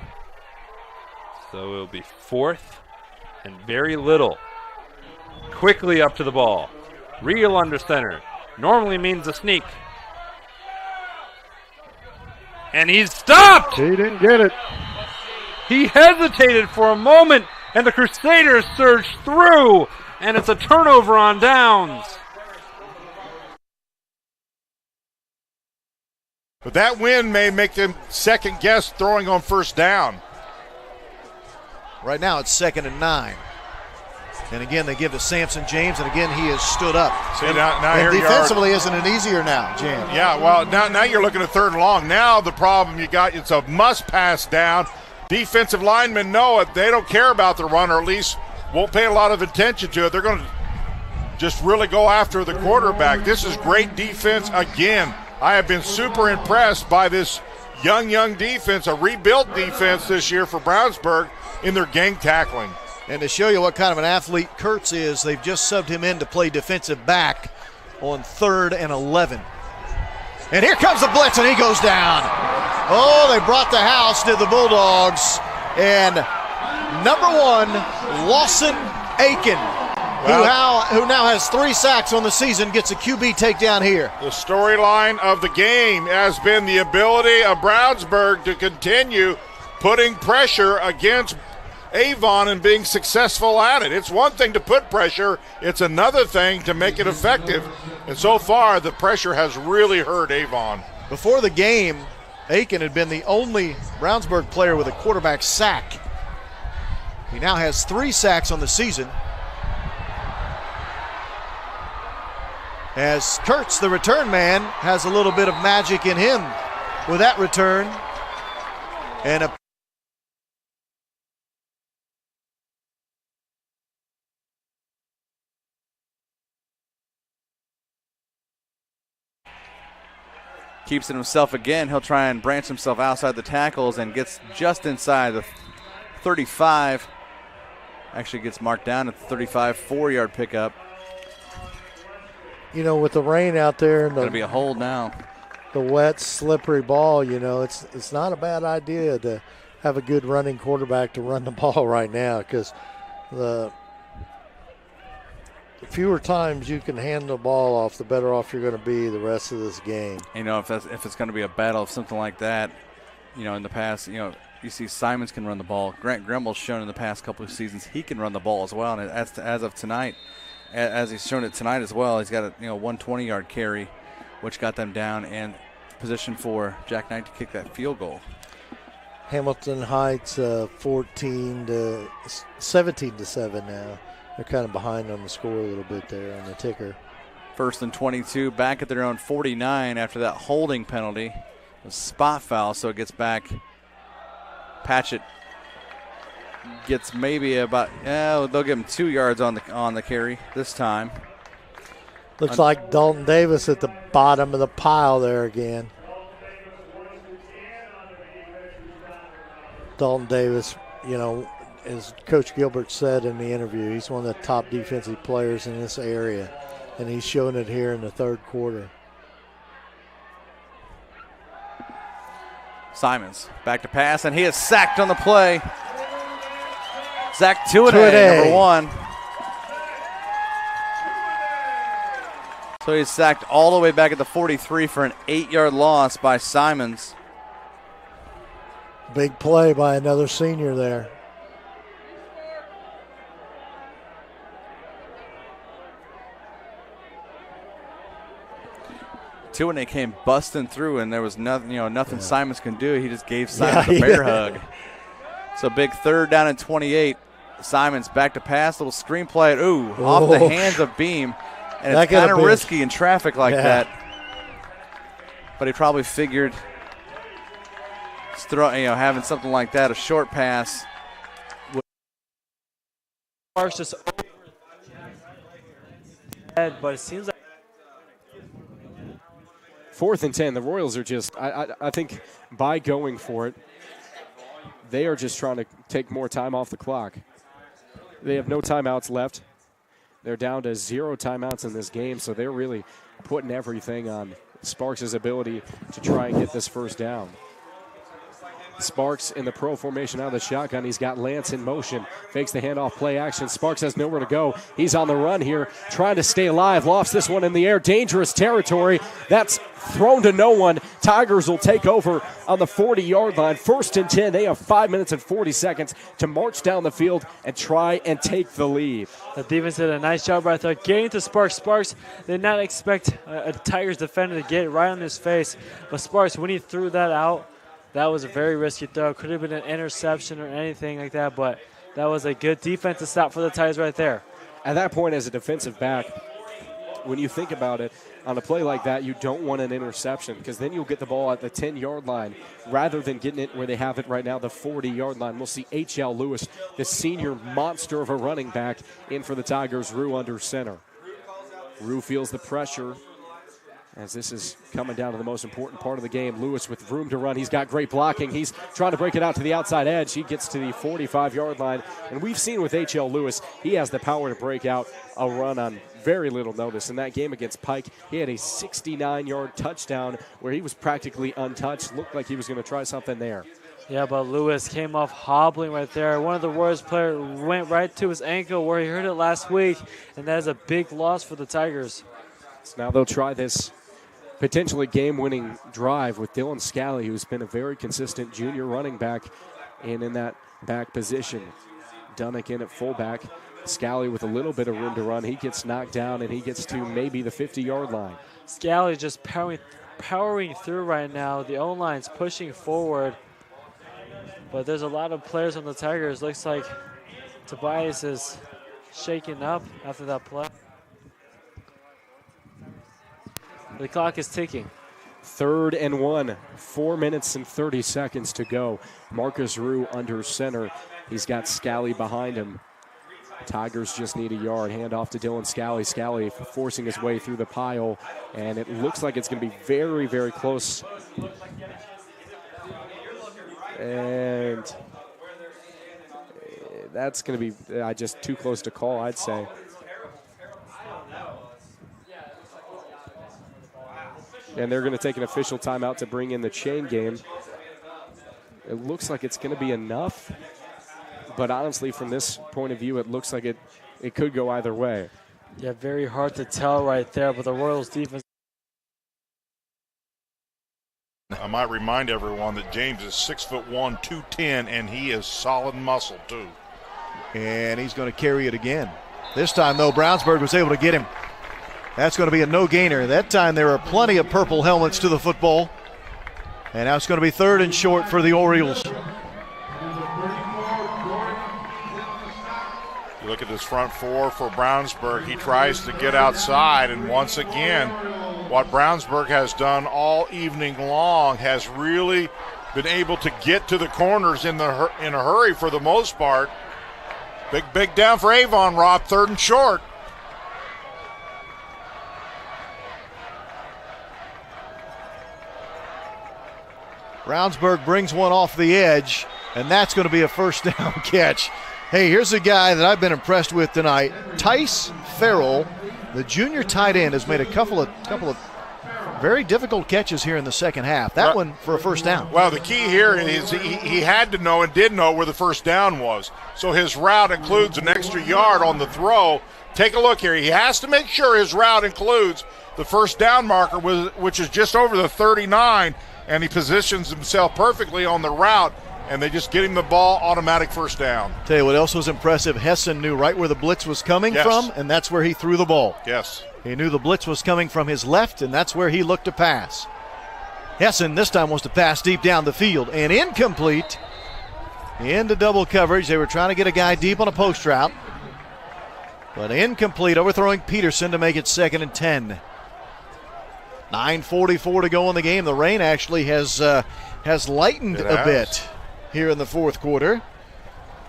So it'll be 4th and very little. Quickly up to the ball. Real under center. Normally means a sneak. And he's stopped! He didn't get it. He hesitated for a moment, and the Crusaders surged through, and it's a turnover on downs. But that win may make them second guess throwing on first down. Right now it's 2nd and 9. And again, they give to Samson James, and again, he has stood up. See, and, now and here defensively, isn't it easier now, James? Yeah, well, now you're looking at 3rd and long. Now the problem you got, it's a must pass down. Defensive linemen know it. They don't care about the run, or at least won't pay a lot of attention to it. They're going to just really go after the quarterback. This is great defense again. I have been super impressed by this young defense, a rebuilt defense this year for Brownsburg in their gang tackling. And to show you what kind of an athlete Kurtz is, they've just subbed him in to play defensive back on 3rd and 11. And here comes the blitz, and he goes down. Oh, they brought the house to the Bulldogs. And number 1, Lawson Aiken, who now has 3 sacks on the season, gets a QB takedown here. The storyline of the game has been the ability of Brownsburg to continue putting pressure against Avon and being successful at it. It's one thing to put pressure, it's another thing to make it effective. And so far, the pressure has really hurt Avon. Before the game, Aiken had been the only Brownsburg player with a quarterback sack. He now has 3 sacks on the season. As Kurtz, the return man, has a little bit of magic in him with that return. And a keeps it himself again. He'll try and branch himself outside the tackles and gets just inside the 35. Actually gets marked down at the 35, 4-yard pickup. You know, with the rain out there and Gonna be a hold now. The wet, slippery ball, you know, it's not a bad idea to have a good running quarterback to run the ball right now, because the fewer times you can hand the ball off, the better off you're going to be the rest of this game. You know, if it's going to be a battle of something like that, you know, in the past, you know, you see Simons can run the ball. Grant Grimmel's shown in the past couple of seasons he can run the ball as well. And as of tonight, as he's shown it tonight as well, he's got a 120-yard carry, which got them down and position for Jack Knight to kick that field goal. Hamilton Heights 17 to 7 now. They're kind of behind on the score a little bit there on the ticker. 1st and 22, back at their own 49 after that holding penalty. A spot foul, so it gets back. Patchett gets maybe about, they'll give him 2 yards on the carry this time. Looks like Dalton Davis at the bottom of the pile there again. Dalton Davis, you know, as Coach Gilbert said in the interview, he's one of the top defensive players in this area, and he's showing it here in the 3rd quarter. Simons back to pass, and he is sacked on the play. Zach Tuiday, number 1. So he's sacked all the way back at the 43 for an 8-yard loss by Simons. Big play by another senior there. Two, when they came busting through, and there was nothing, nothing Simons can do. He just gave Simons a bear hug. So big third down and 28. Simons back to pass, little screen play. Ooh, off the hands of Beam, and it's kind of risky in traffic like that. But he probably figured, having something like that, a short pass. Sparks just over, but it seems like 4th and 10. The Royals are just, I think, by going for it, they are just trying to take more time off the clock. They have no timeouts left. They're down to 0 timeouts in this game, so they're really putting everything on Sparks' ability to try and get this first down. Sparks in the pro formation out of the shotgun. He's got Lance in motion. Fakes the handoff, play action. Sparks has nowhere to go. He's on the run here, trying to stay alive. Lofts this one in the air. Dangerous territory. That's thrown to no one. Tigers will take over on the 40-yard line. 1st and 10. They have 5 minutes and 40 seconds to march down the field and try and take the lead. The defense did a nice job right there getting to Sparks. Sparks did not expect a Tigers defender to get right on his face. But Sparks, when he threw that out, that was a very risky throw. Could have been an interception or anything like that, but that was a good defensive stop for the Tigers right there. At that point, as a defensive back, when you think about it, on a play like that, you don't want an interception because then you'll get the ball at the 10-yard line rather than getting it where they have it right now, the 40-yard line. We'll see H.L. Lewis, the senior monster of a running back, in for the Tigers. Rue under center. Rue feels the pressure as this is coming down to the most important part of the game. Lewis with room to run. He's got great blocking. He's trying to break it out to the outside edge. He gets to the 45-yard line. And we've seen with H.L. Lewis, he has the power to break out a run on very little notice. In that game against Pike, he had a 69-yard touchdown where he was practically untouched. Looked like he was going to try something there. Yeah, but Lewis came off hobbling right there. One of the Warriors players went right to his ankle where he hurt it last week, and that is a big loss for the Tigers. So now they'll try this potentially game-winning drive with Dylan Scally, who's been a very consistent junior running back and in that back position. Dunnick in at fullback. Scally with a little bit of room to run. He gets knocked down, and he gets to maybe the 50-yard line. Scally just powering through right now. The O-line's pushing forward, but there's a lot of players on the Tigers. Looks like Tobias is shaking up after that play. The clock is ticking. 3rd and 1, 4 minutes and 30 seconds to go. Marcus Rue under center. He's got Scally behind him. Tigers just need a yard. Hand off to Dylan Scally. Scally forcing his way through the pile, and it looks like it's going to be very, very close. And that's going to be just too close to call, I'd say. And they're going to take an official timeout to bring in the chain game. It looks like it's going to be enough. But honestly, from this point of view, it looks like it could go either way. Yeah, very hard to tell right there, but the Royals defense. I might remind everyone that James is 6'1", 210, and he is solid muscle too. And he's going to carry it again. This time, though, Brownsburg was able to get him. That's going to be a no-gainer. That time there are plenty of purple helmets to the football. And now it's going to be 3rd and short for the Orioles. You look at this front four for Brownsburg. He tries to get outside, and once again, what Brownsburg has done all evening long has really been able to get to the corners in a hurry for the most part. Big down for Avon, Rob, 3rd and short. Brownsburg brings one off the edge, and that's going to be a first down catch. Hey, here's a guy that I've been impressed with tonight. Tice Farrell, the junior tight end, has made a couple of very difficult catches here in the second half. That one for a first down. Well, the key here is he had to know and did know where the first down was. So his route includes an extra yard on the throw. Take a look here. He has to make sure his route includes the first down marker, which is just over the 39, and he positions himself perfectly on the route and they just get him the ball, automatic first down. Tell you what else was impressive. Hessen knew right where the blitz was coming from, and that's where he threw the ball. Yes. He knew the blitz was coming from his left, and that's where he looked to pass. Hessen this time wants to pass deep down the field, and incomplete. Into double coverage. They were trying to get a guy deep on a post route, but incomplete, overthrowing Peterson to make it 2nd and 10. 9:44 to go in the game. The rain actually has lightened a bit here in the fourth quarter.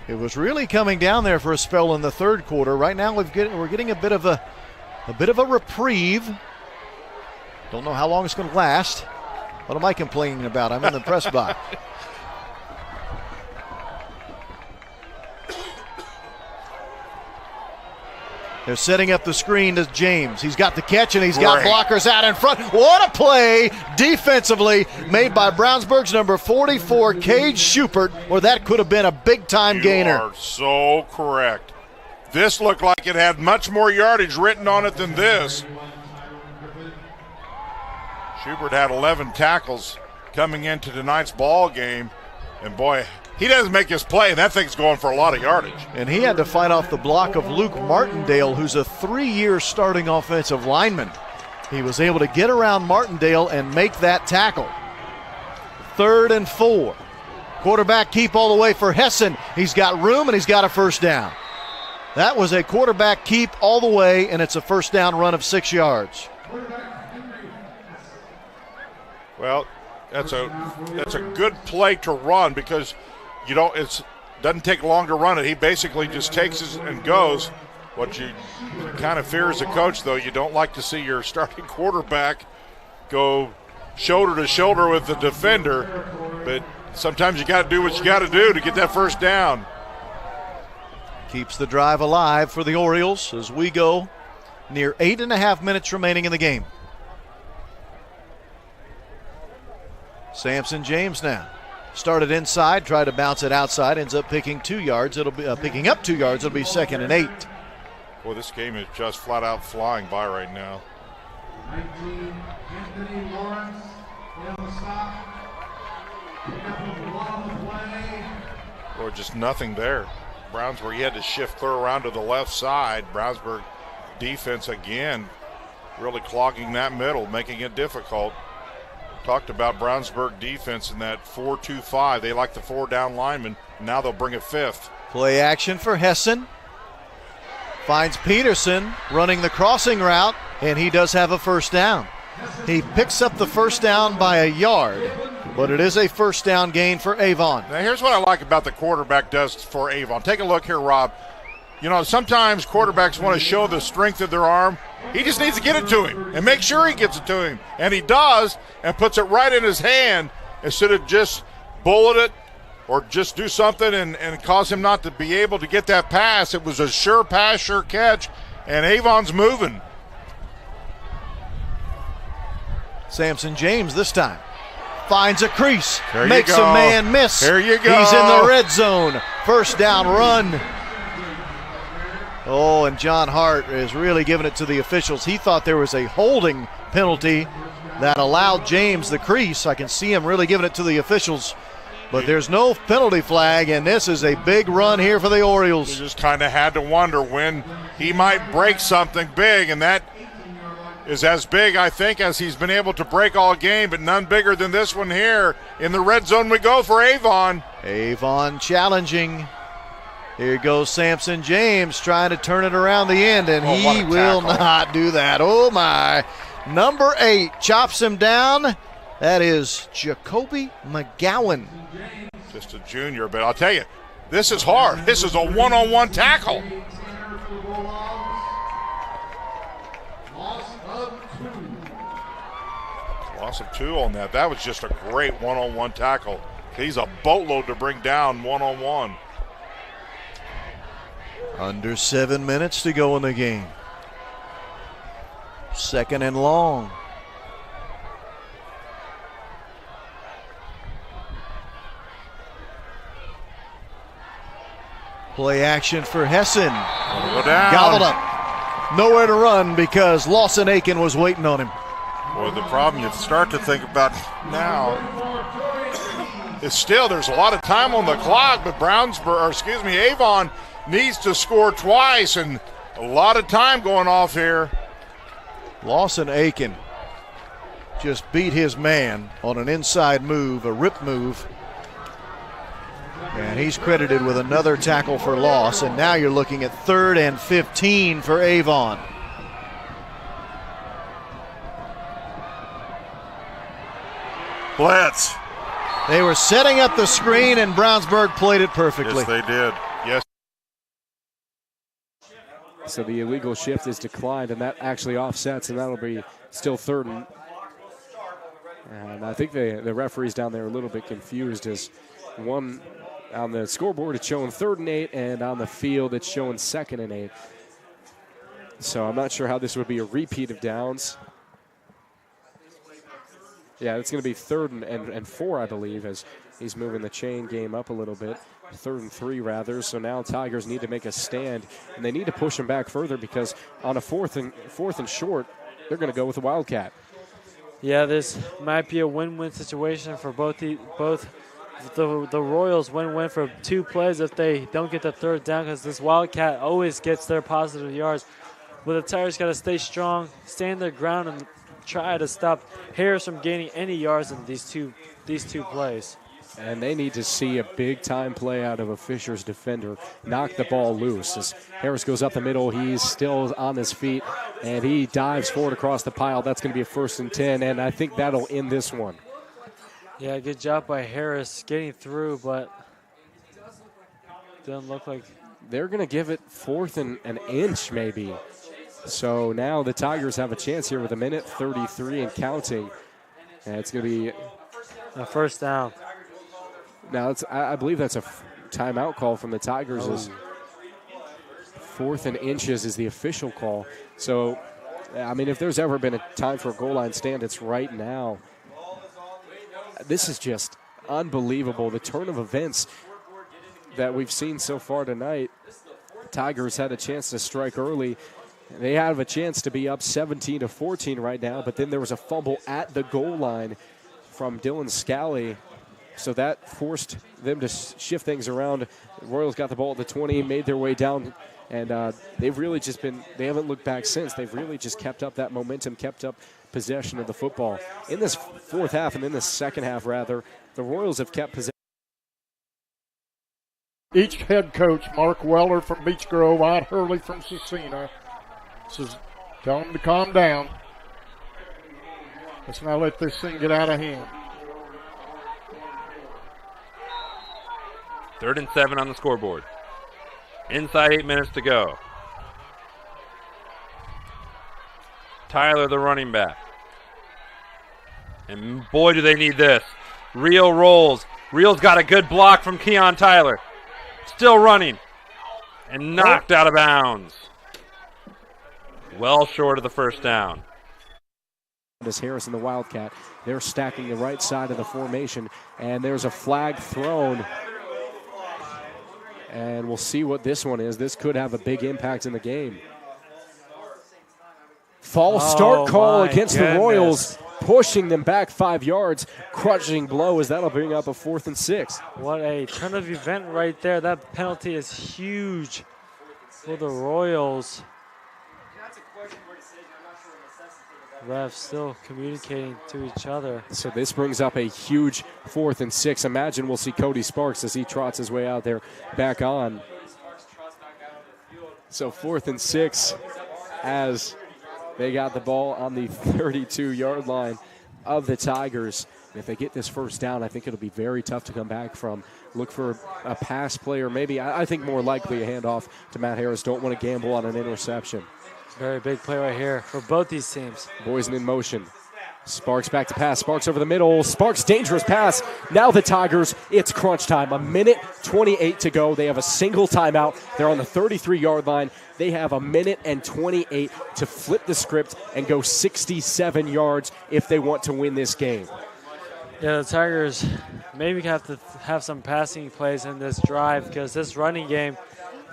It was really coming down there for a spell in the third quarter. Right now we're getting a bit of a reprieve. Don't know how long it's going to last. What am I complaining about? I'm in the press box. They're setting up the screen to James. He's got the catch, and he's got blockers out in front. What a play defensively made by Brownsburg's number 44, Cade Schubert, or that could have been a big-time gainer. You are so correct. This looked like it had much more yardage written on it than this. Schubert had 11 tackles coming into tonight's ball game, and boy, he doesn't make his play, and that thing's going for a lot of yardage. And he had to fight off the block of Luke Martindale, who's a 3-year starting offensive lineman. He was able to get around Martindale and make that tackle. 3rd and 4. Quarterback keep all the way for Hessen. He's got room, and he's got a first down. That was a quarterback keep all the way, and it's a first down run of 6 yards. Well, that's a good play to run because it doesn't take long to run it. He basically just takes it and goes. What you kind of fear as a coach, though, you don't like to see your starting quarterback go shoulder to shoulder with the defender, but sometimes you got to do what you got to do to get that first down. Keeps the drive alive for the Orioles as we go near 8.5 minutes remaining in the game. Samson James now. Started inside, tried to bounce it outside, ends up picking 2 yards. It'll be picking up 2 yards. It'll be 2nd and 8. Well, this game is just flat out flying by right now. 19, Anthony Lawrence in the stop. Or just nothing there. Brownsburg, he had to shift clear around to the left side. Brownsburg defense again really clogging that middle, making it difficult. Talked about Brownsburg defense in that 4-2-5. They like the 4 down linemen. Now they'll bring a 5th. Play action for Hessen. Finds Peterson running the crossing route, and he does have a first down. He picks up the first down by a yard, but it is a first down gain for Avon. Now here's what I like about the quarterback does for Avon. Take a look here, Rob. You know, sometimes quarterbacks want to show the strength of their arm. He just needs to get it to him and make sure he gets it to him. And he does, and puts it right in his hand instead of just bullet it or just do something and cause him not to be able to get that pass. It was a sure pass, sure catch, and Avon's moving. Samson James this time finds a crease, there makes a man miss. There you go. He's in the red zone. First down run. Oh, and John Hart is really giving it to the officials. He thought there was a holding penalty that allowed James the crease. I can see him really giving it to the officials. But there's no penalty flag, and this is a big run here for the Orioles. You just kind of had to wonder when he might break something big, and that is as big, I think, as he's been able to break all game, but none bigger than this one here. In the red zone we go for Avon. Avon challenging. Here goes Samson James trying to turn it around the end, and he will not do that. Oh, my. Number 8 chops him down. That is Jacoby McGowan. Just a junior, but I'll tell you, this is hard. This is a one-on-one tackle. Loss of 2 on that. That was just a great one-on-one tackle. He's a boatload to bring down one-on-one. Under 7 minutes to go in the game. 2nd and long. Play action for Hessen. Gobbled up. Nowhere to run because Lawson Aiken was waiting on him. Well, the problem you start to think about now It's still, there's a lot of time on the clock, but Avon needs to score twice, and a lot of time going off here. Lawson Aiken just beat his man on an inside move, a rip move. And he's credited with another tackle for loss, and now you're looking at 3rd and 15 for Avon. Blitz. They were setting up the screen, and Brownsburg played it perfectly. Yes, they did. Yes. So the illegal shift is declined, and that actually offsets, and that'll be still 3rd. And I think the referees down there are a little bit confused, as one on the scoreboard it's showing 3rd and 8, and on the field it's showing 2nd and 8. So I'm not sure how this would be a repeat of downs. Yeah, it's going to be 3rd and 4, I believe, as he's moving the chain game up a little bit. 3rd and 3, rather. So now Tigers need to make a stand, and they need to push them back further, because on a fourth and short, they're going to go with the Wildcat. Yeah, this might be a win-win situation for both the Royals. Win-win for 2 plays if they don't get the 3rd down, because this Wildcat always gets their positive yards. But the Tigers got to stay strong, stand their ground, and try to stop Harris from gaining any yards in these two plays. And they need to see a big-time play out of a Fisher's defender knock the ball loose. As Harris goes up the middle, he's still on his feet, and he dives forward across the pile. That's going to be a 1st and 10, and I think that'll end this one. Yeah, good job by Harris getting through, but doesn't look like they're going to give it 4th and an inch maybe. So now the Tigers have a chance here with 1:33 and counting. And it's going to be a 1st down. Now, I believe that's a timeout call from the Tigers. Is 4th and inches is the official call. So, I mean, if there's ever been a time for a goal line stand, it's right now. This is just unbelievable. The turn of events that we've seen so far tonight. Tigers had a chance to strike early. They have a chance to be up 17-14 right now, but then there was a fumble at the goal line from Dylan Scally. So that forced them to shift things around. The Royals got the ball at the 20, made their way down, and they've really just they haven't looked back since. They've really just kept up that momentum, kept up possession of the football. In this 4th half and in this 2nd half, rather, the Royals have kept possession. Each head coach, Mark Weller from Beech Grove, Odd Hurley from Cecina, says, tell them to calm down. Let's not let this thing get out of hand. 3rd and 7 on the scoreboard. Inside 8 minutes to go. Tyler, the running back. And boy, do they need this. Reel rolls. Reel's got a good block from Keon Tyler. Still running. And knocked out of bounds. Well short of the 1st down. As Harris and the Wildcat, they're stacking the right side of the formation, and there's a flag thrown. And we'll see what this one is. This could have a big impact in the game. False start call against the Royals, pushing them back 5 yards. Crushing blow, as that'll bring up a 4th and 6. What a turn of event right there. That penalty is huge for the Royals. Refs still communicating to each other. So this brings up a huge 4th and 6. Imagine we'll see Cody Sparks as he trots his way out there back on. So 4th and 6 as they got the ball on the 32-yard line of the Tigers. If they get this 1st down, I think it'll be very tough to come back from. Look for a pass play, or maybe, I think more likely a handoff to Matt Harris. Don't want to gamble on an interception. Very big play right here for both these teams. Boysen in motion. Sparks back to pass. Sparks over the middle. Sparks dangerous pass. Now the Tigers, it's crunch time. 1:28 to go. They have a single timeout. They're on the 33-yard line. They have 1:28 to flip the script and go 67 yards if they want to win this game. Yeah, the Tigers maybe have to have some passing plays in this drive, because this running game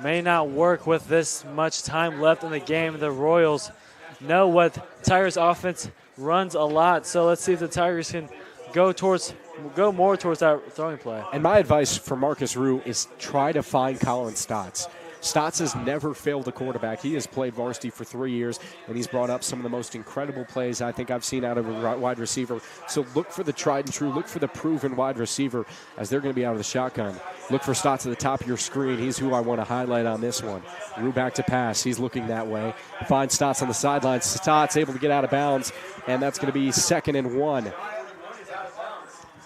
may not work with this much time left in the game. The Royals know what Tigers offense runs a lot, so let's see if the Tigers can go more towards that throwing play. And my advice for Marcus Rue is try to find Colin Stotts. Stotts has never failed a quarterback. He has played varsity for 3 years, and he's brought up some of the most incredible plays I think I've seen out of a wide receiver. So look for the tried and true. Look for the proven wide receiver as they're going to be out of the shotgun. Look for Stotts at the top of your screen. He's who I want to highlight on this one. Rue back to pass. He's looking that way. Finds Stotts on the sideline. Stotts able to get out of bounds, and that's going to be 2nd and 1.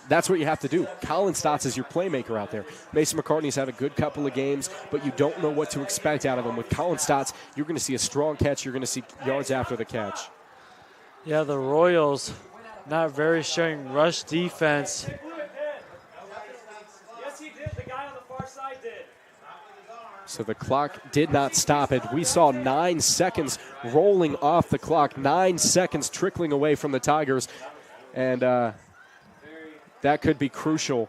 That's what you have to do. Colin Stotts is your playmaker out there. Mason McCartney's had a good couple of games, but you don't know what to expect out of him. With Colin Stotts, you're going to see a strong catch. You're going to see yards after the catch. Yeah, the Royals not very showing rush defense. So the clock did not stop it. We saw 9 seconds rolling off the clock, 9 seconds trickling away from the Tigers, and that could be crucial.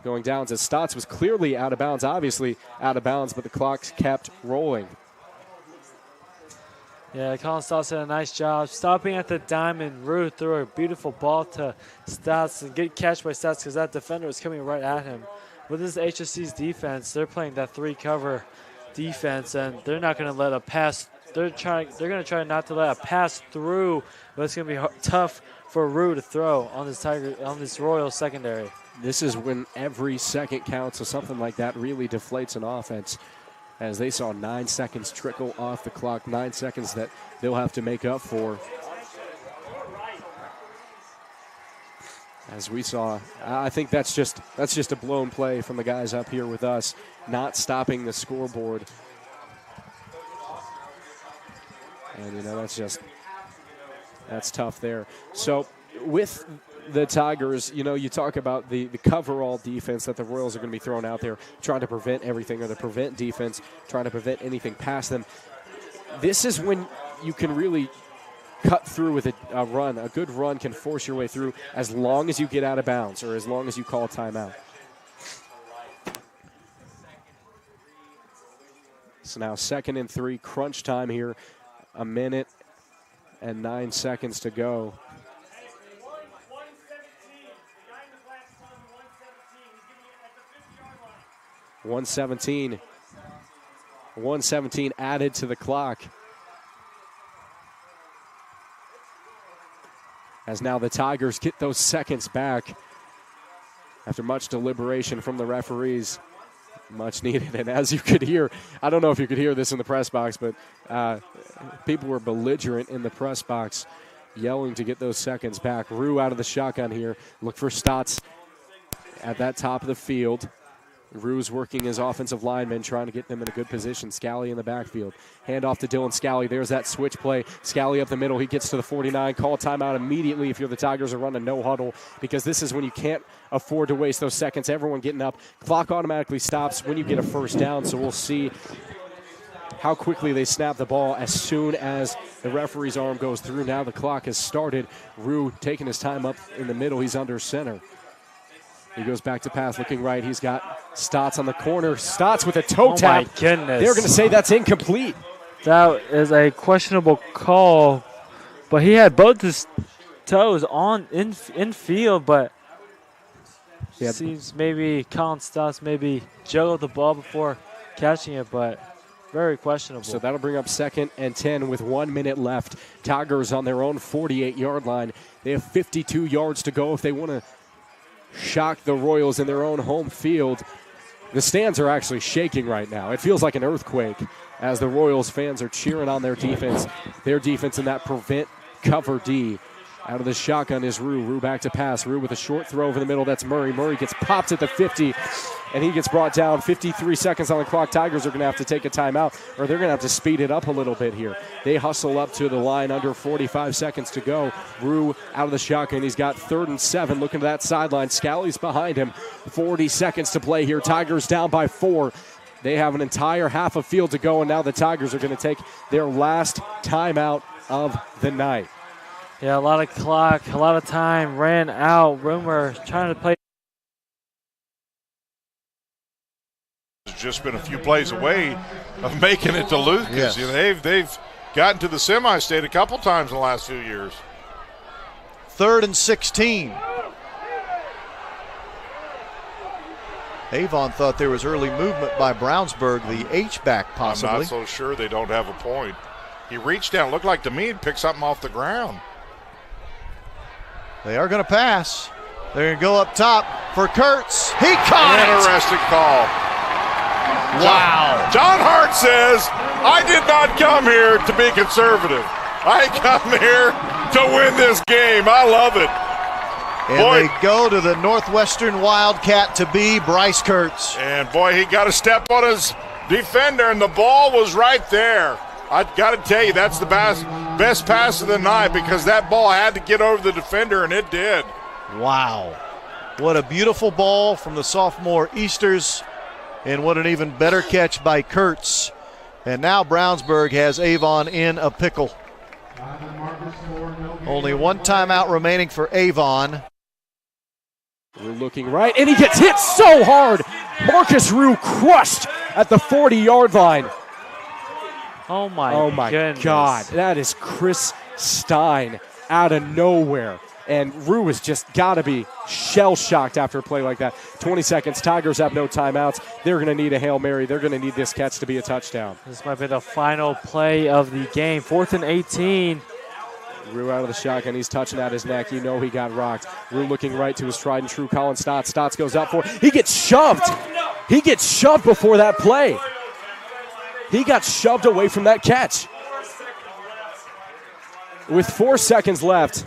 Going down as Stotts was clearly out of bounds, obviously out of bounds, but the clock kept rolling. Yeah, Colin Stotts did a nice job stopping at the diamond. Rue threw a beautiful ball to Stotts and get catch by Stotts because that defender was coming right at him. With this HSC's defense, they're playing that 3-cover defense, and they're not going to let a pass. They're going to try not to let a pass through, but it's going to be tough for Rue to throw on this Royal secondary. This is when every second counts, so something like that really deflates an offense, as they saw 9 seconds trickle off the clock, 9 seconds that they'll have to make up for. As we saw, I think that's just a blown play from the guys up here with us, not stopping the scoreboard. And, that's tough there. So with the Tigers, you talk about the coverall defense that the Royals are going to be throwing out there, trying to prevent everything, or the prevent defense, trying to prevent anything past them. This is when you can really cut through with a run. A good run can force your way through as long as you get out of bounds or as long as you call a timeout. So now 2nd and 3, crunch time here, 1 minute and 9 seconds to go. .117 added to the clock. As now the Tigers get those seconds back after much deliberation from the referees. Much needed. And as you could hear, I don't know if you could hear this in the press box, but people were belligerent in the press box, yelling to get those seconds back. Rue out of the shotgun here. Look for Stotts at that top of the field. Rue's working his offensive linemen, trying to get them in a good position. Scally in the backfield. Hand off to Dylan Scally. There's that switch play. Scally up the middle. He gets to the 49. Call timeout immediately if you're the Tigers, are running no huddle, because this is when you can't afford to waste those seconds. Everyone getting up. Clock automatically stops when you get a first down, so we'll see how quickly they snap the ball as soon as the referee's arm goes through. Now the clock has started. Rue taking his time up in the middle. He's under center. He goes back to pass, looking right. He's got Stotts on the corner. Stotts with a toe tap. Oh, my goodness. They're going to say that's incomplete. That is a questionable call, but he had both his toes in field, but seems maybe Colin Stotts maybe juggled the ball before catching it, but very questionable. So that'll bring up 2nd and 10 with 1 minute left. Tigers on their own 48-yard line. They have 52 yards to go if they want to shock the Royals in their own home field. The stands are actually shaking right now. It feels like an earthquake as the Royals fans are cheering on their defense in that prevent cover D. Out of the shotgun is Rue. Rue back to pass. Rue with a short throw over the middle. That's Murray. Murray gets popped at the 50, and he gets brought down. 53 seconds on the clock. Tigers are going to have to take a timeout, or they're going to have to speed it up a little bit here. They hustle up to the line under 45 seconds to go. Rue out of the shotgun. He's got 3rd and 7. Looking to that sideline. Scally's behind him. 40 seconds to play here. Tigers down by 4. They have an entire half of field to go, and now the Tigers are going to take their last timeout of the night. Yeah, a lot of clock, a lot of time ran out. Rumor trying to play. It's just been a few plays away of making it to Lucas. Yes. They've gotten to the semi-state a couple times in the last few years. 3rd and 16. Avon thought there was early movement by Brownsburg, the H-back possibly. I'm not so sure they don't have a point. He reached down, looked like to me, and picked something off the ground. They are going to pass. They're going to go up top for Kurtz. He caught it! Interesting call. Wow. John Hart says, I did not come here to be conservative. I come here to win this game. I love it. And they go to the Northwestern Wildcat to be Bryce Kurtz. And boy, he got a step on his defender, and the ball was right there. I got to tell you, that's the best pass of the night, because that ball had to get over the defender, and it did. Wow. What a beautiful ball from the sophomore Easters, and what an even better catch by Kurtz. And now Brownsburg has Avon in a pickle. Only one timeout remaining for Avon. We're looking right, and he gets hit so hard. Marcus Rue crushed at the 40-yard line. Oh my goodness. God. That is Chris Stein out of nowhere. And Rue has just got to be shell-shocked after a play like that. 20 seconds. Tigers have no timeouts. They're going to need a Hail Mary. They're going to need this catch to be a touchdown. This might be the final play of the game. 4th and 18. Rue out of the shotgun. He's touching at his neck. You know he got rocked. Rue looking right to his tried and true Colin Stotts. Stotts goes out for it. He gets shoved. He gets shoved before that play. He got shoved away from that catch. With 4 seconds left.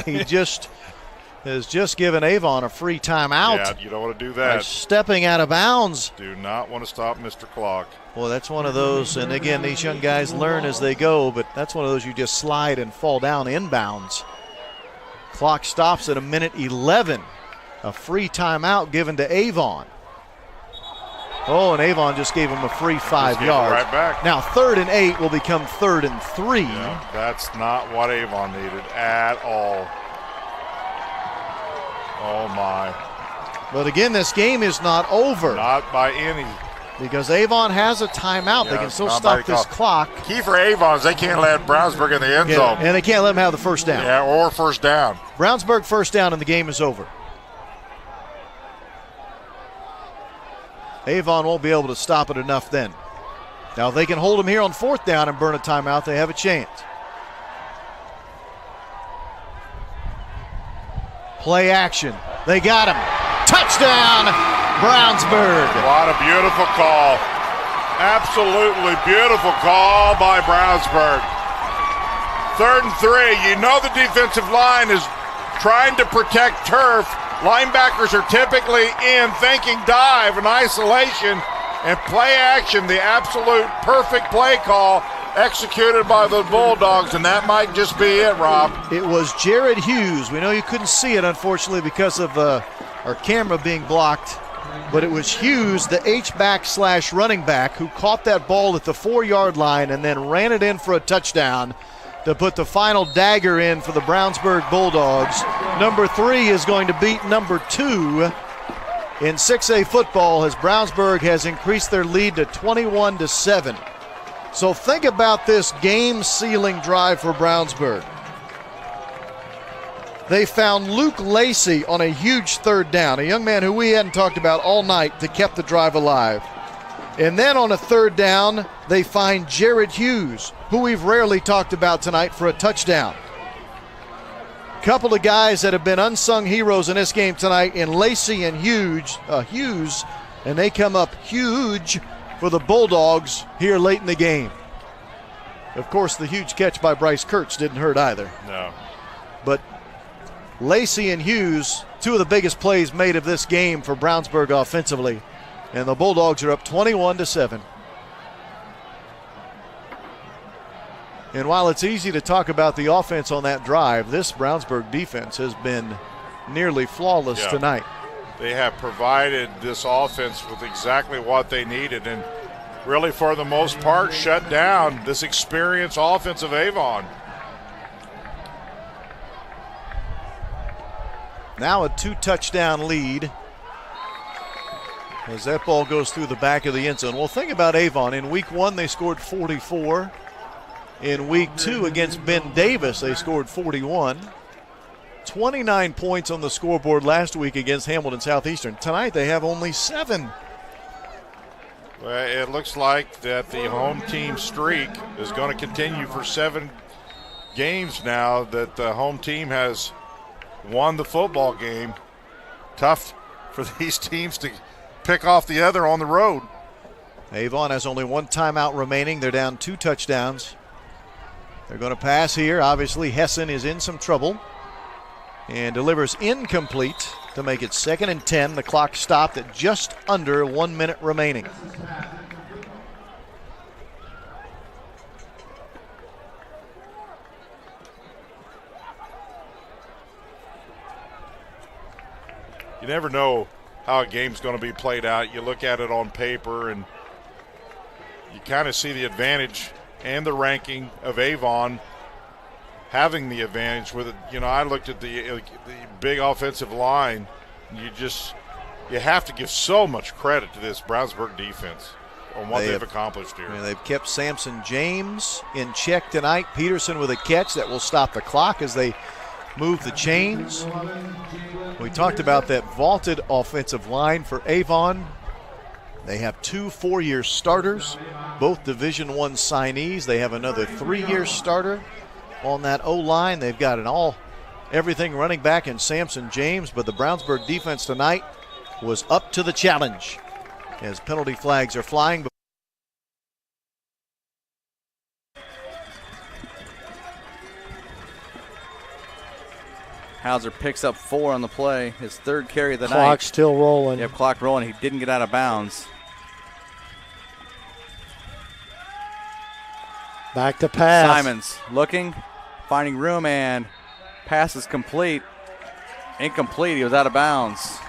He has just given Avon a free timeout. Yeah, you don't want to do that. By stepping out of bounds. Do not want to stop Mr. Clock. Well, that's one of those, and again, these young guys learn as they go, but that's one of those you just slide and fall down inbounds. Clock stops at 1:11. A free timeout given to Avon. Oh, and Avon just gave him a free 5 yards. Right back. Now 3rd and 8 will become 3rd and 3. Yeah, that's not what Avon needed at all. Oh my. But again, this game is not over. Not by any. Because Avon has a timeout. Yeah, they can still stop this clock. Key for Avon is they can't let Brownsburg in the end zone. And they can't let them have the first down. Yeah, or first down. Brownsburg first down and the game is over. Avon won't be able to stop it enough then. Now, if they can hold them here on 4th down and burn a timeout, they have a chance. Play action. They got him. Touchdown, Brownsburg. What a beautiful call. Absolutely beautiful call by Brownsburg. 3rd and 3. You know the defensive line is trying to protect turf. Linebackers are typically in thinking dive and isolation, and play action, the absolute perfect play call executed by the Bulldogs, and that might just be it, Rob. It was Jared Hughes. We know you couldn't see it, unfortunately, because of our camera being blocked, but it was Hughes, the H-back / running back, who caught that ball at the 4-yard line and then ran it in for a touchdown to put the final dagger in for the Brownsburg Bulldogs. Number 3 is going to beat number 2 in 6A football as Brownsburg has increased their lead to 21-7. So think about this game-sealing drive for Brownsburg. They found Luke Lacey on a huge 3rd down, a young man who we hadn't talked about all night that kept the drive alive. And then on a 3rd down, they find Jared Hughes, who we've rarely talked about tonight, for a touchdown. Couple of guys that have been unsung heroes in this game tonight in Lacey and Hughes, and they come up huge for the Bulldogs here late in the game. Of course, the huge catch by Bryce Kurtz didn't hurt either. No. But Lacey and Hughes, 2 of the biggest plays made of this game for Brownsburg offensively. And the Bulldogs are up 21-7. And while it's easy to talk about the offense on that drive, this Brownsburg defense has been nearly flawless tonight. They have provided this offense with exactly what they needed, and really for the most part shut down this experienced offense of Avon. Now a 2-touchdown lead. as that ball goes through the back of the end zone. Well, think about Avon. In week 1, they scored 44. In week 2 against Ben Davis, they scored 41. 29 points on the scoreboard last week against Hamilton Southeastern. Tonight they have only 7. Well, it looks like that the home team streak is going to continue for 7 games now that the home team has won the football game. Tough for these teams to pick off the other on the road. Avon has only 1 timeout remaining. They're down 2 touchdowns. They're going to pass here. Obviously, Hessen is in some trouble and delivers incomplete to make it 2nd and 10. The clock stopped at just under 1 minute remaining. You never know how a game's going to be played out. You look at it on paper and you kind of see the advantage and the ranking of Avon having the advantage with it. You know, I looked at the big offensive line. You have to give so much credit to this Brownsburg defense on what they've accomplished here. They've kept Samson James in check tonight. Peterson with a catch that will stop the clock as they move the chains. We talked about that vaulted offensive line for Avon. They have 2 4-year starters, both Division I signees. They have another 3-year starter on that O-line. They've got everything running back in Samson James, but the Brownsburg defense tonight was up to the challenge as penalty flags are flying. Hauser picks up 4 on the play, his 3rd carry of the night. Clock still rolling. Yep, clock rolling. He didn't get out of bounds. Back to pass. Simons looking, finding room, and pass is complete. Incomplete. He was out of bounds.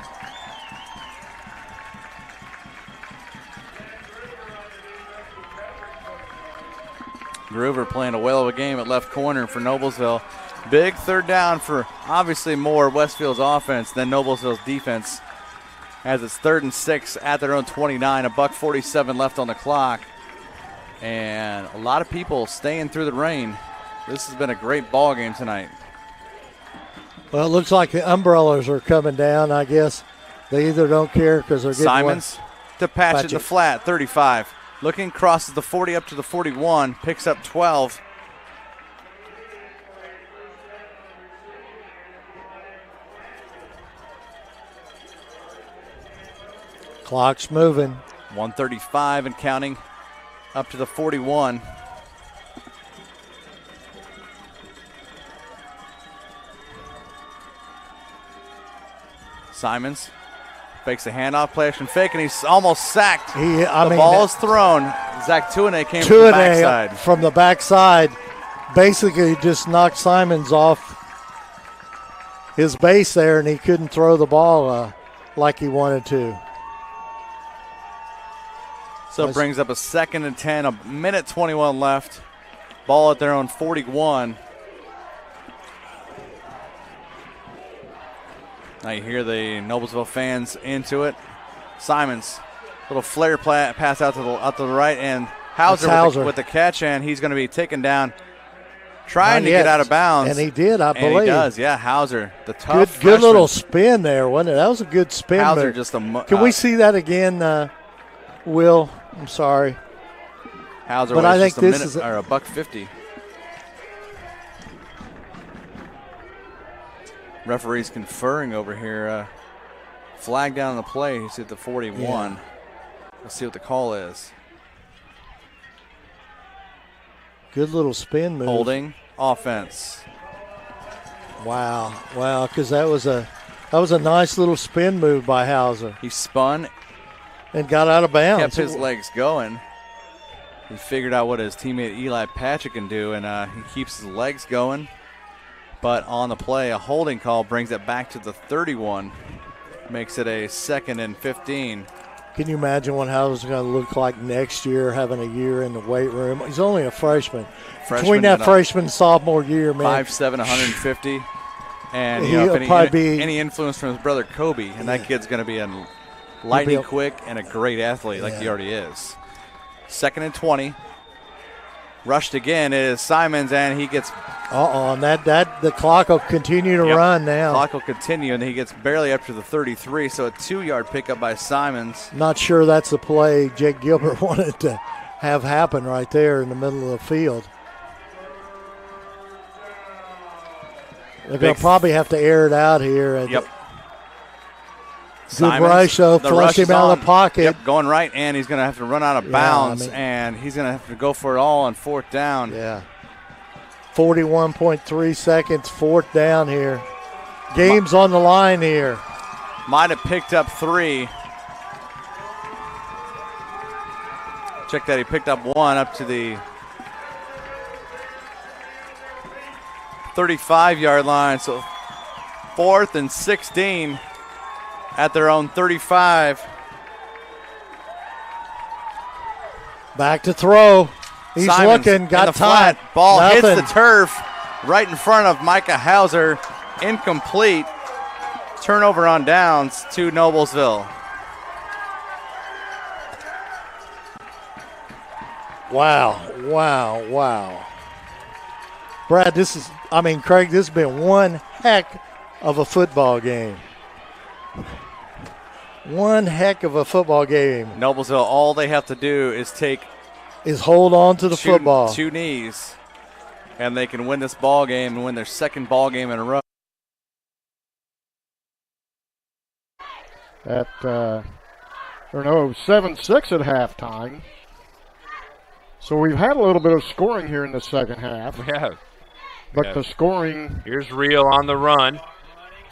Groover playing a whale of a game at left corner for Noblesville. Big 3rd down for obviously more Westfield's offense than Noblesville's defense. As it's 3rd and 6 at their own 29, $1:47 left on the clock. And a lot of people staying through the rain. This has been a great ball game tonight. Well, it looks like the umbrellas are coming down. I guess they either don't care because they're getting Simons to Patchett in the flat, 35. Looking, crosses the 40 up to the 41, picks up 12. Clock's moving. 1:35 and counting up to the 41. Simons fakes a handoff, play action fake, and he's almost sacked. The ball is thrown. Zach Tuane came from the backside. From the backside, basically just knocked Simons off his base there, and he couldn't throw the ball like he wanted to. So it brings up a 2nd and 10, 1:21 left. Ball at their own 41. Now you hear the Noblesville fans into it. Simons, little flare pass out to the right, and Hauser with the catch, and he's going to be taken down, trying to get out of bounds. And he did, I believe. And he does, yeah. Hauser, the tough good little spin there, wasn't it? That was a good spin. Hauser move. just Can we see that again, Will? I'm sorry. Hauser but was I think just this is a $1.50. Referees conferring over here. Flag down on the play. He's at the 41. Yeah. Let's see what the call is. Good little spin move. Holding offense. Wow, because that was a nice little spin move by Hauser. He spun and got out of bounds. Kept his legs going. He figured out what his teammate Eli Patchett can do, and he keeps his legs going. But on the play, a holding call brings it back to the 31. Makes it a 2nd and 15. Can you imagine what Hauser's going to look like next year, having a year in the weight room? He's only a freshman. Between that freshman and sophomore year, man. 5'7", 150. And he'll if any influence from his brother Kobe, and that kid's going to be lightning quick and a great athlete like he already is. 2nd and 20. Rushed again is Simons, and he gets. And the clock will continue to run now. Clock will continue, and he gets barely up to the 33. So a 2-yard pickup by Simons. Not sure that's the play Jake Gilbert wanted to have happen right there in the middle of the field. They're going to probably have to air it out here. Yep. Good rush, though. Flushed him out of the pocket. Yep, going right, and he's going to have to run out of bounds, and he's going to have to go for it all on 4th down. Yeah. 41.3 seconds, 4th down here. Game's on the line here. Might have picked up 3. Check that. He picked up 1 up to the 35-yard line. So 4th and 16 at their own 35. Back to throw. He's Simons looking, got the time. Flat. Ball Nothing. hits the turf right in front of Micah Hauser. Incomplete. Turnover on downs to Noblesville. Wow. Brad, Craig, this has been one heck of a football game. One heck of a football game. Noblesville, all they have to do is hold on to the football. 2 knees, and they can win this ball game and win their 2nd ball game in a row. At 7-6 at halftime. So we've had a little bit of scoring here in the second half. We have. But the scoring. Here's Real on the run.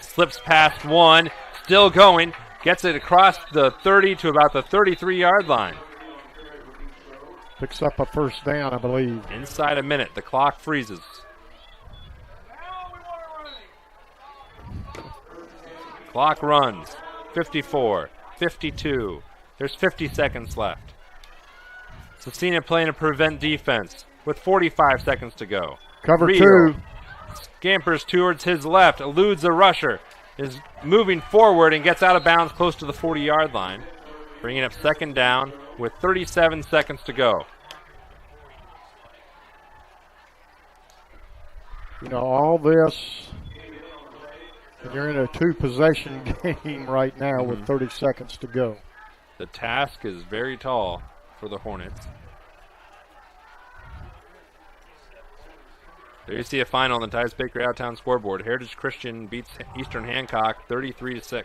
Slips past 1. Still going. Gets it across the 30 to about the 33-yard line. Picks up a 1st down, I believe. Inside a minute. The clock freezes. Clock runs. 54. 52. There's 50 seconds left. Cecina playing a prevent defense with 45 seconds to go. Cover Real 2. Scampers towards his left, eludes a rusher, is moving forward and gets out of bounds close to the 40-yard line, bringing up 2nd down with 37 seconds to go. All this, and you're in a 2-possession game right now with 30 seconds to go. The task is very tall for the Hornets. There you see a final on the Titus Bakery Outtown scoreboard. Heritage Christian beats Eastern Hancock 33-6.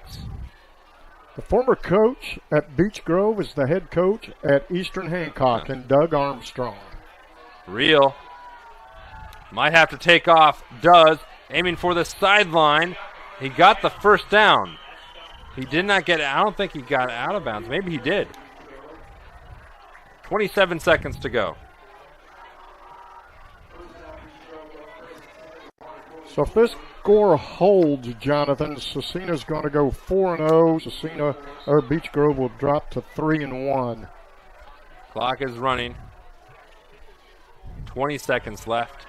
The former coach at Beech Grove is the head coach at Eastern Hancock, and Doug Armstrong. Real might have to take off. Does, aiming for the sideline. He got the 1st down. He did not get, I don't think he got out of bounds. Maybe he did. 27 seconds to go. So if this score holds, Jonathan, Cecina's going to go 4-0. Beech Grove will drop to 3-1. Clock is running. 20 seconds left.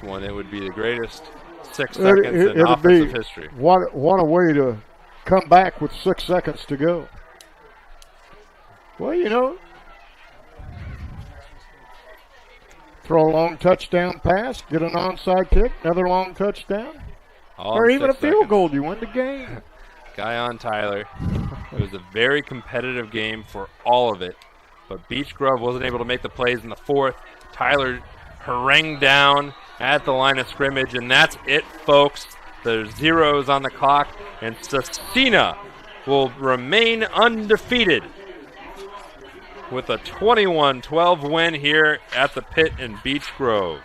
One that would be the greatest 6 seconds in offensive history. What a way to come back with 6 seconds to go. Well, throw a long touchdown pass, get an onside kick, another long touchdown, or even a field goal. You win the game. Guy on Tyler. It was a very competitive game for all of it, but Beech Grove wasn't able to make the plays in the 4th. Tyler harangued down at the line of scrimmage, and that's it, folks. There's zeros on the clock, and Cecina will remain undefeated with a 21-12 win here at the Pit in Beech Grove.